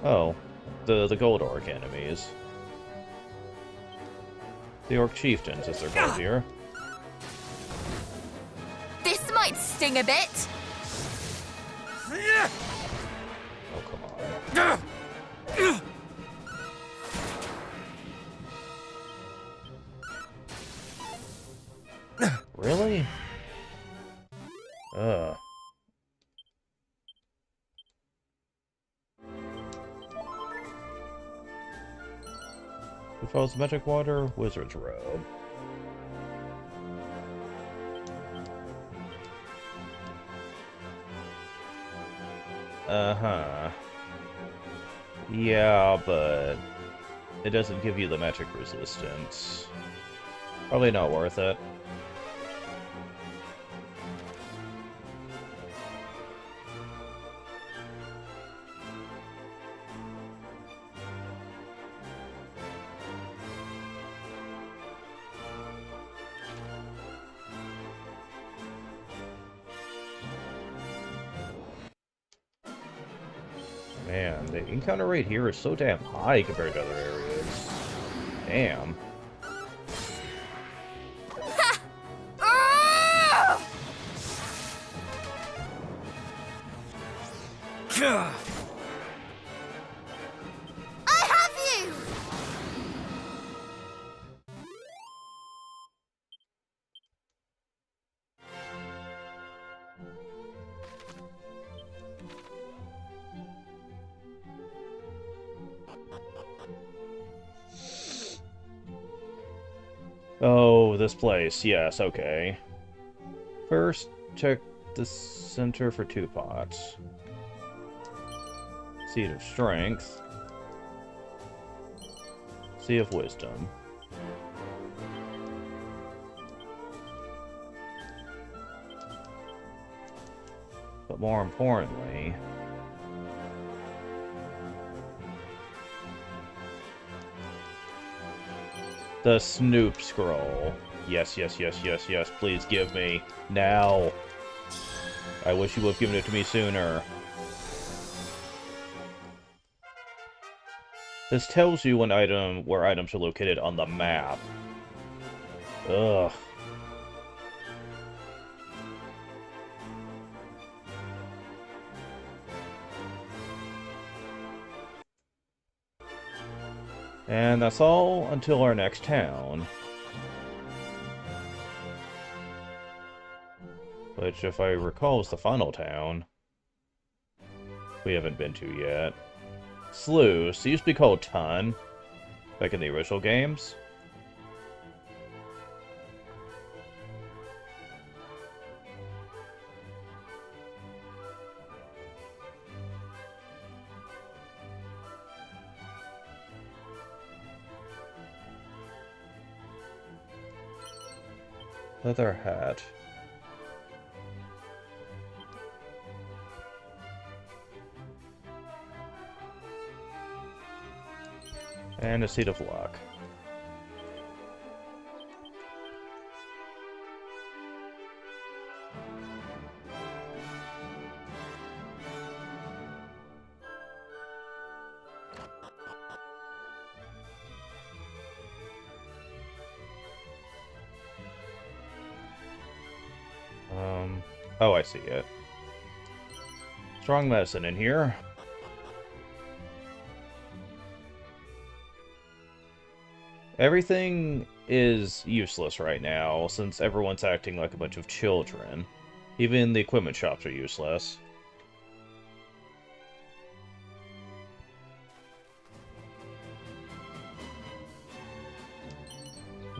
Oh, the gold orc enemies. The orc chieftains, as they're called here. This might sting a bit. Oh, come on. Really? Ugh. Who follows magic water? Wizard's robe. Uh-huh. Yeah, but it doesn't give you the magic resistance. Probably not worth it. Man, the encounter rate here is so damn high compared to other areas. Damn. I have you! Oh, this place. Yes, okay. First, check the center for 2 pots. Seed of Strength. Seed of Wisdom. But more importantly... the Snoop Scroll. Yes, yes, yes, yes, yes. Please give me. Now. I wish you would have given it to me sooner. This tells you where items are located on the map. Ugh. And that's all until our next town. Which, if I recall, is the final town we haven't been to yet. Sluice. It used to be called Ton, back in the original games. Leather hat. And a Seed of Luck. Oh, I see it. Strong medicine in here. Everything is useless right now, since everyone's acting like a bunch of children. Even the equipment shops are useless.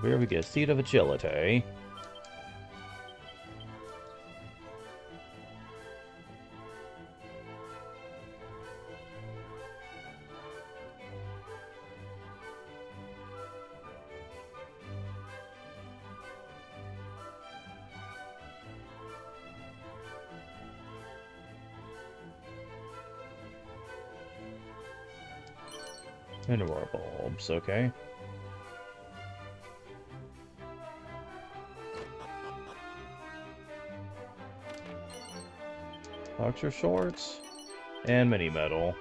Here we get Seed of Agility. And aurora bulbs, okay. Boxer shorts and mini metal.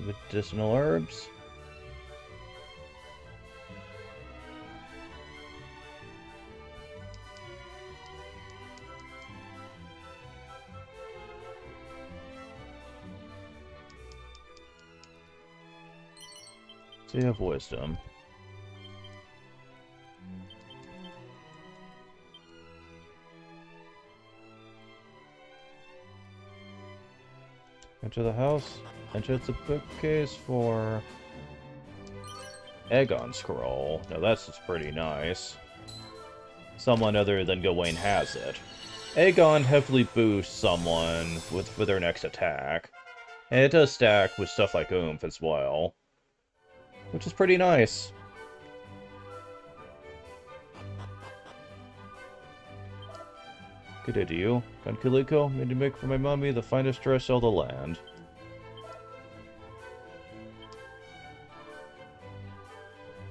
Medicinal herbs. Seed of Wisdom. Enter the house. Enter the bookcase for Aegon Scroll. Now that's just pretty nice. Someone other than Gawain has it. Aegon heavily boosts someone with their next attack. And it does stack with stuff like Oomph as well. Which is pretty nice. Good day to you. Count Kaliko made to make for my mommy the finest dress of the land.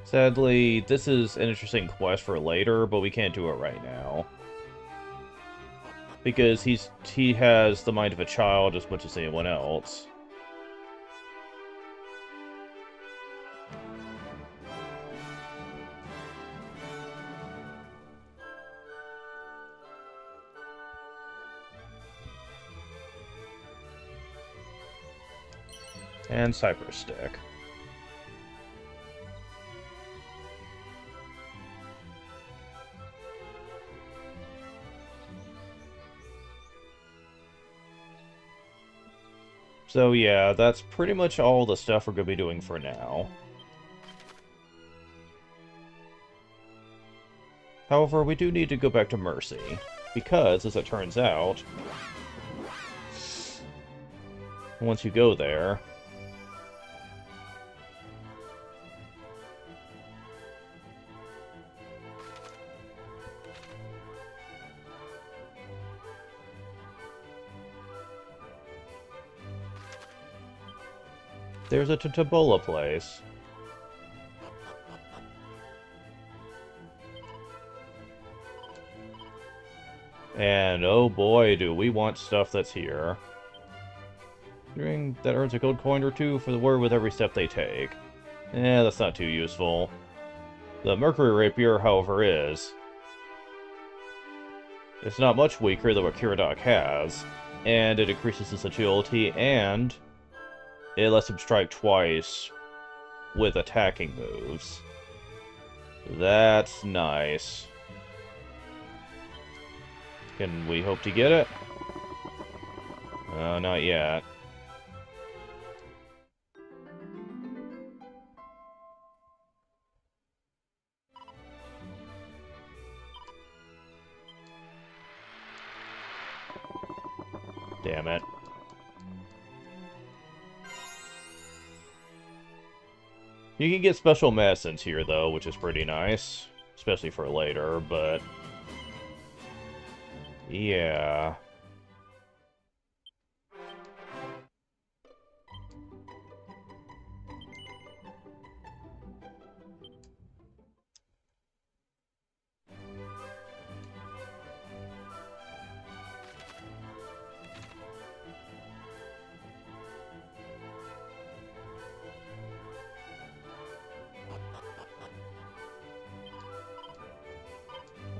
Sadly, this is an interesting quest for later, but we can't do it right now. Because he has the mind of a child as much as anyone else. And Cypress Stick. So yeah, that's pretty much all the stuff we're going to be doing for now. However, we do need to go back to Mercy, because, as it turns out, once you go there, there's a Tabola place. And oh boy, do we want stuff that's here. That earns a gold coin or two for the word with every step they take. That's not too useful. The Mercury Rapier, however, is. It's not much weaker than what Kiradok has, and it increases his agility, and it lets him strike twice with attacking moves. That's nice. Can we hope to get it? Not yet. Damn it. You can get special medicines here, though, which is pretty nice. Especially for later, but... yeah.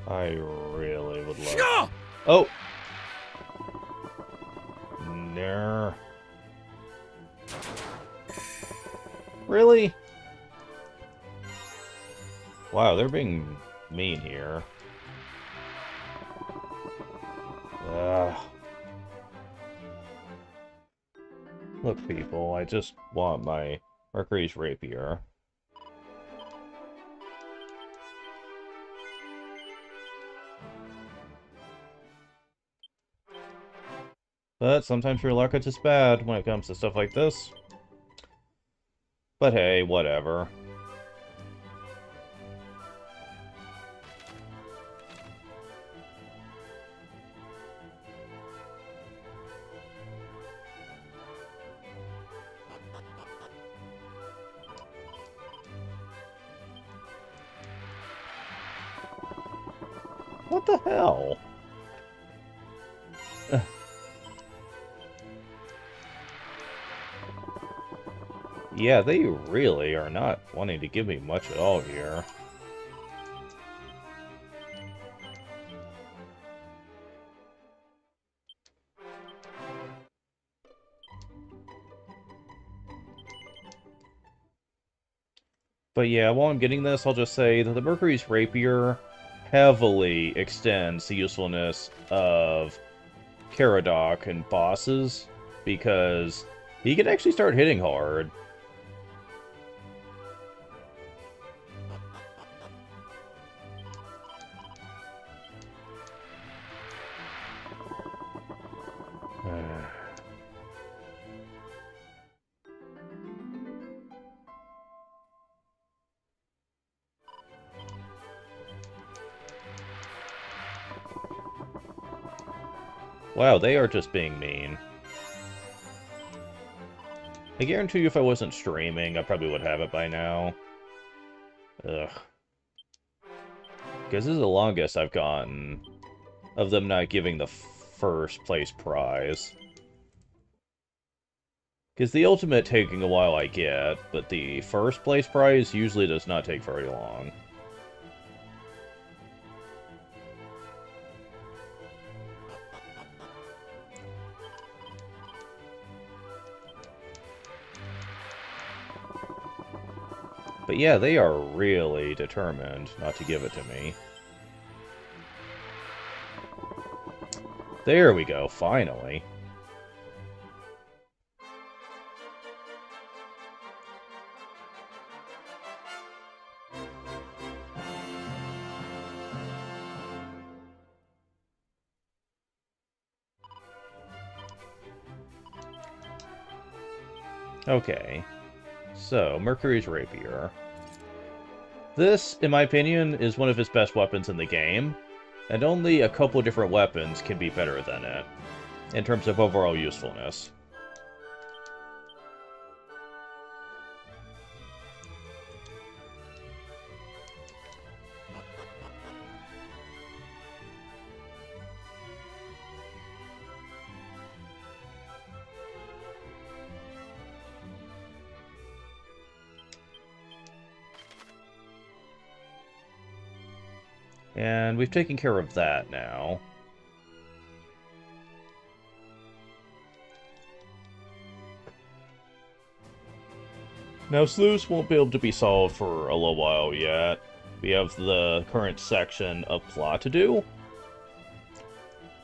I really would love... Oh! Nah. Really? Wow, they're being mean here. Look, people, I just want my Mercury's Rapier. But sometimes your luck is just bad when it comes to stuff like this. But hey, whatever. What the hell? Yeah, they really are not wanting to give me much at all here. But yeah, while I'm getting this, I'll just say that the Mercury's Rapier heavily extends the usefulness of Kiradok and bosses, because he can actually start hitting hard. Wow, they are just being mean. I guarantee you if I wasn't streaming, I probably would have it by now. Ugh. Because this is the longest I've gotten of them not giving the first place prize. Because the ultimate taking a while I get, but the first place prize usually does not take very long. But yeah, they are really determined not to give it to me. There we go, finally. Okay. So, Mercury's Rapier. This, in my opinion, is one of his best weapons in the game, and only a couple different weapons can be better than it, in terms of overall usefulness. And we've taken care of that now. Now, sleuths won't be able to be solved for a little while yet. We have the current section of plot to do.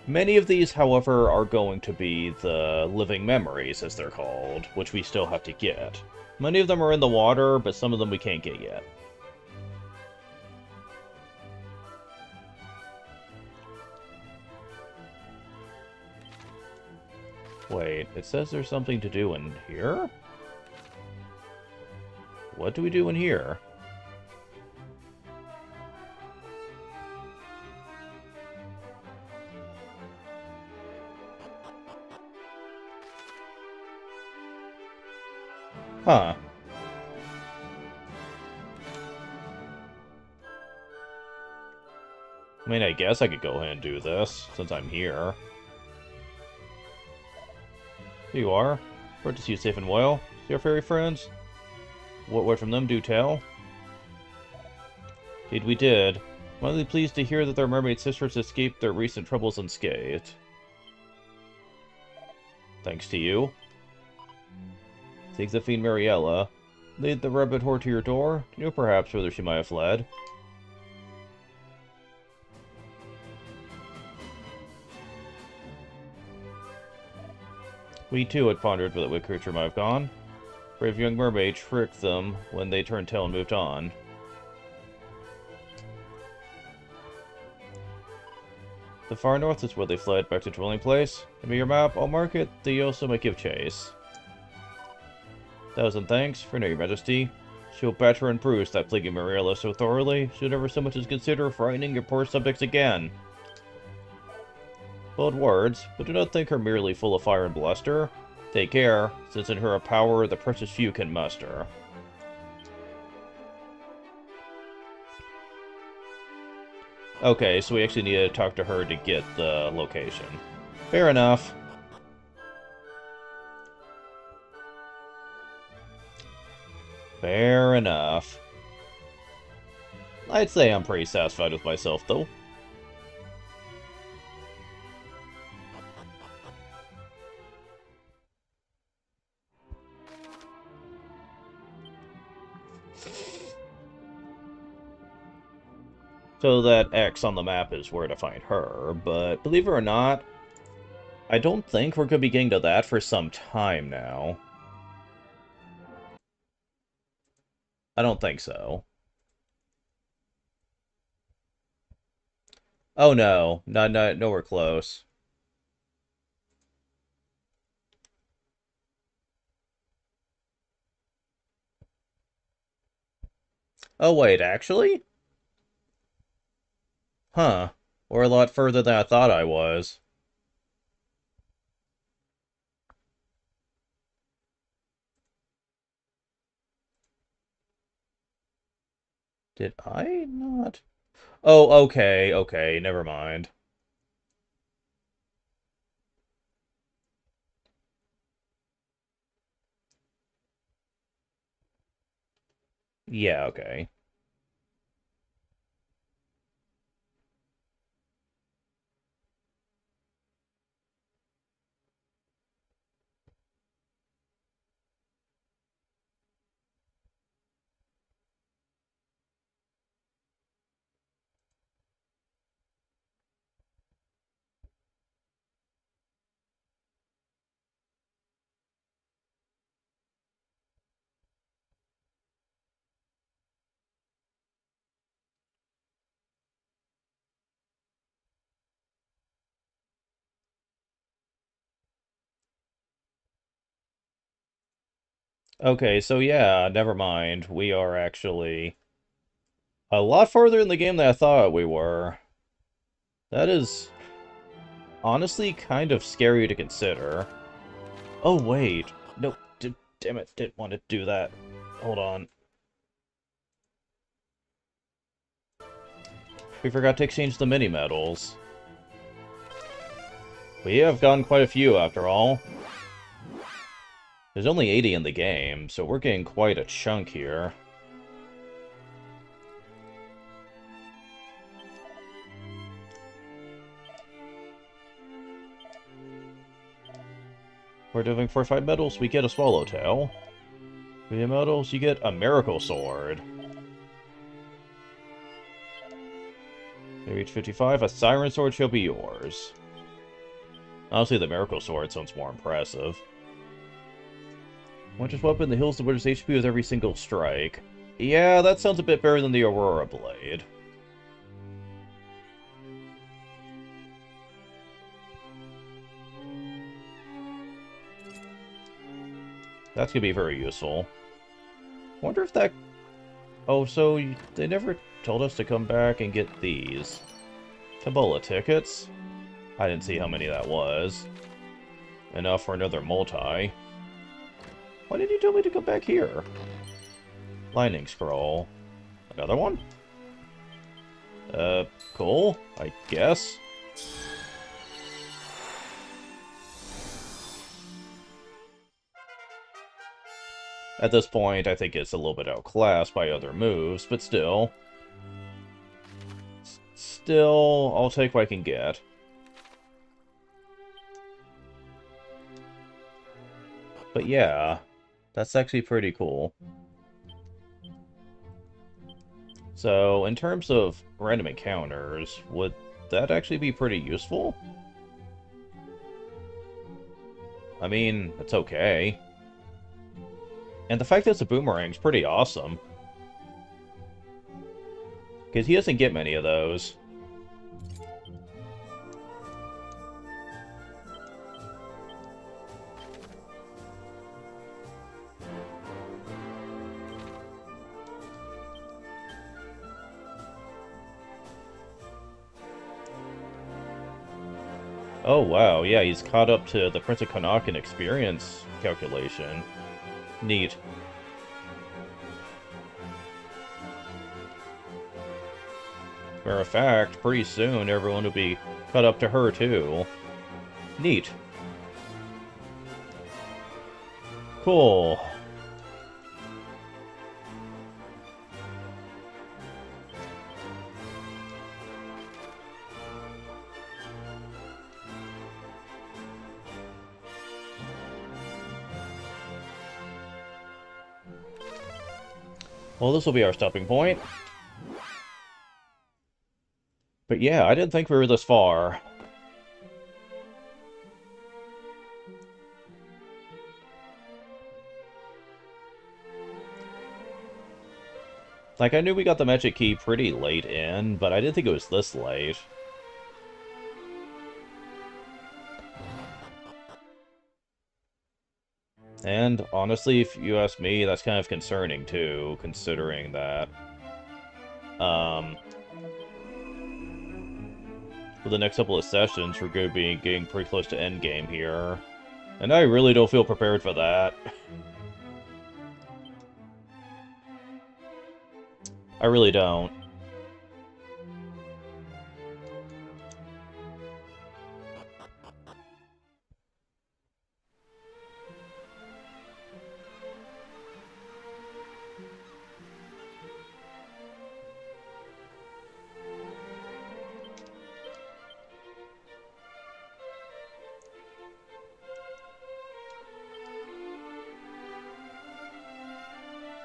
Many of these, however, are going to be the living memories, as they're called, which we still have to get. Many of them are in the water, but some of them we can't get yet. Wait, it says there's something to do in here? What do we do in here? Huh. I mean, I guess I could go ahead and do this, since I'm here. Here you are. Glad to see you safe and well. See our fairy friends? What word from them do tell? Indeed we did. I'm only pleased to hear that their mermaid sisters escaped their recent troubles unscathed. Thanks to you. Take the fiend Mariella. Lead the rabbit whore to your door. You know perhaps whither she might have fled. We too had pondered where that wicked creature might have gone. Brave young mermaid tricked them when they turned tail and moved on. The far north is where they fled back to dwelling place. Give me your map, I'll mark it. They also might give chase. Thousand thanks, for no your majesty. She'll batter and bruise that plaguing Mariella so thoroughly, she'll never so much as consider frightening your poor subjects again. Bold words, but do not think her merely full of fire and bluster. Take care, since in her a power the precious few can muster. Okay, so we actually need to talk to her to get the location. Fair enough. Fair enough. I'd say I'm pretty satisfied with myself, though. So that X on the map is where to find her, but believe it or not, I don't think we're going to be getting to that for some time now. I don't think so. Oh no, nowhere close. Oh wait, actually? Huh. We're a lot further than I thought I was. Did I not? Oh, okay, never mind. Yeah, okay. Okay, so yeah, never mind. We are actually a lot farther in the game than I thought we were. That is honestly kind of scary to consider. Oh, wait. Nope. Damn it. Didn't want to do that. Hold on. We forgot to exchange the mini-medals. We have gotten quite a few, after all. There's only 80 in the game, so we're getting quite a chunk here. We're doing 45 medals, we get a swallowtail. 50 medals, you get a miracle sword. We reach 55, a siren sword shall be yours. Honestly, the miracle sword sounds more impressive. One just weapon that heals the winner's HP with every single strike. Yeah, that sounds a bit better than the Aurora Blade. That's gonna be very useful. Wonder if that... Oh, so they never told us to come back and get these. Tabbola tickets? I didn't see how many that was. Enough for another multi. Why did you tell me to come back here? Lightning scroll. Another one? Cool, I guess. At this point, I think it's a little bit outclassed by other moves, but still. Still, I'll take what I can get. But yeah, that's actually pretty cool. So, in terms of random encounters, would that actually be pretty useful? I mean, it's okay. And the fact that it's a boomerang's pretty awesome. Because he doesn't get many of those. Oh wow, yeah, he's caught up to the Prince of Connaught experience calculation. Neat. Matter of fact, pretty soon everyone will be caught up to her too. Neat. Cool. Well, this will be our stopping point. But yeah, I didn't think we were this far. Like, I knew we got the magic key pretty late in, but I didn't think it was this late. And, honestly, if you ask me, that's kind of concerning, too, considering that, for the next couple of sessions, we're going to be getting pretty close to endgame here. And I really don't feel prepared for that. I really don't.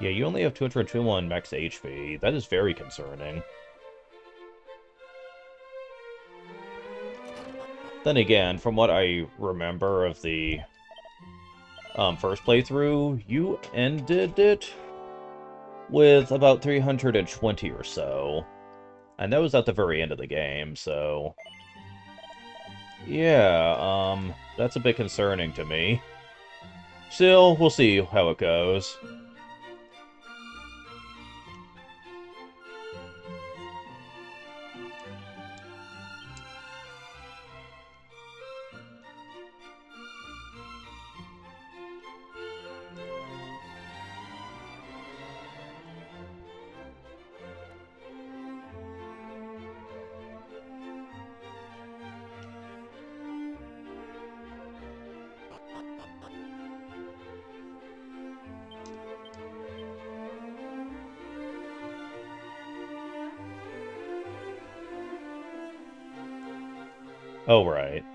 Yeah, you only have 221 max HP. That is very concerning. Then again, from what I remember of the first playthrough, you ended it with about 320 or so. And that was at the very end of the game, so... Yeah, that's a bit concerning to me. Still, we'll see how it goes. Oh, right.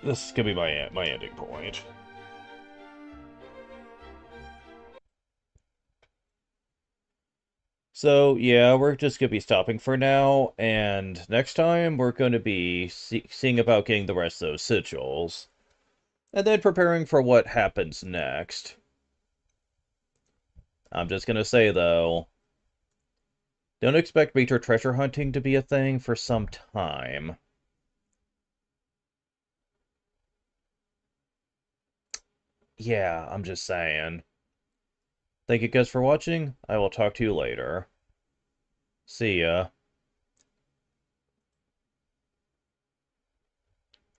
This is gonna be my ending point. So, yeah, we're just gonna be stopping for now, and next time we're gonna be seeing about getting the rest of those sigils, and then preparing for what happens next. I'm just gonna say, though, don't expect major treasure hunting to be a thing for some time. Yeah, I'm just saying. Thank you guys for watching. I will talk to you later. See ya.